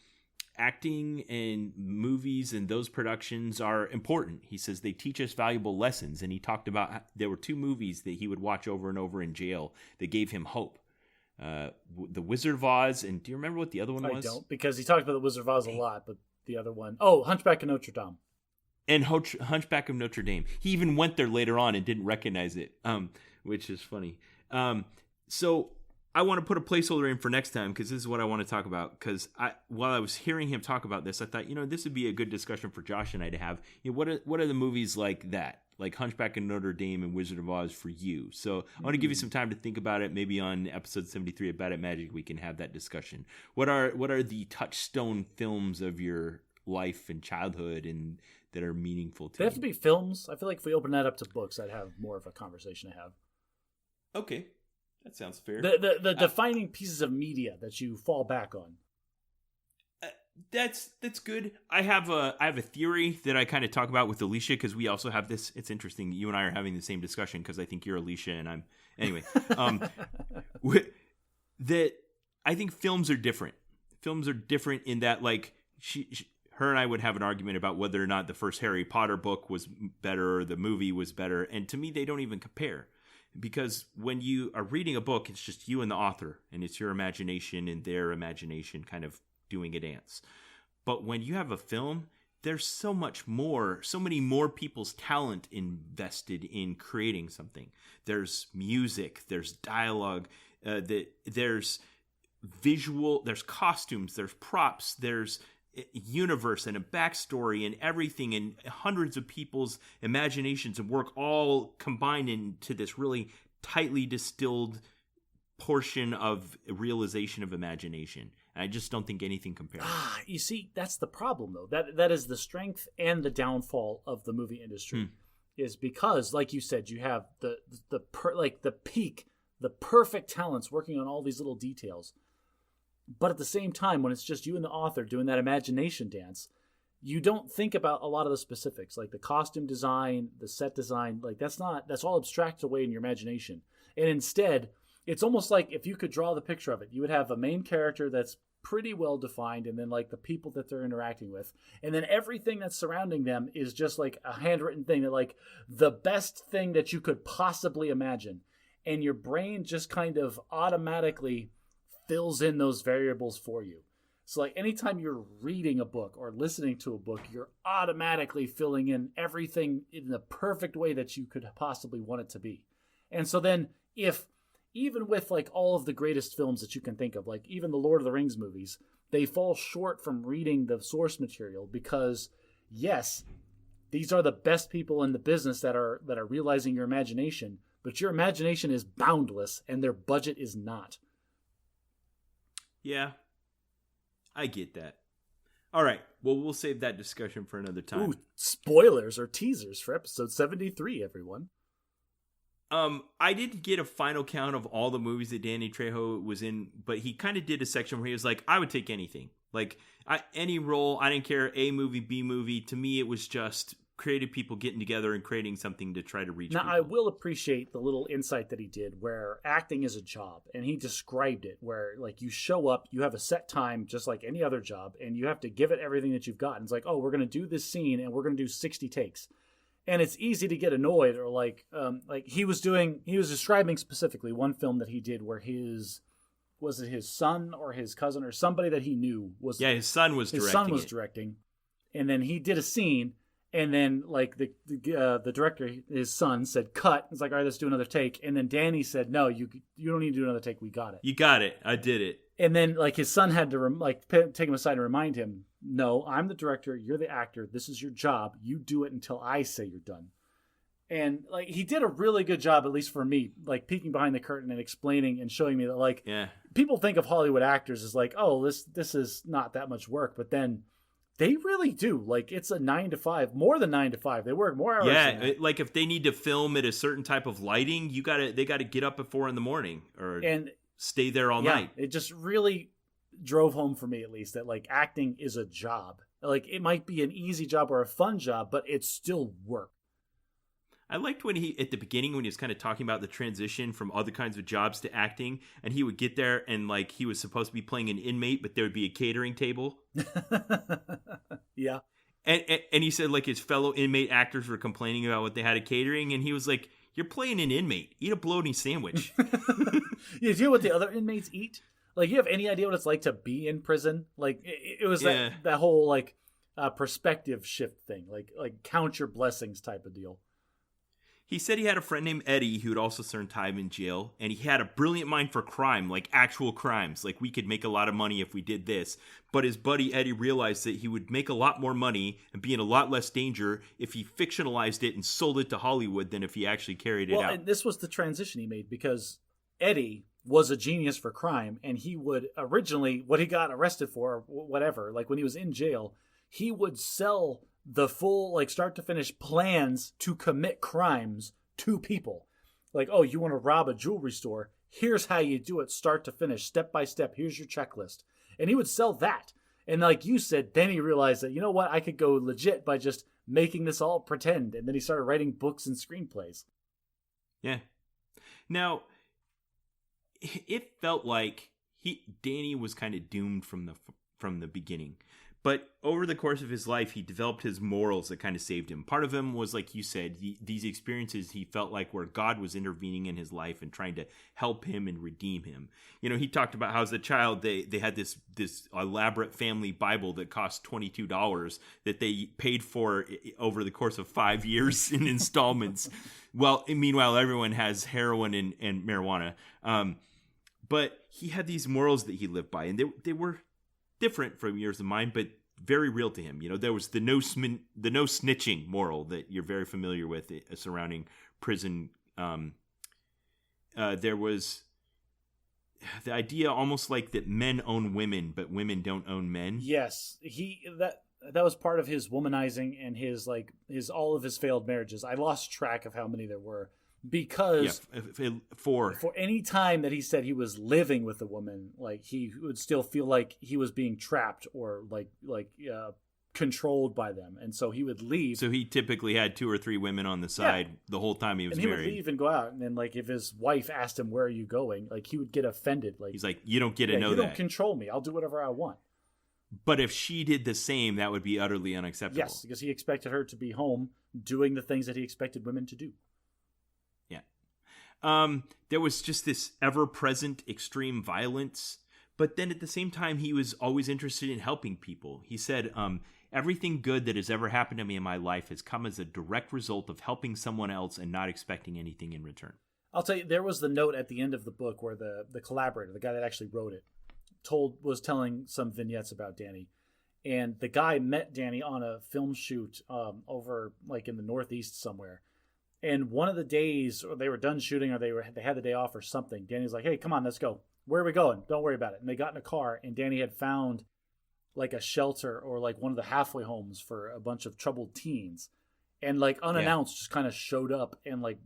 acting and movies and those productions are important. He says they teach us valuable lessons. And he talked about there were 2 movies that he would watch over and over in jail that gave him hope. The Wizard of Oz, and do you remember what the other one was? I don't, because he talked about the Wizard of Oz a lot, but the other one, Hunchback of Notre Dame. And Hunchback of Notre Dame. He even went there later on and didn't recognize it, which is funny. So I want to put a placeholder in for next time, because this is what I want to talk about. Because while I was hearing him talk about this, I thought, this would be a good discussion for Josh and I to have. What are the movies like that? Like Hunchback of Notre Dame and Wizard of Oz for you. So I want to give you some time to think about it. Maybe on episode 73 of Bad at Magic, we can have that discussion. What are the touchstone films of your life and childhood and that are meaningful to you? They have to be films. I feel like if we open that up to books, I'd have more of a conversation to have. Okay, that sounds fair. The defining pieces of media that you fall back on. That's good. I have a theory that I kind of talk about with Alicia, because we also have this. It's interesting. You and I are having the same discussion because I think you're Alicia and I'm anyway. That I think films are different. Films are different in that, like, her and I would have an argument about whether or not the first Harry Potter book was better or the movie was better, and to me they don't even compare. Because when you are reading a book, it's just you and the author, and it's your imagination and their imagination kind of doing a dance. But when you have a film, there's so many more people's talent invested in creating something. There's music, there's dialogue, there's visual, there's costumes, there's props, there's a universe and a backstory and everything, and hundreds of people's imaginations and work all combined into this really tightly distilled portion of realization of imagination. I just don't think anything compares. You see, that's the problem, though. That is the strength and the downfall of the movie industry, is because, like you said, you have the peak, the perfect talents working on all these little details. But at the same time, when it's just you and the author doing that imagination dance, you don't think about a lot of the specifics, like the costume design, the set design. Like that's all abstracted away in your imagination. And instead, it's almost like if you could draw the picture of it, you would have a main character that's pretty well defined, and then like the people that they're interacting with, and then everything that's surrounding them is just like a handwritten thing, that like the best thing that you could possibly imagine, and your brain just kind of automatically fills in those variables for you. So like anytime you're reading a book or listening to a book, you're automatically filling in everything in the perfect way that you could possibly want it to be. And so then even with like all of the greatest films that you can think of, like even the Lord of the Rings movies, they fall short from reading the source material, because yes, these are the best people in the business that are realizing your imagination, but your imagination is boundless and their budget is not. Yeah, I get that. All right, well, we'll save that discussion for another time. Ooh, spoilers or teasers for episode 73, everyone. I didn't get a final count of all the movies that Danny Trejo was in, but he kind of did a section where he was like, I would take anything. Like, any role, I didn't care, A movie, B movie. To me, it was just creative people getting together and creating something to try to reach Now, people. I will appreciate the little insight that he did where acting is a job, and he described it where, like, you show up, you have a set time just like any other job, and you have to give it everything that you've got. And it's like, oh, we're going to do this scene, and we're going to do 60 takes. And it's easy to get annoyed, or like he was describing specifically one film that he did where was it his son or his cousin or somebody that he knew was... Yeah, his son was directing. And then he did a scene, and then like the director, his son, said cut. It's like, all right, let's do another take. And then Danny said, no, you don't need to do another take. We got it. You got it. I did it. And then like his son had to take him aside and remind him, no, I'm the director, you're the actor, this is your job, you do it until I say you're done. And like he did a really good job, at least for me, like peeking behind the curtain and explaining and showing me that, like, people think of Hollywood actors as like, oh, this is not that much work, but then they really do. Like, it's a 9 to 5, more than 9 to 5. They work more hours. Yeah, like if they need to film at a certain type of lighting, they got to get up at 4 a.m. and stay there all night. It just really drove home for me, at least, that like acting is a job. Like, it might be an easy job or a fun job, but it's still work. I liked when he, at the beginning, when he was kind of talking about the transition from other kinds of jobs to acting, and he would get there and like he was supposed to be playing an inmate, but there would be a catering table. Yeah. And he said like his fellow inmate actors were complaining about what they had at catering, and he was like, "You're playing an inmate. Eat a bologna sandwich." You know what the other inmates eat? Like, you have any idea what it's like to be in prison? Like, it was that whole like perspective shift thing, like count your blessings type of deal. He said he had a friend named Eddie who had also served time in jail, and he had a brilliant mind for crime, like actual crimes. Like, we could make a lot of money if we did this. But his buddy Eddie realized that he would make a lot more money and be in a lot less danger if he fictionalized it and sold it to Hollywood than if he actually carried it out. And this was the transition he made, because Eddie was a genius for crime, and he would originally, what he got arrested for, whatever, like when he was in jail, he would sell the full, like, start to finish plans to commit crimes to people. Like, oh, you want to rob a jewelry store? Here's how you do it, start to finish, step by step. Here's your checklist. And he would sell that. And like you said, then he realized that, you know what, I could go legit by just making this all pretend. And then he started writing books and screenplays. Yeah. Now, it felt like Danny was kind of doomed from the beginning. But over the course of his life, he developed his morals that kind of saved him. Part of him was, like you said, these experiences he felt like where God was intervening in his life and trying to help him and redeem him. You know, he talked about how as a child they had this elaborate family Bible that cost $22 that they paid for over the course of 5 years in installments. Well, meanwhile, everyone has heroin and marijuana. But he had these morals that he lived by, and they were different from yours and mine, but very real to him. You know, there was the no snitching moral that you're very familiar with surrounding prison. There was the idea almost like that men own women, but women don't own men. Yes, that was part of his womanizing and his all of his failed marriages. I lost track of how many there were. Because for any time that he said he was living with a woman, like, he would still feel like he was being trapped or controlled by them, and so he would leave. So he typically had 2 or 3 women on the side the whole time he was married. And he would leave and go out, and then like if his wife asked him, "Where are you going?" like he would get offended. Like, he's like, "You don't get to know that. You don't control me. I'll do whatever I want." But if she did the same, that would be utterly unacceptable. Yes, because he expected her to be home doing the things that he expected women to do. There was just this ever-present extreme violence, but then at the same time, he was always interested in helping people. He said, everything good that has ever happened to me in my life has come as a direct result of helping someone else and not expecting anything in return. I'll tell you, there was the note at the end of the book where the collaborator, the guy that actually wrote it, was telling some vignettes about Danny. And the guy met Danny on a film shoot over like in the Northeast somewhere. And one of the days, or they were done shooting, or they had the day off or something, Danny's like, "Hey, come on, let's go. Where are we going? Don't worry about it." And they got in a car, and Danny had found like a shelter or like one of the halfway homes for a bunch of troubled teens, and like unannounced just kind of showed up and like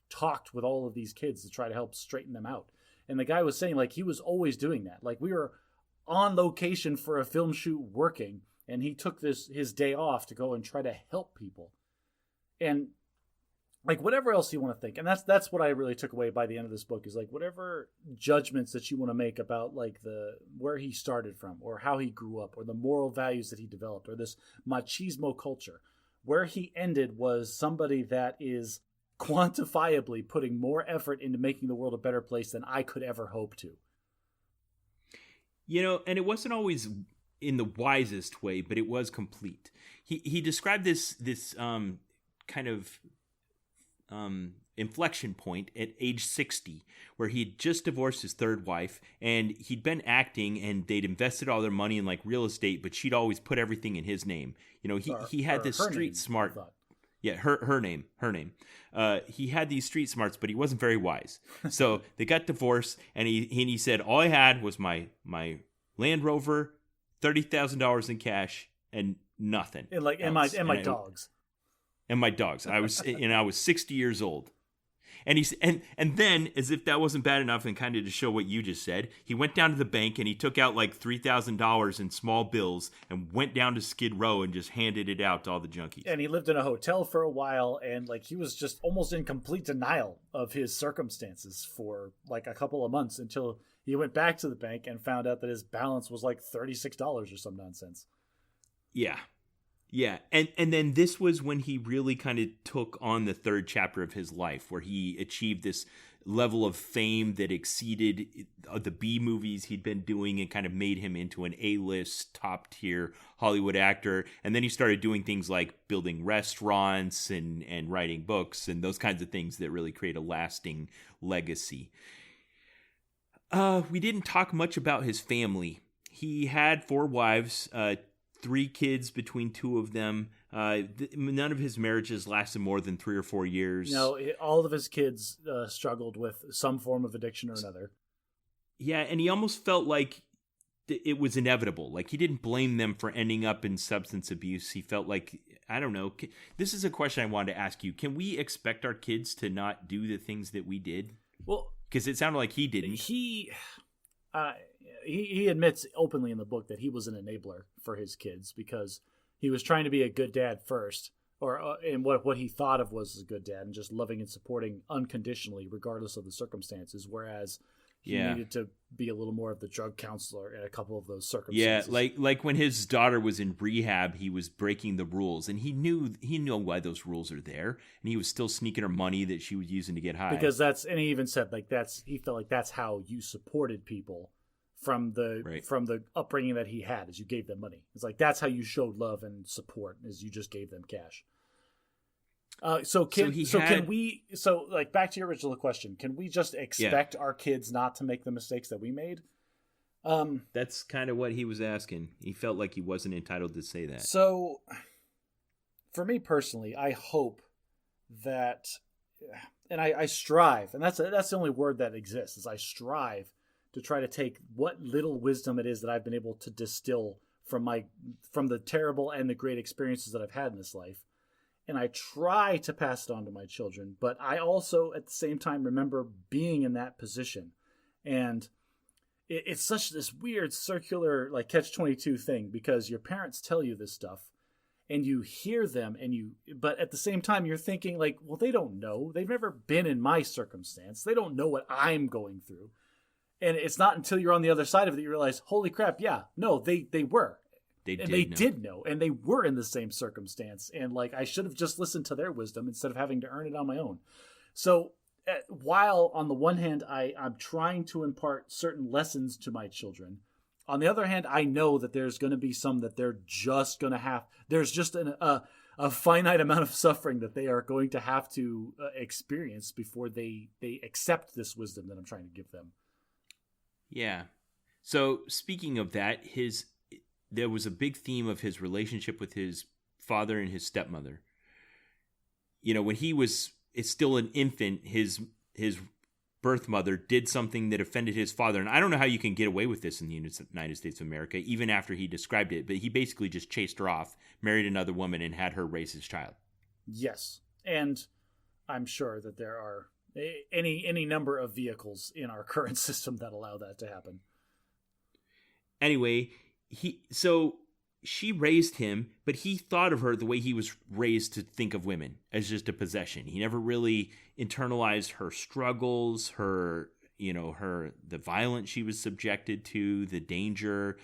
talked with all of these kids to try to help straighten them out. And the guy was saying like he was always doing that. Like, we were on location for a film shoot working, and he took his day off to go and try to help people. And like, whatever else you want to think, and that's what I really took away by the end of this book, is like whatever judgments that you want to make about like where he started from, or how he grew up, or the moral values that he developed, or this machismo culture, where he ended was somebody that is quantifiably putting more effort into making the world a better place than I could ever hope to. You know, and it wasn't always in the wisest way, but it was complete. He described this kind of inflection point at age 60, where he'd just divorced his third wife, and he'd been acting, and they'd invested all their money in like real estate, but she'd always put everything in his name. You know, he had this street smart. Yeah, her name. He had these street smarts, but he wasn't very wise. So they got divorced, and he said, all I had was my Land Rover, $30,000 in cash, and nothing. And my dogs. And my dogs. I was 60 years old. And then, as if that wasn't bad enough, and kind of to show what you just said, he went down to the bank and he took out like $3,000 in small bills and went down to Skid Row and just handed it out to all the junkies. And he lived in a hotel for a while, and like he was just almost in complete denial of his circumstances for like a couple of months until he went back to the bank and found out that his balance was like $36 or some nonsense. Yeah. Yeah. And then this was when he really kind of took on the third chapter of his life, where he achieved this level of fame that exceeded the B movies he'd been doing and kind of made him into an A-list, top-tier Hollywood actor. And then he started doing things like building restaurants and writing books and those kinds of things that really create a lasting legacy. We didn't talk much about his family. He had 4 wives, 3 kids between 2 of them. None of his marriages lasted more than 3 or 4 years. No, all of his kids struggled with some form of addiction or another. Yeah, and he almost felt like it was inevitable. Like he didn't blame them for ending up in substance abuse. He felt like, I don't know. This is a question I wanted to ask you. Can we expect our kids to not do the things that we did? Well, because it sounded like he didn't. He admits openly in the book that he was an enabler for his kids because he was trying to be a good dad first, or in what he thought of was a good dad, and just loving and supporting unconditionally, regardless of the circumstances. Whereas he needed to be a little more of the drug counselor in a couple of those circumstances. Yeah, like when his daughter was in rehab, he was breaking the rules, and he knew why those rules are there, and he was still sneaking her money that she was using to get high. Because and he even said he felt like that's how you supported people from the upbringing that he had, as you gave them money. It's like that's how you showed love and support, is you just gave them cash. Back to your original question, can we just expect our kids not to make the mistakes that we made? That's kind of what he was asking. He felt like he wasn't entitled to say that. So for me personally, I hope that, and I strive, and that's the only word that exists, is I strive to try to take what little wisdom it is that I've been able to distill from the terrible and the great experiences that I've had in this life. And I try to pass it on to my children, but I also at the same time remember being in that position. And it's such this weird circular like catch-22 thing, because your parents tell you this stuff and you hear them but at the same time you're thinking like, well, they don't know. They've never been in my circumstance. They don't know what I'm going through. And it's not until you're on the other side of it you realize, holy crap, yeah, no, they were. They did know, and they were in the same circumstance. And like, I should have just listened to their wisdom instead of having to earn it on my own. So while on the one hand, I'm trying to impart certain lessons to my children, on the other hand, I know that there's going to be some that they're just going to have. There's just a finite amount of suffering that they are going to have to experience before they accept this wisdom that I'm trying to give them. Yeah. So speaking of that, there was a big theme of his relationship with his father and his stepmother. You know, when he was still an infant, his birth mother did something that offended his father. And I don't know how you can get away with this in the United States of America, even after he described it. But he basically just chased her off, married another woman, and had her raise his child. Yes. And I'm sure that there are any number of vehicles in our current system that allow that to happen. Anyway, so she raised him, but he thought of her the way he was raised to think of women, as just a possession. He never really internalized her struggles, the violence she was subjected to, the danger,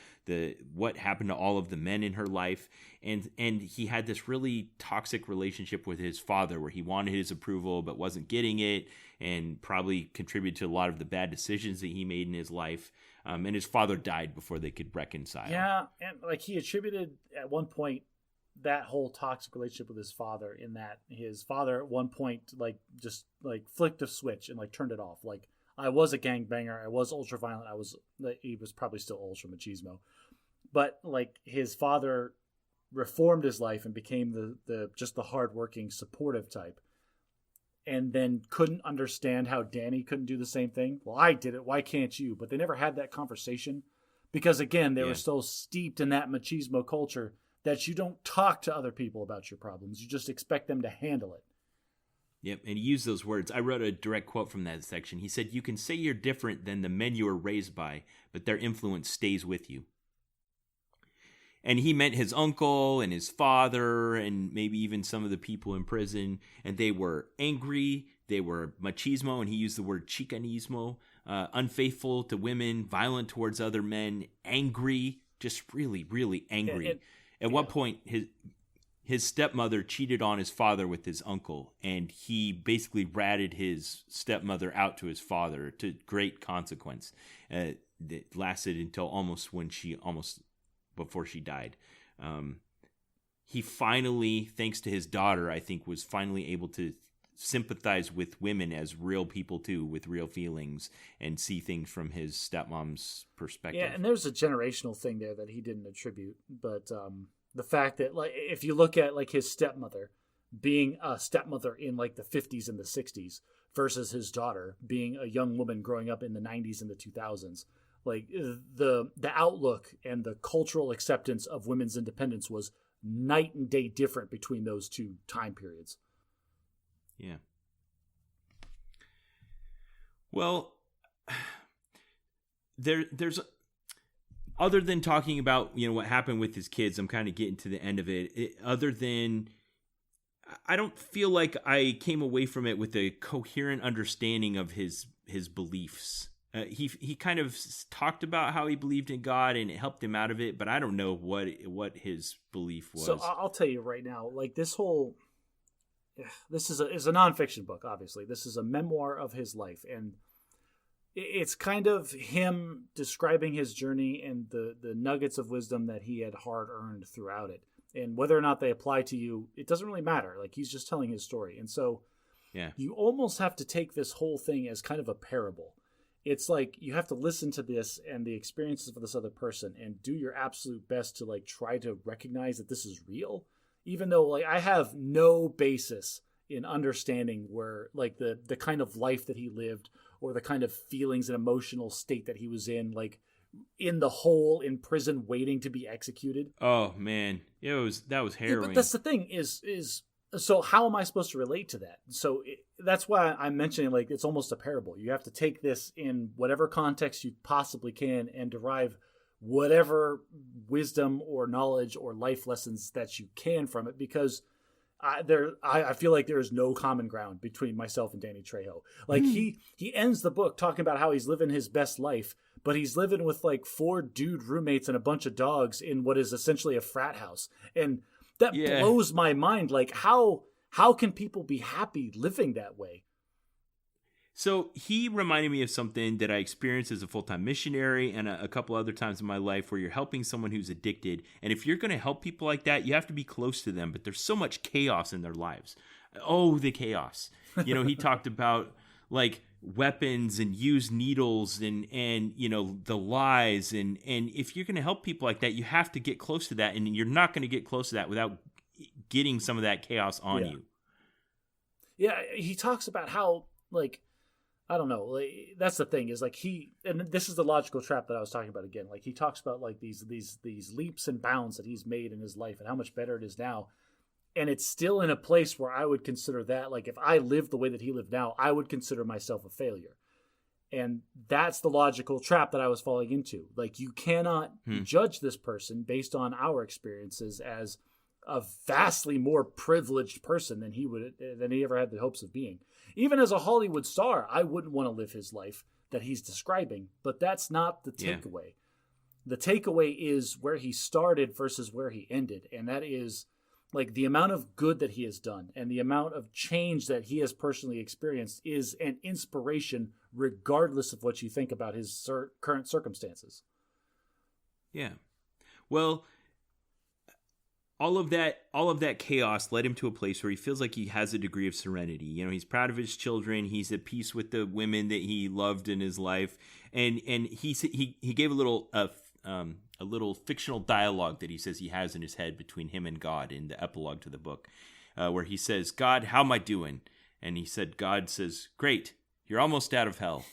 what happened to all of the men in her life. And he had this really toxic relationship with his father where he wanted his approval but wasn't getting it, and probably contributed to a lot of the bad decisions that he made in his life. And his father died before they could reconcile. Yeah, and like he attributed at one point that whole toxic relationship with his father, in that his father at one point just flicked a switch and turned it off. Like, I was a gangbanger, I was ultra violent, he was probably still ultra machismo, but his father reformed his life and became the hardworking, supportive type. And then couldn't understand how Danny couldn't do the same thing. Well, I did it. Why can't you? But they never had that conversation because, again, they were so steeped in that machismo culture that you don't talk to other people about your problems. You just expect them to handle it. Yep, and he used those words. I wrote a direct quote from that section. He said, "You can say you're different than the men you were raised by, but their influence stays with you." And he meant his uncle and his father and maybe even some of the people in prison. And they were angry. They were machismo, and he used the word chicanismo, unfaithful to women, violent towards other men, angry, just really, really angry. At one point, his stepmother cheated on his father with his uncle, and he basically ratted his stepmother out to his father to great consequence. That lasted until almost before she died. He finally, thanks to his daughter, I think, was finally able to sympathize with women as real people too, with real feelings, and see things from his stepmom's perspective. Yeah, and there's a generational thing there that he didn't attribute, but the fact that, like, if you look at like his stepmother being a stepmother in like the 50s and the 60s versus his daughter being a young woman growing up in the 90s and the 2000s, like the outlook and the cultural acceptance of women's independence was night and day different between those two time periods. Yeah. Well, there's other than talking about, what happened with his kids, I'm kind of getting to the end of it. Other than, I don't feel like I came away from it with a coherent understanding of his beliefs. He kind of talked about how he believed in God and it helped him out of it, but I don't know what his belief was. So I'll tell you right now, like this is a nonfiction book. Obviously, this is a memoir of his life, and it's kind of him describing his journey and the nuggets of wisdom that he had hard earned throughout it. And whether or not they apply to you, it doesn't really matter. Like, he's just telling his story, and so you almost have to take this whole thing as kind of a parable. It's like you have to listen to this and the experiences of this other person and do your absolute best to like try to recognize that this is real, even though like I have no basis in understanding where like the kind of life that he lived or the kind of feelings and emotional state that he was in, like in the hole in prison waiting to be executed. Oh man, that was harrowing. Yeah, but that's the thing is so how am I supposed to relate to that? So that's why I'm mentioning like it's almost a parable. You have to take this in whatever context you possibly can and derive whatever wisdom or knowledge or life lessons that you can from it, because I feel like there is no common ground between myself and Danny Trejo. Like he ends the book talking about how he's living his best life, but he's living with like 4 dude roommates and a bunch of dogs in what is essentially a frat house. And that blows my mind. Like how can people be happy living that way? So he reminded me of something that I experienced as a full-time missionary and a couple other times in my life where you're helping someone who's addicted. And if you're going to help people like that, you have to be close to them. But there's so much chaos in their lives. Oh, the chaos. He talked about like weapons and used needles and the lies. And if you're going to help people like that, you have to get close to that. And you're not going to get close to that without getting some of that chaos on you. Yeah, he talks about how, like, I don't know, like, that's the thing is like and this is the logical trap that I was talking about again. Like he talks about like these leaps and bounds that he's made in his life and how much better it is now. And it's still in a place where I would consider that, like if I lived the way that he lived now, I would consider myself a failure. And that's the logical trap that I was falling into. Like you cannot judge this person based on our experiences as a vastly more privileged person than he ever had the hopes of being. Even as a Hollywood star, I wouldn't want to live his life that he's describing, but that's not the takeaway. The takeaway is where he started versus where he ended, and that is like the amount of good that he has done and the amount of change that he has personally experienced is an inspiration regardless of what you think about his current circumstances. Yeah. Well, all of that chaos led him to a place where he feels like he has a degree of serenity. He's proud of his children. He's at peace with the women that he loved in his life, and he gave a little fictional dialogue that he says he has in his head between him and God in the epilogue to the book, where he says, "God, how am I doing?" And he said, God says, "Great, you're almost out of hell."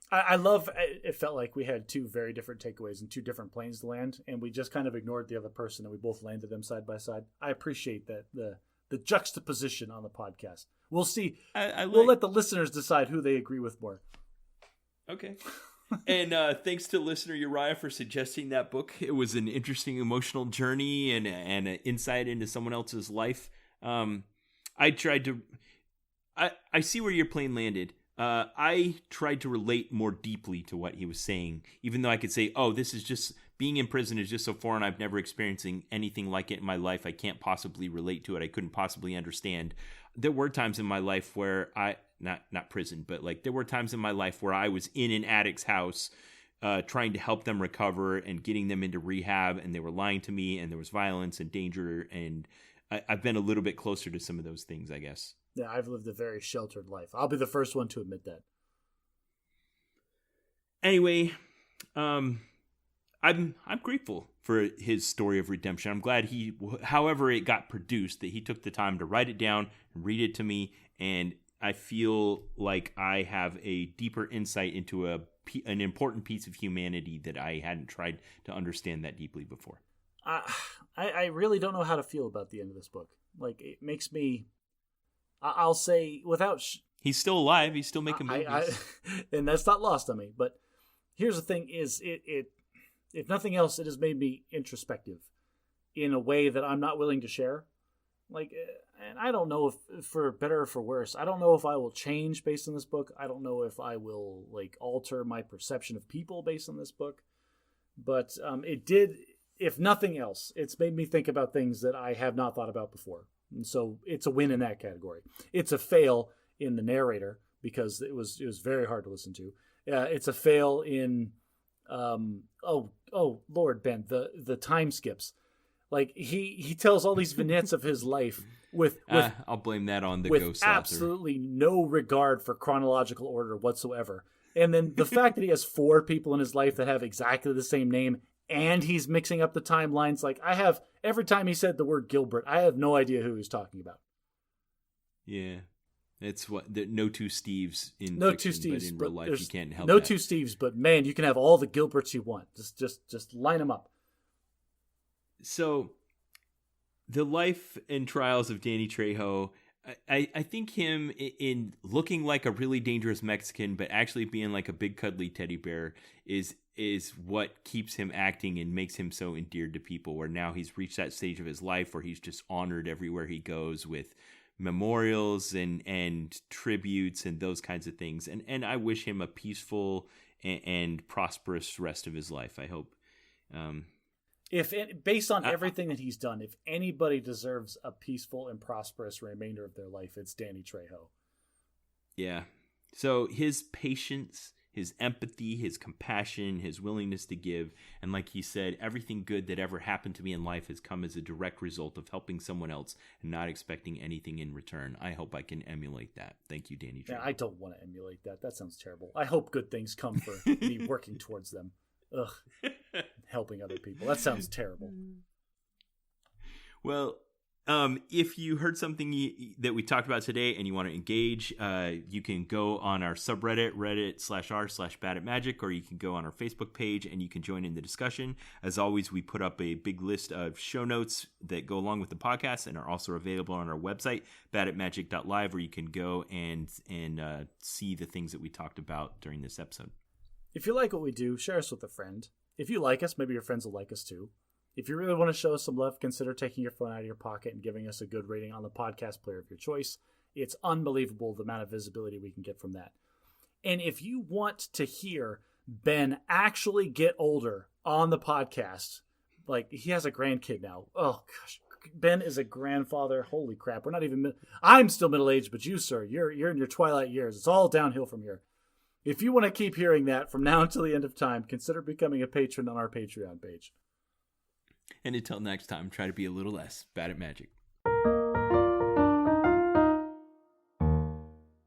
I love it. Felt like we had 2 very different takeaways and 2 different planes to land, and we just kind of ignored the other person and we both landed them side by side. I appreciate that the juxtaposition on the podcast. We'll see. We'll let the listeners decide who they agree with more. Okay. And thanks to listener Uriah for suggesting that book. It was an interesting emotional journey and an insight into someone else's life. I see where your plane landed. I tried to relate more deeply to what he was saying, even though I could say, oh, this is just, being in prison is just so foreign. I've never experienced anything like it in my life. I can't possibly relate to it. I couldn't possibly understand. There were times in my life where not prison, but like there were times in my life where I was in an addict's house trying to help them recover and getting them into rehab, and they were lying to me, and there was violence and danger, and I've been a little bit closer to some of those things, I guess. Yeah, I've lived a very sheltered life. I'll be the first one to admit that. Anyway, I'm grateful for his story of redemption. I'm glad however it got produced, that he took the time to write it down and read it to me, and I feel like I have a deeper insight into an important piece of humanity that I hadn't tried to understand that deeply before. I really don't know how to feel about the end of this book. Like, it makes me... I'll say without... He's still alive. He's still making movies. And that's not lost on me. But here's the thing is, it if nothing else, it has made me introspective in a way that I'm not willing to share. Like, and I don't know if for better or for worse, I don't know if I will change based on this book. I don't know if I will, like, alter my perception of people based on this book. But it did, if nothing else, it's made me think about things that I have not thought about before. And so it's a win in that category. It's a fail in the narrator because it was very hard to listen to. It's a fail in Lord, Ben, the time skips. Like, he tells all these vignettes of his life with I'll blame that on the with ghost absolutely no regard for chronological order whatsoever. And then the fact that he has 4 people in his life that have exactly the same name, and he's mixing up the timelines. Like, every time he said the word Gilbert, I have no idea who he's talking about. Yeah. It's no two Steves in no fiction, two Steves, but in real life you can't help no that. two Steves, but man, you can have all the Gilberts you want. Just line them up. So, the life and trials of Danny Trejo, I think him in looking like a really dangerous Mexican, but actually being like a big cuddly teddy bear is what keeps him acting and makes him so endeared to people, where now he's reached that stage of his life where he's just honored everywhere he goes with memorials and tributes and those kinds of things. And I wish him a peaceful and prosperous rest of his life, I hope. Based on everything that he's done, if anybody deserves a peaceful and prosperous remainder of their life, it's Danny Trejo. Yeah. So his patience, his empathy, his compassion, his willingness to give, and like he said, everything good that ever happened to me in life has come as a direct result of helping someone else and not expecting anything in return. I hope I can emulate that. Thank you, Danny Trejo. Yeah, I don't want to emulate that. That sounds terrible. I hope good things come for me working towards them. Ugh. Helping other people. That sounds terrible. Well, if you heard something that we talked about today and you want to engage, you can go on our subreddit, reddit.r/badatmagic, or you can go on our Facebook page and you can join in the discussion. As always, we put up a big list of show notes that go along with the podcast and are also available on our website, badatmagic.live, where you can go and see the things that we talked about during this episode. If you like what we do, share us with a friend. If you like us, maybe your friends will like us too. If you really want to show us some love, consider taking your phone out of your pocket and giving us a good rating on the podcast player of your choice. It's unbelievable the amount of visibility we can get from that. And if you want to hear Ben actually get older on the podcast, like, he has a grandkid now. Oh, gosh. Ben is a grandfather. Holy crap. We're not even... I'm still middle-aged, but you, sir, you're in your twilight years. It's all downhill from here. If you want to keep hearing that from now until the end of time, consider becoming a patron on our Patreon page. And until next time, try to be a little less bad at magic.